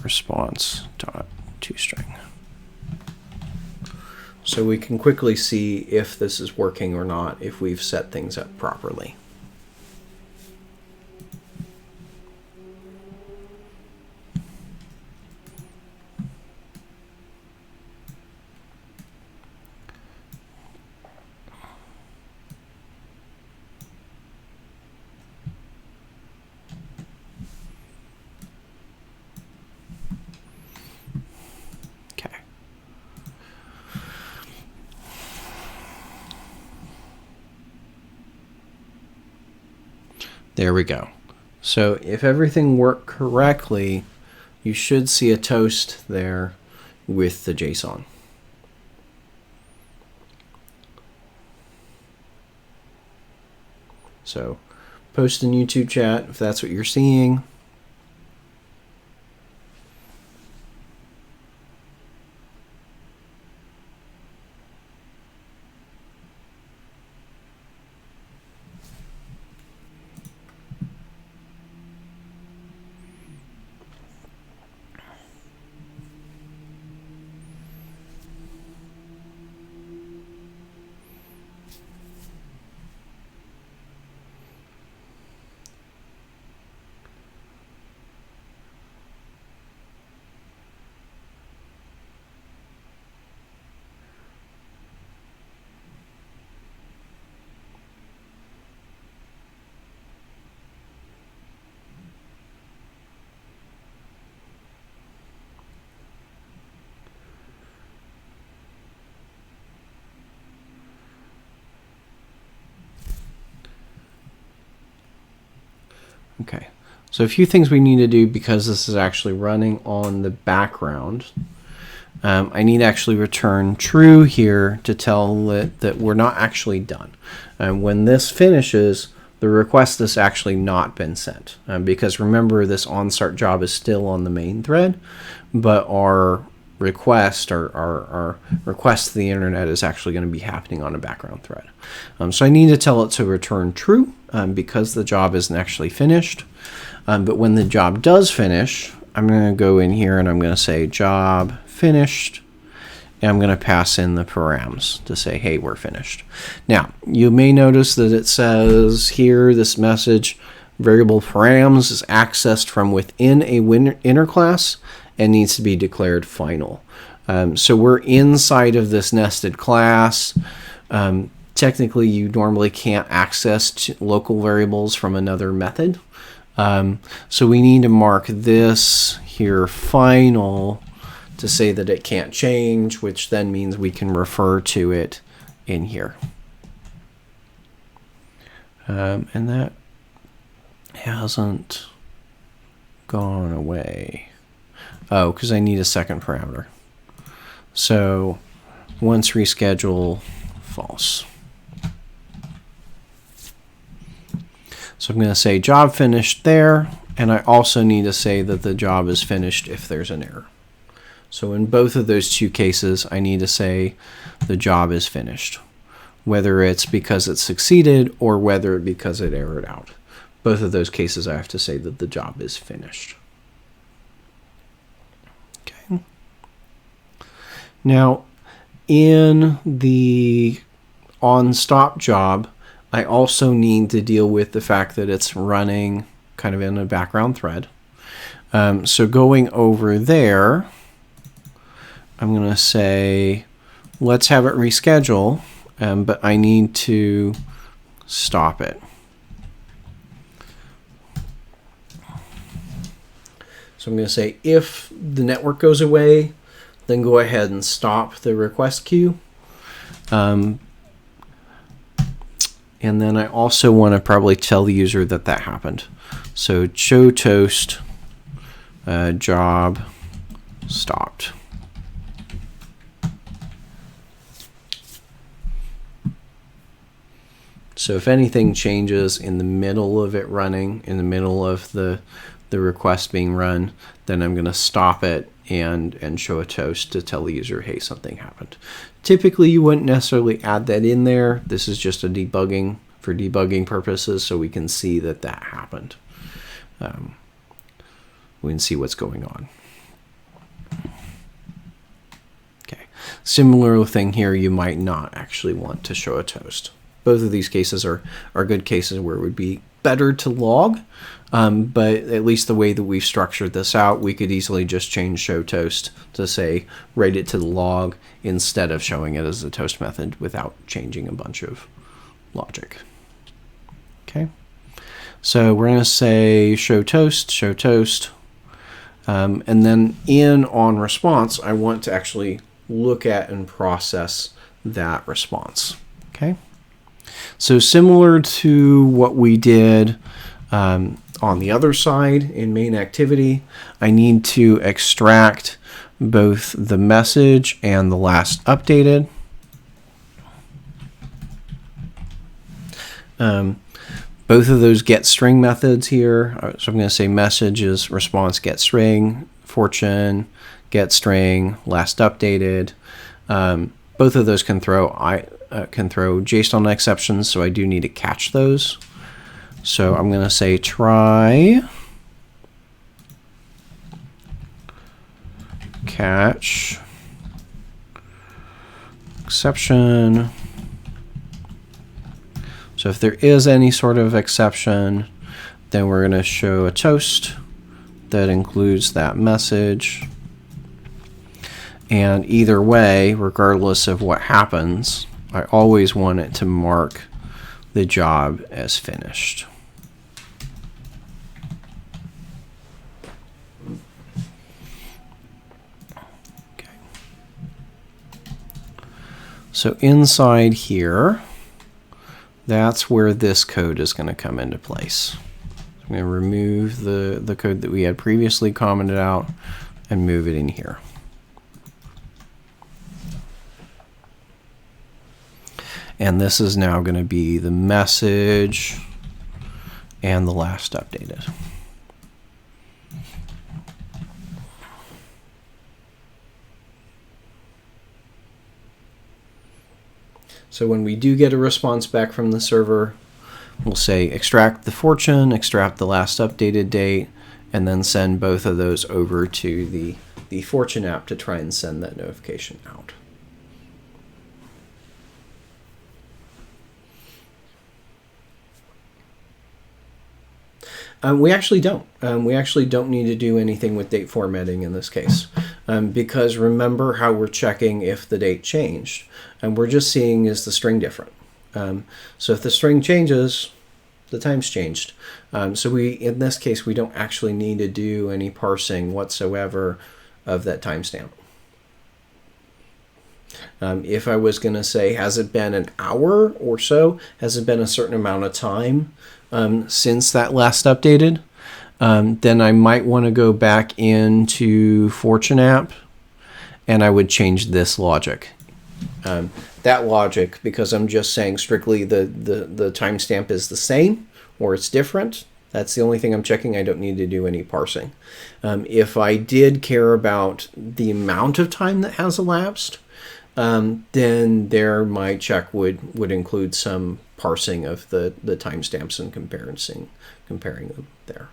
response.toString. So we can quickly see if this is working or not, if we've set things up properly. There we go. So if everything worked correctly, you should see a toast there with the JSON. So post in YouTube chat if that's what you're seeing. Okay, so a few things we need to do because this is actually running on the background. I need to actually return true here to tell it that we're not actually done. When this finishes, the request has actually not been sent. Because remember, this onStart job is still on the main thread, but our request, our request to the internet is actually going to be happening on a background thread. So I need to tell it to return true because the job isn't actually finished. But when the job does finish, I'm going to go in here and I'm going to say job finished, and I'm going to pass in the params to say, hey, we're finished. Now, you may notice that it says here, this message, variable params is accessed from within a inner class and needs to be declared final. So we're inside of this nested class. Technically, you normally can't access local variables from another method. So we need to mark this here final to say that it can't change, which then means we can refer to it in here. And that hasn't gone away. Oh, because I need a second parameter. So once reschedule false. So I'm going to say job finished there, and I also need to say that the job is finished if there's an error. So in both of those two cases, I need to say the job is finished, whether it's because it succeeded or whether it's because it errored out. Both of those cases, I have to say that the job is finished. Okay. Now, in the onStop job, I also need to deal with the fact that it's running kind of in a background thread. So going over there, I'm going to say, let's have it reschedule, but I need to stop it. So I'm going to say, if the network goes away, then go ahead and stop the request queue. And then I also want to probably tell the user that that happened. So show toast job stopped. So if anything changes in the middle of it running, in the middle of the request being run, then I'm going to stop it and show a toast to tell the user, hey, something happened. Typically, you wouldn't necessarily add that in there. This is just a debugging for debugging purposes, so we can see that that happened. We can see what's going on. Okay. Similar thing here, you might not actually want to show a toast. Both of these cases are good cases where it would be better to log, but at least the way that we've structured this out, we could easily just change show toast to say write it to the log instead of showing it as a toast method without changing a bunch of logic. Okay, so we're going to say show toast, and then in on response, I want to actually look at and process that response. Okay. So similar to what we did on the other side in main activity, I need to extract both the message and the last updated. Both of those get string methods here. So I'm going to say message is response get string, fortune get string, last updated. Both of those can throw JSON exceptions, so I do need to catch those. So I'm going to say try catch exception. So if there is any sort of exception, then we're going to show a toast that includes that message. And either way, regardless of what happens, I always want it to mark the job as finished. Okay. So inside here, that's where this code is going to come into place. I'm going to remove the code that we had previously commented out and move it in here. And this is now going to be the message and the last updated. So when we do get a response back from the server, we'll say extract the fortune, extract the last updated date, and then send both of those over to the fortune app to try and send that notification out. We actually don't. We actually don't need to do anything with date formatting in this case, because remember how we're checking if the date changed, and we're just seeing is the string different. So if the string changes, the time's changed. So in this case, we don't actually need to do any parsing whatsoever of that timestamp. If I was going to say, has it been an hour or so? Has it been a certain amount of time since that last updated? Then I might want to go back into Fortune app, and I would change this logic. That logic, because I'm just saying strictly the timestamp is the same or it's different. That's the only thing I'm checking. I don't need to do any parsing. If I did care about the amount of time that has elapsed, then there my check would include some parsing of the timestamps and comparing them there.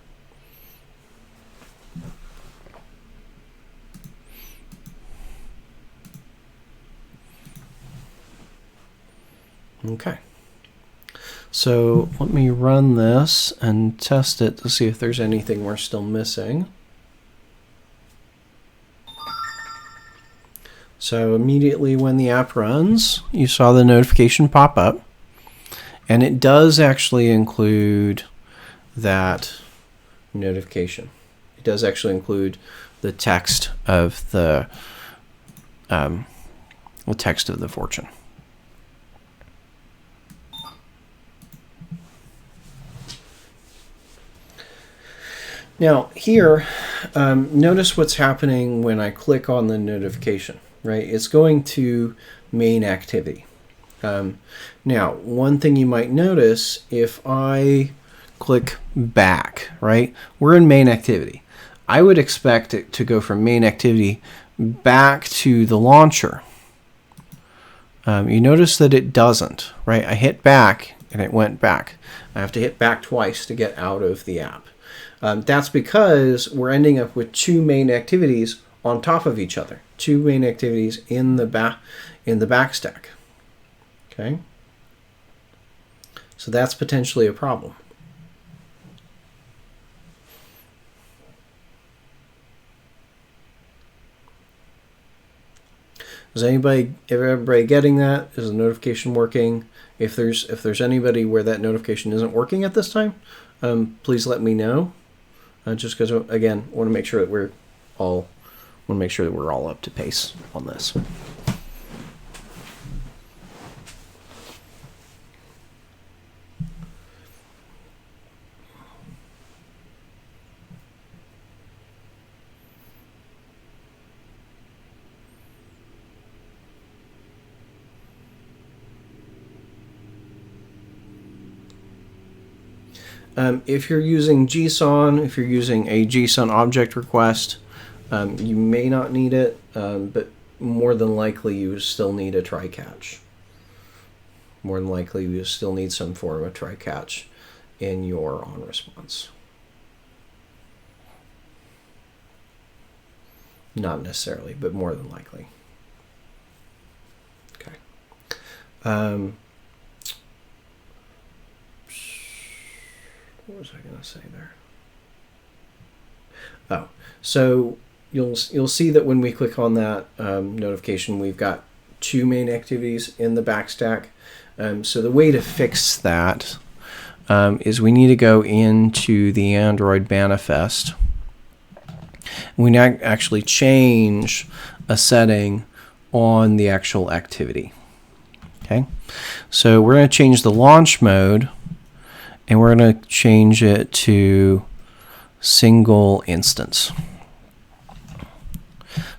Okay. So let me run this and test it to see if there's anything we're still missing. So immediately when the app runs, you saw the notification pop up, and it does actually include that notification. It does actually include the text of the fortune. Now here, notice what's happening when I click on the notification. Right, it's going to main activity. Now, one thing you might notice, if I click back, right, we're in main activity. I would expect it to go from main activity back to the launcher. You notice that it doesn't, right? I hit back and it went back. I have to hit back twice to get out of the app. That's because we're ending up with two main activities on top of each other. Two main activities in the back stack. Okay? So that's potentially a problem. Is everybody getting that? Is the notification working? If there's anybody where that notification isn't working at this time, please let me know. Just because, again, I want to make sure that we're all up to pace on this. If you're using JSON, if you're using a JSON object request, you may not need it, but more than likely you still need a try-catch. More than likely you still need some form of try-catch in your on response. Not necessarily, but more than likely. Okay. What was I going to say there? Oh, so you'll see that when we click on that notification, we've got two main activities in the backstack. So the way to fix that is we need to go into the Android manifest. We now actually change a setting on the actual activity. Okay, so we're going to change the launch mode, and we're going to change it to single instance.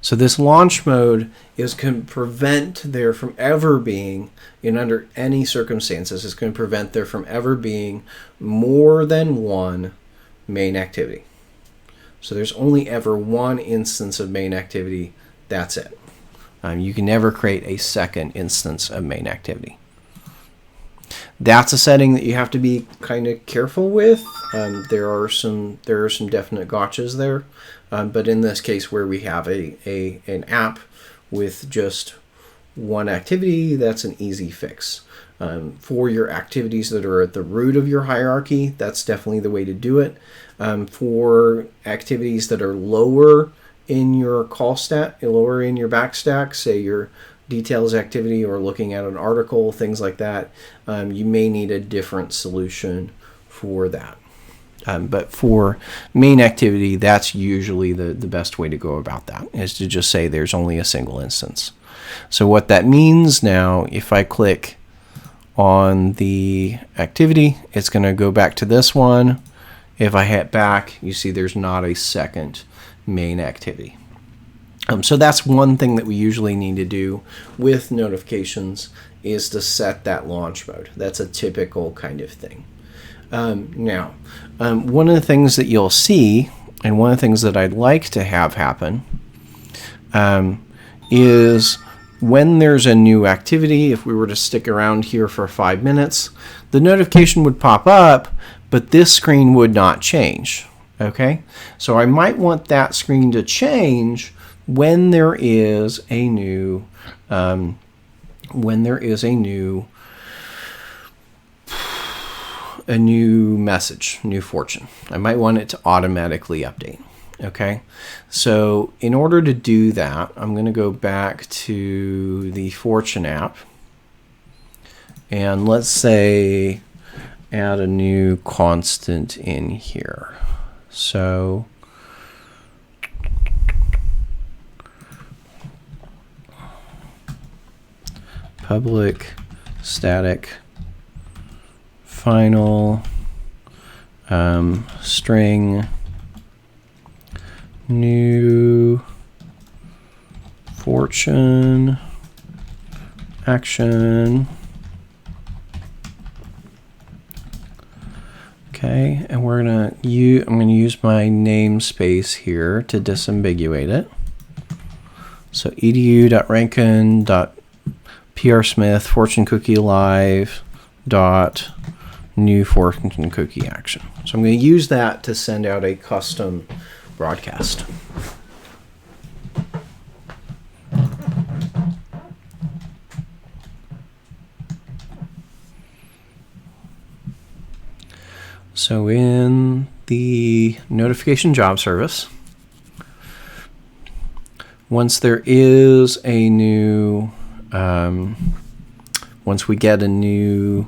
So this launch mode can prevent there from ever being, under any circumstances, it's going to prevent there from ever being more than one main activity. So there's only ever one instance of main activity. That's it. You can never create a second instance of main activity. That's a setting that you have to be kind of careful with. There are some definite gotchas there, but in this case where we have an app with just one activity, that's an easy fix. For your activities that are at the root of your hierarchy, that's definitely the way to do it. For activities that are lower in your call stack, lower in your back stack, say your details activity or looking at an article, things like that, you may need a different solution for that. But for main activity, that's usually the best way to go about that, is to just say there's only a single instance. So what that means now, if I click on the activity, it's going to go back to this one. If I hit back, you see there's not a second main activity. So that's one thing that we usually need to do with notifications, is to set that launch mode. That's a typical kind of thing. Now, one of the things that you'll see, and one of the things that I'd like to have happen, is when there's a new activity, if we were to stick around here for 5 minutes, the notification would pop up, but this screen would not change. Okay, so I might want that screen to change when there is a new message, new fortune. I might want it to automatically update. Okay, so in order to do that, I'm going to go back to the fortune app, and let's say add a new constant in here. So public static final string new fortune action. Okay, and I'm going to use my namespace here to disambiguate it. So edu.rankin.prsmith fortune cookie live dot new fortune cookie action. So I'm going to use that to send out a custom broadcast. So in the notification job service, once there is a new, once we get a new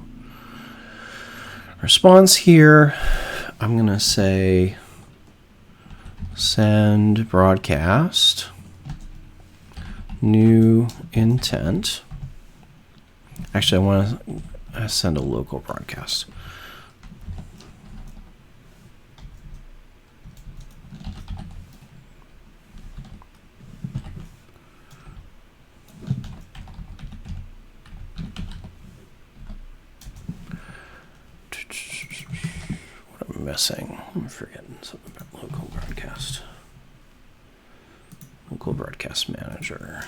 response here, I'm going to say send broadcast new intent. Actually, I want to send a local broadcast. Missing. I'm forgetting something about local broadcast. Local broadcast manager.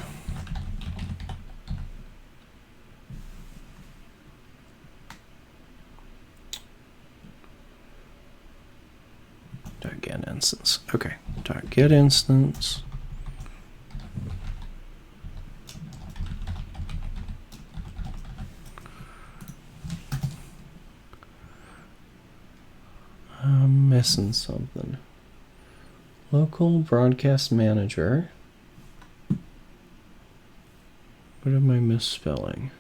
.get instance. Okay. .get instance. I'm missing something. Local broadcast manager. What am I misspelling?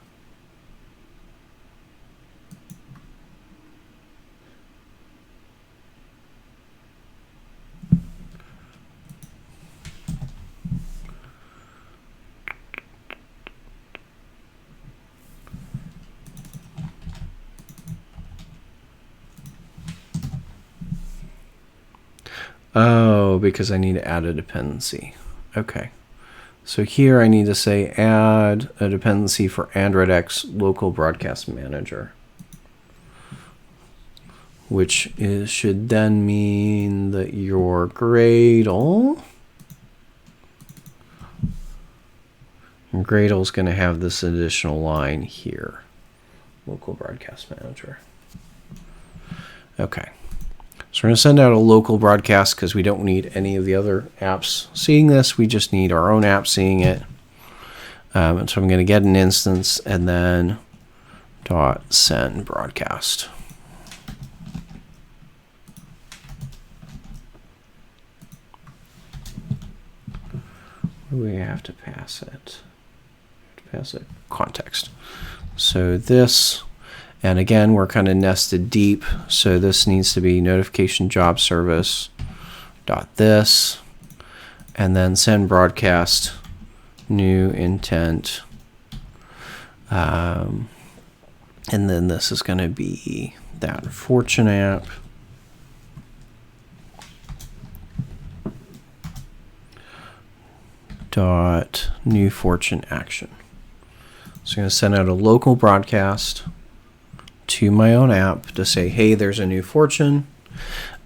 Oh, because I need to add a dependency. Okay. So here I need to say add a dependency for Android X local broadcast manager, which should then mean that your Gradle is going to have this additional line here, local broadcast manager. Okay. So we're going to send out a local broadcast because we don't need any of the other apps seeing this. We just need our own app seeing it. And so I'm going to get an instance and then .send broadcast. What do we have to pass it? Pass it context. So this, and again, we're kind of nested deep. So this needs to be notification job service dot this, and then send broadcast new intent. And then this is going to be that Fortune app. Dot new Fortune action. So I'm going to send out a local broadcast to my own app to say, hey, there's a new Fortune.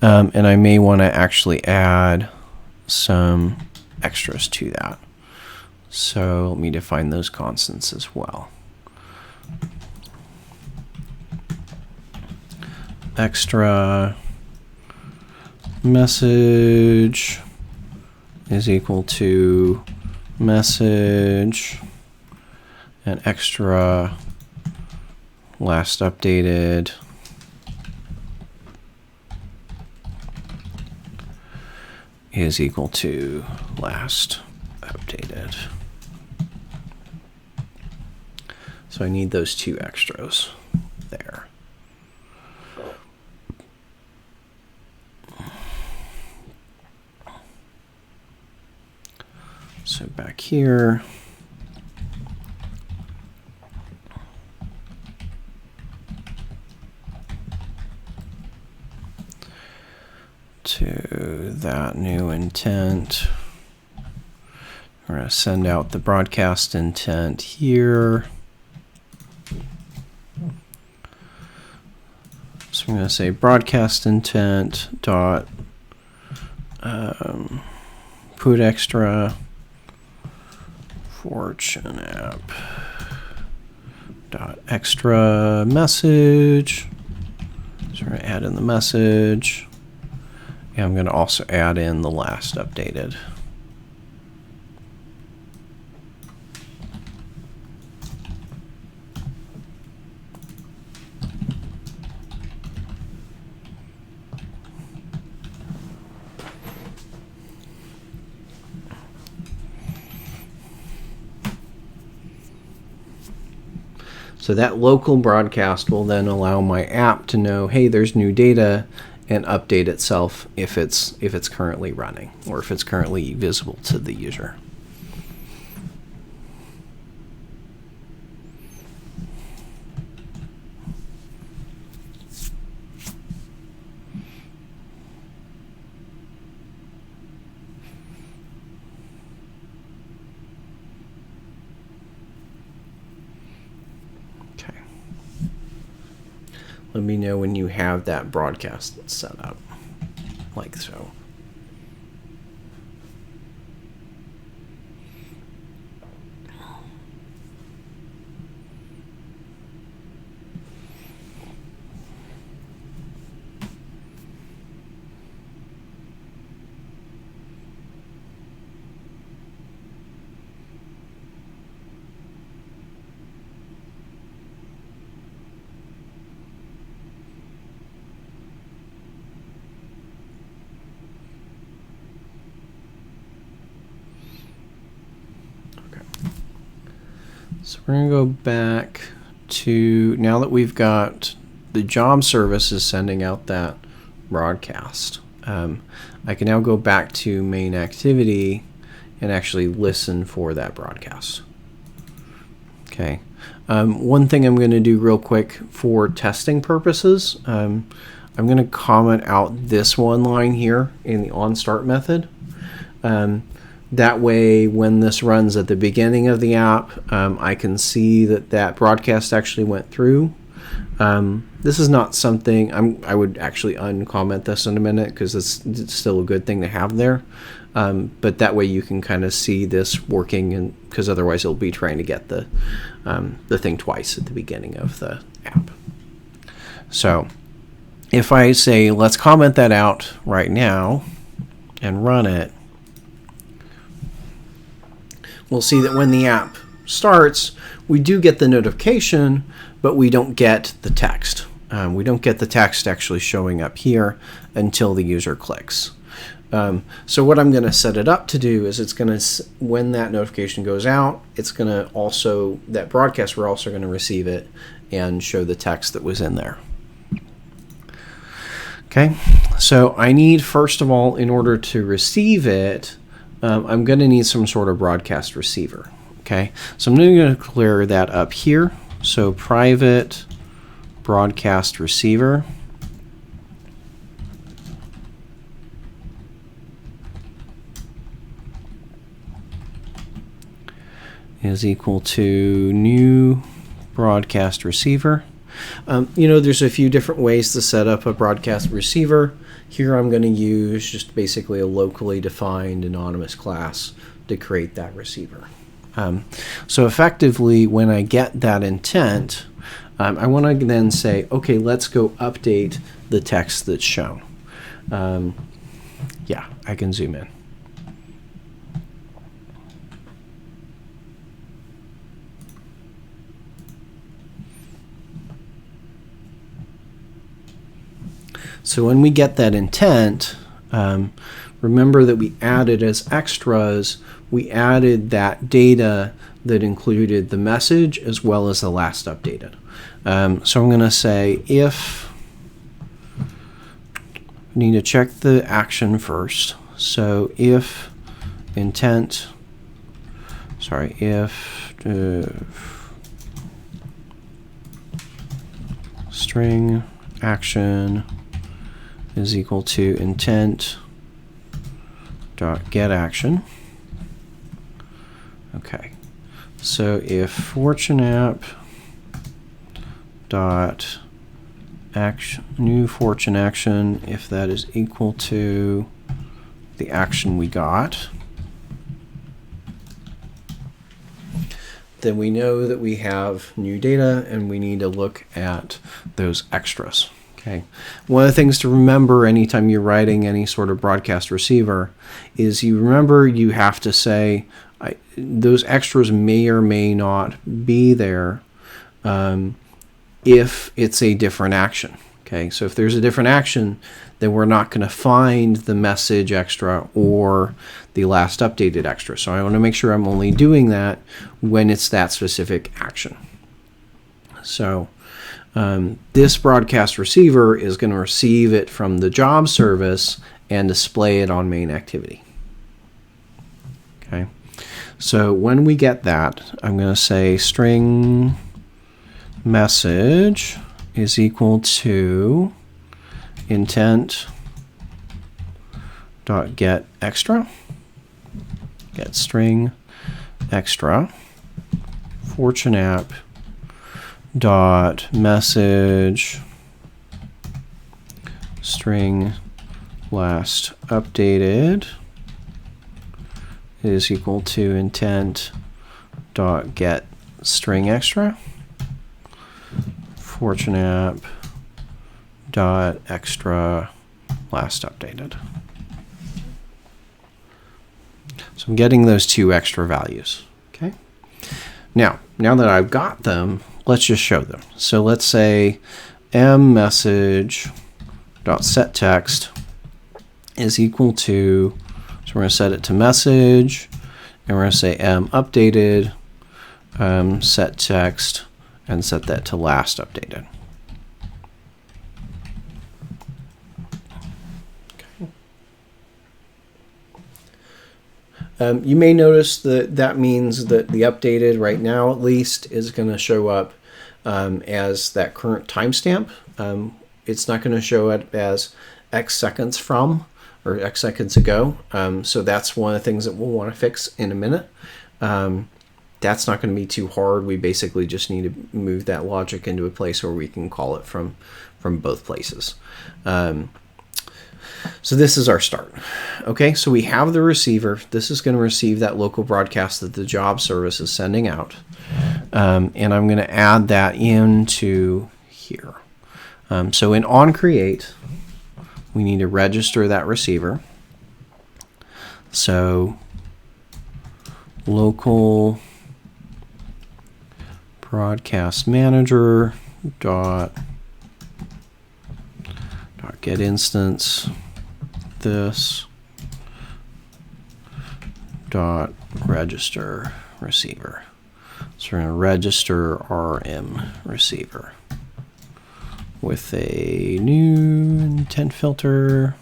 And I may want to actually add some extras to that. So let me define those constants as well. Extra message is equal to message and extra last updated is equal to last updated. So I need those two extras there. So back here, to that new intent, we're going to send out the broadcast intent here. So I'm going to say broadcast intent dot put extra Fortune app dot extra message. So we're going to add in the message. And I'm going to also add in the last updated. So that local broadcast will then allow my app to know, hey, there's new data, and update itself if it's currently running or if it's currently visible to the user. Let me know when you have that broadcast set up, like so. So we're going to go back to, now that we've got the job service is sending out that broadcast, I can now go back to main activity and actually listen for that broadcast. Okay. One thing I'm going to do real quick for testing purposes, I'm going to comment out this one line here in the onStart method. That way, when this runs at the beginning of the app, I can see that broadcast actually went through. This is not something I would actually uncomment this in a minute because it's still a good thing to have there. But that way you can kind of see this working, and because otherwise it'll be trying to get the thing twice at the beginning of the app. So if I say let's comment that out right now and run it, we'll see that when the app starts, we do get the notification, but we don't get the text. We don't get the text actually showing up here until the user clicks. So what I'm going to set it up to do is it's going to, when that notification goes out, it's going to also, that broadcast, we're also going to receive it and show the text that was in there. Okay, so I need, first of all, in order to receive it, I'm going to need some sort of broadcast receiver. Okay, so I'm going to clear that up here. So private broadcast receiver is equal to new broadcast receiver. There's a few different ways to set up a broadcast receiver. Here I'm going to use just basically a locally defined anonymous class to create that receiver. So effectively, when I get that intent, I want to then say, okay, let's go update the text that's shown. Yeah, I can zoom in. So when we get that intent, remember that we added as extras, we added that data that included the message as well as the last updated. So I'm going to say if, we need to check the action first. So if intent, if string action is equal to intent dot get action. Okay, so if fortune app dot action, new fortune action, if that is equal to the action we got, then we know that we have new data and we need to look at those extras. Okay. One of the things to remember anytime you're writing any sort of broadcast receiver is you remember you have to say those extras may or may not be there if it's a different action. Okay, so if there's a different action, then we're not going to find the message extra or the last updated extra. So I want to make sure I'm only doing that when it's that specific action. So this broadcast receiver is going to receive it from the job service and display it on main activity. Okay, so when we get that, I'm going to say string message is equal to intent dot get extra, get string extra, fortune app dot message string last updated is equal to intent dot get string extra, fortune app dot extra last updated. So I'm getting those two extra values. Okay. Now that I've got them, let's just show them. So let's say message.setText is equal to, so we're going to set it to message, and we're going to say updated set text and set that to last updated. You may notice that means that the updated right now at least is going to show up as that current timestamp. it's not going to show it as X seconds from or X seconds ago. So that's one of the things that we'll want to fix in a minute. That's not going to be too hard. We basically just need to move that logic into a place where we can call it from both places. So this is our start. Okay, so we have the receiver. This is going to receive that local broadcast that the job service is sending out. And I'm going to add that into here. So in onCreate, we need to register that receiver. So local broadcast manager dot get instance this dot register receiver. So we're going to register RM receiver with a new intent filter.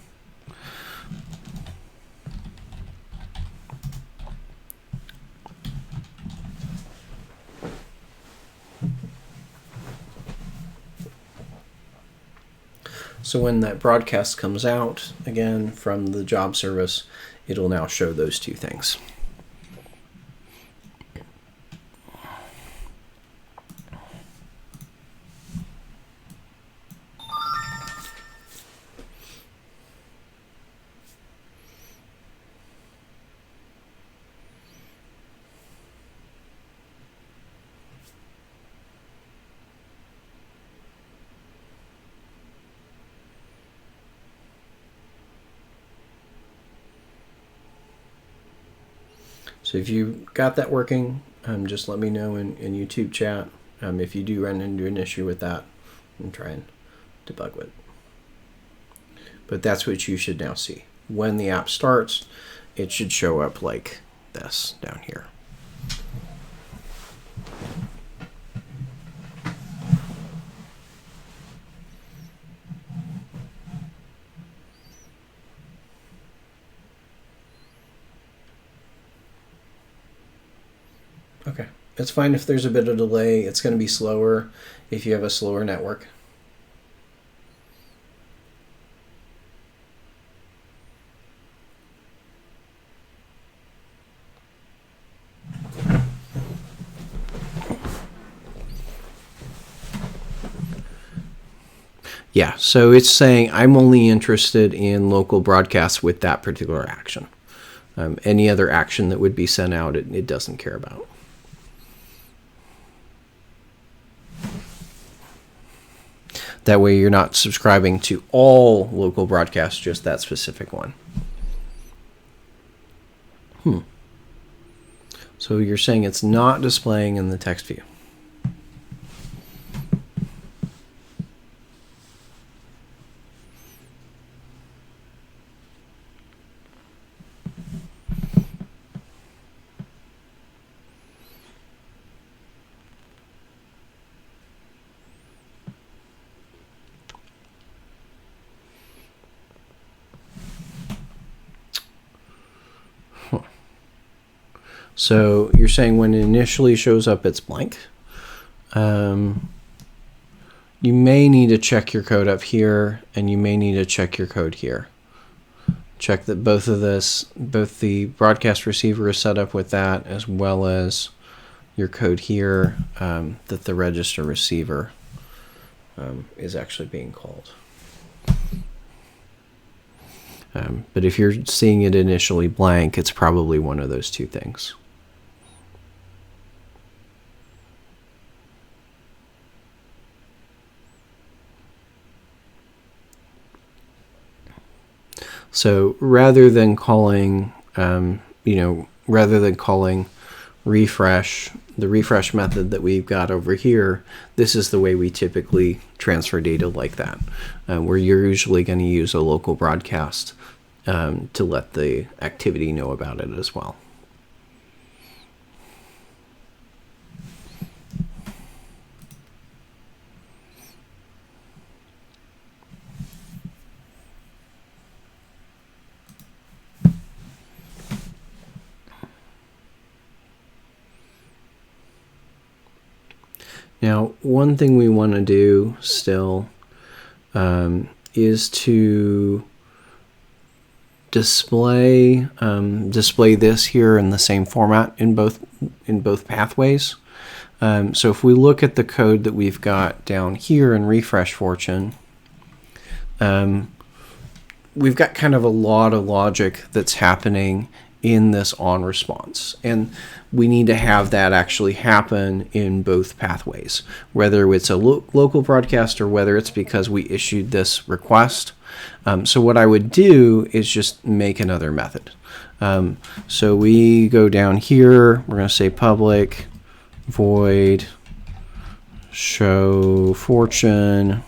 So when that broadcast comes out, again, from the job service, it'll now show those two things. So if you got that working, just let me know in YouTube chat. If you do run into an issue with that, and try and debug it. But that's what you should now see. When the app starts, it should show up like this down here. Okay, it's fine if there's a bit of delay. It's going to be slower if you have a slower network. Yeah, so it's saying I'm only interested in local broadcasts with that particular action. Any other action that would be sent out, it doesn't care about. That way you're not subscribing to all local broadcasts, just that specific one. So you're saying it's not displaying in the text view. So you're saying when it initially shows up, it's blank. You may need to check your code up here, and you may need to check your code here. Check that both the broadcast receiver is set up with that, as well as your code here, that the register receiver is actually being called. But if you're seeing it initially blank, it's probably one of those two things. So rather than calling, refresh, the refresh method that we've got over here, this is the way we typically transfer data like that, where you're usually going to use a local broadcast to let the activity know about it as well. Now, one thing we want to do still is to display this here in the same format in both pathways. So if we look at the code that we've got down here in refresh fortune, we've got kind of a lot of logic that's happening in this on response, and we need to have that actually happen in both pathways, whether it's a local broadcast or whether it's because we issued this request. So what I would do is just make another method. So we go down here, we're going to say public void show fortune,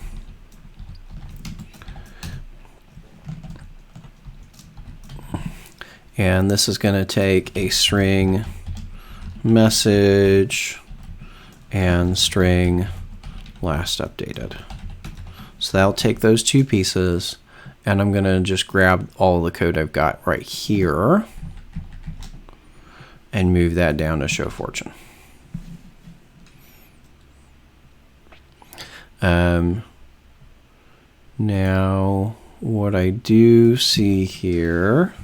and this is going to take a string message and string last updated. So that'll take those two pieces, and I'm going to just grab all the code I've got right here and move that down to show fortune. Now what I do see here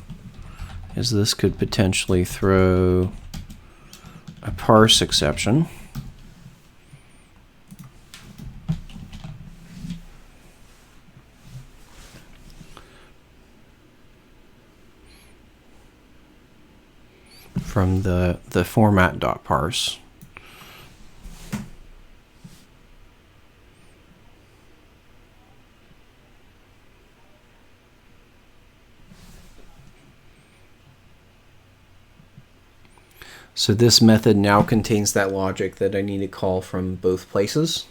is this could potentially throw a parse exception. From the format.parse. So this method now contains that logic that I need to call from both places.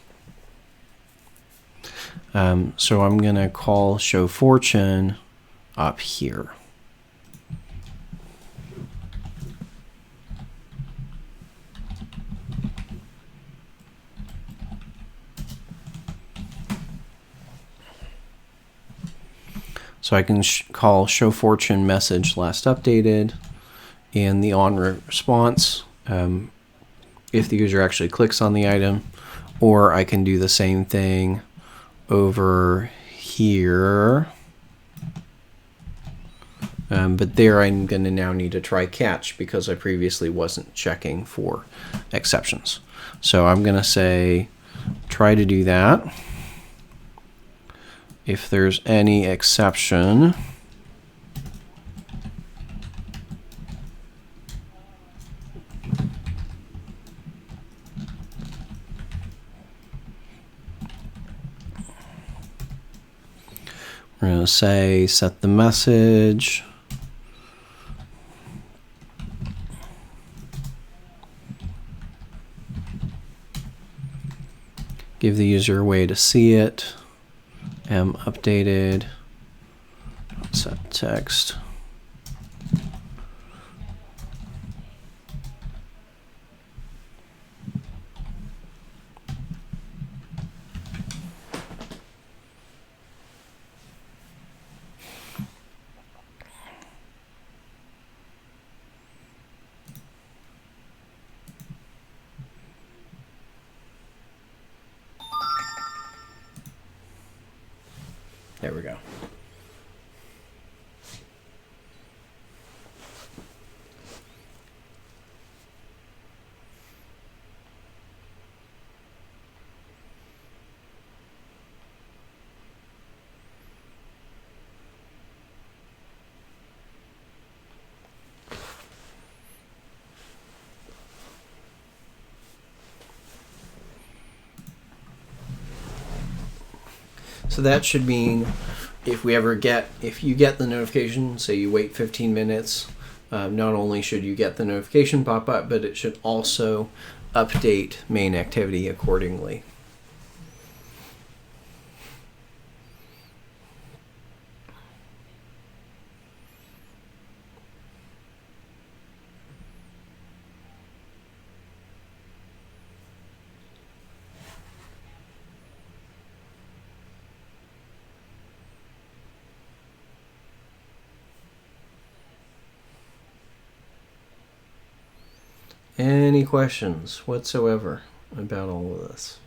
So I'm going to call show fortune up here. So I can call show fortune message last updated in the on response if the user actually clicks on the item, or I can do the same thing over here. But there I'm going to now need to try catch because I previously wasn't checking for exceptions. So I'm going to say try to do that. If there's any exception, we're going to say set the message. Give the user a way to see it. Updated. Set text. There we go. So that should mean if you get the notification, say you wait 15 minutes, not only should you get the notification pop up, but it should also update main activity accordingly. Any questions whatsoever about all of this?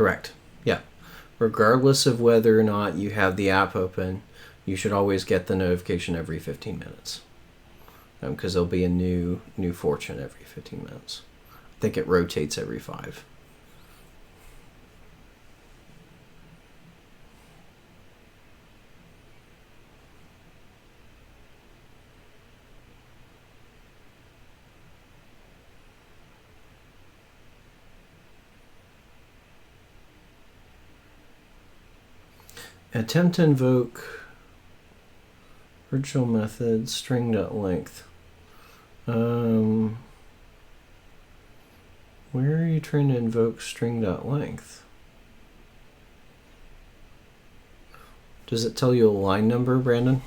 Correct. Yeah. Regardless of whether or not you have the app open, you should always get the notification every 15 minutes. Because there'll be a new fortune every 15 minutes. I think it rotates every 5. Attempt to invoke original method string.length. Where are you trying to invoke string.length? Does it tell you a line number, Brandon?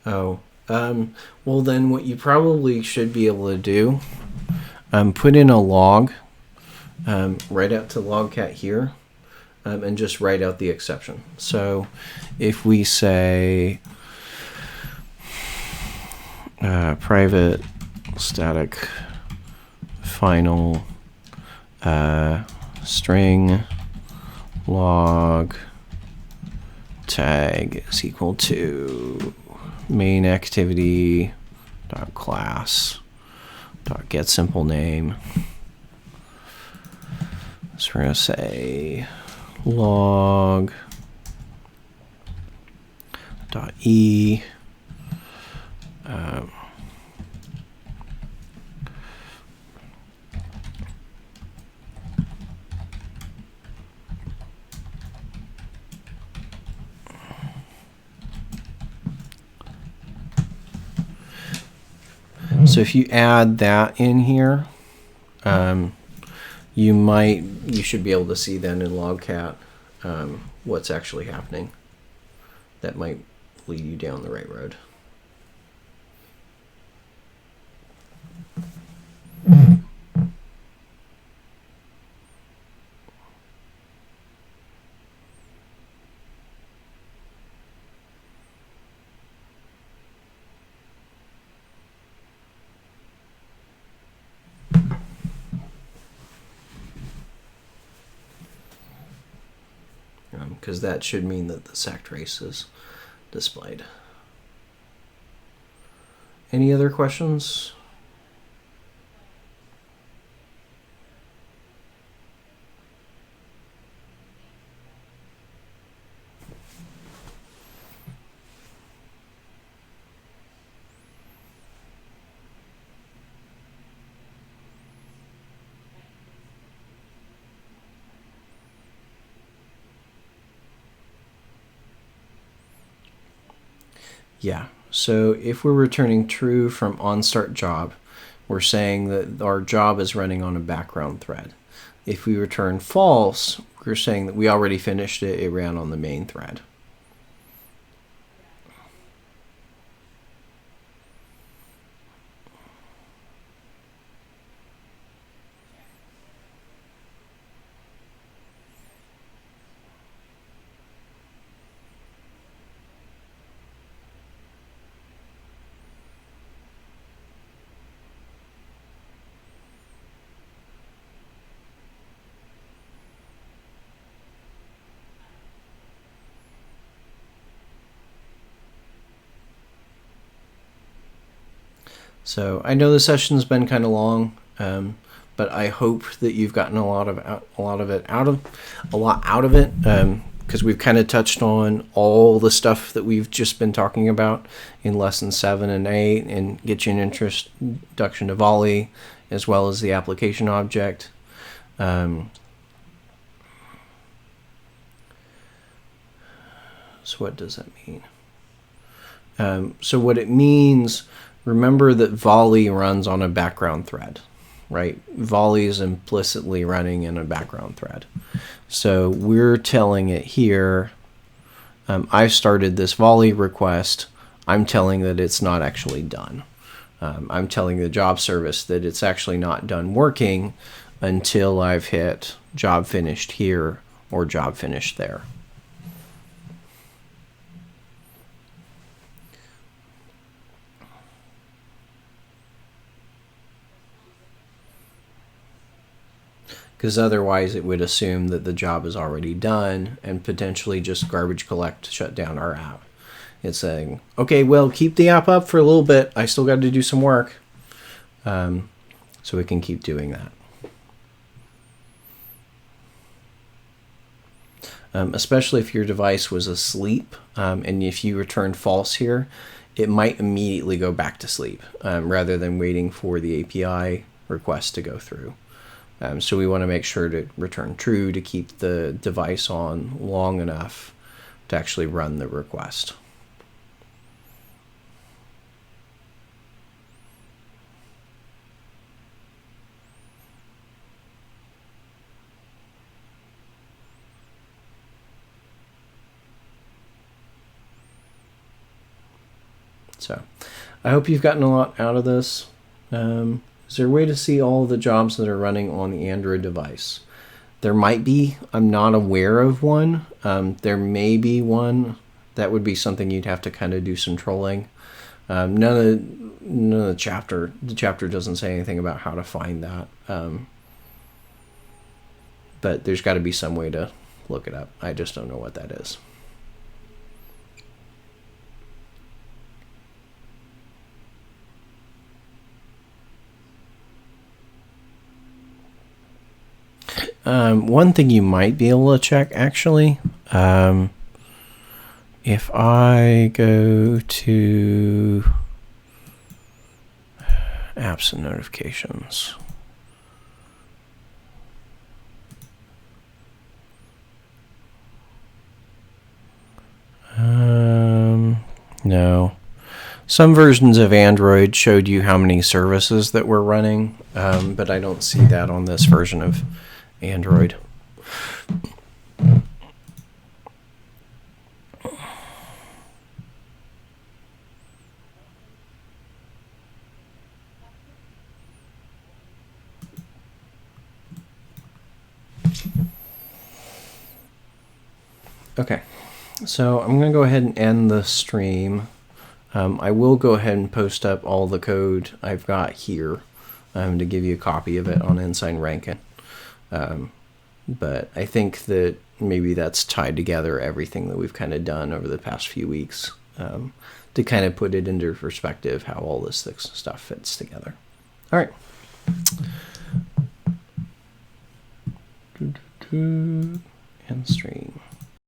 Oh, well then what you probably should be able to do, put in a log, write out to logcat here, and just write out the exception. So if we say private static final string log tag is equal to main activity dot class dot get simple name. So we're gonna say log dot e so if you add that in here, you should be able to see then in logcat what's actually happening. That might lead you down the right road. Because that should mean that the stack trace is displayed. Any other questions? Yeah, so if we're returning true from onStartJob, we're saying that our job is running on a background thread. If we return false, we're saying that we already finished it, it ran on the main thread. So I know the session's been kind of long, but I hope that you've gotten a lot out of it, because we've kind of touched on all the stuff that we've just been talking about in lessons 7 and 8, and get you an introduction to Volley as well as the application object. So what does that mean? So what it means, remember that Volley runs on a background thread, right? Volley is implicitly running in a background thread. So we're telling it here I've started this Volley request. I'm telling that it's not actually done. I'm telling the job service that it's actually not done working until I've hit job finished here or job finished there. Because otherwise it would assume that the job is already done and potentially just garbage collect, shut down our app. It's saying, okay, well, keep the app up for a little bit. I still got to do some work. So we can keep doing that. Especially if your device was asleep, and if you return false here, it might immediately go back to sleep rather than waiting for the API request to go through. So we want to make sure to return true to keep the device on long enough to actually run the request. So I hope you've gotten a lot out of this. Is there a way to see all the jobs that are running on the Android device? There might be. I'm not aware of one. There may be one. That would be something you'd have to kind of do some trolling. None of the chapter doesn't say anything about how to find that. But there's got to be some way to look it up. I just don't know what that is. One thing you might be able to check, actually, if I go to apps and notifications, no. Some versions of Android showed you how many services that were running, but I don't see that on this version of Android. Okay, so I'm going to go ahead and end the stream. I will go ahead and post up all the code I've got here to give you a copy of it on Ensign Rankin. But I think that maybe that's tied together everything that we've kind of done over the past few weeks to kind of put it into perspective how all this stuff fits together. All right. End stream.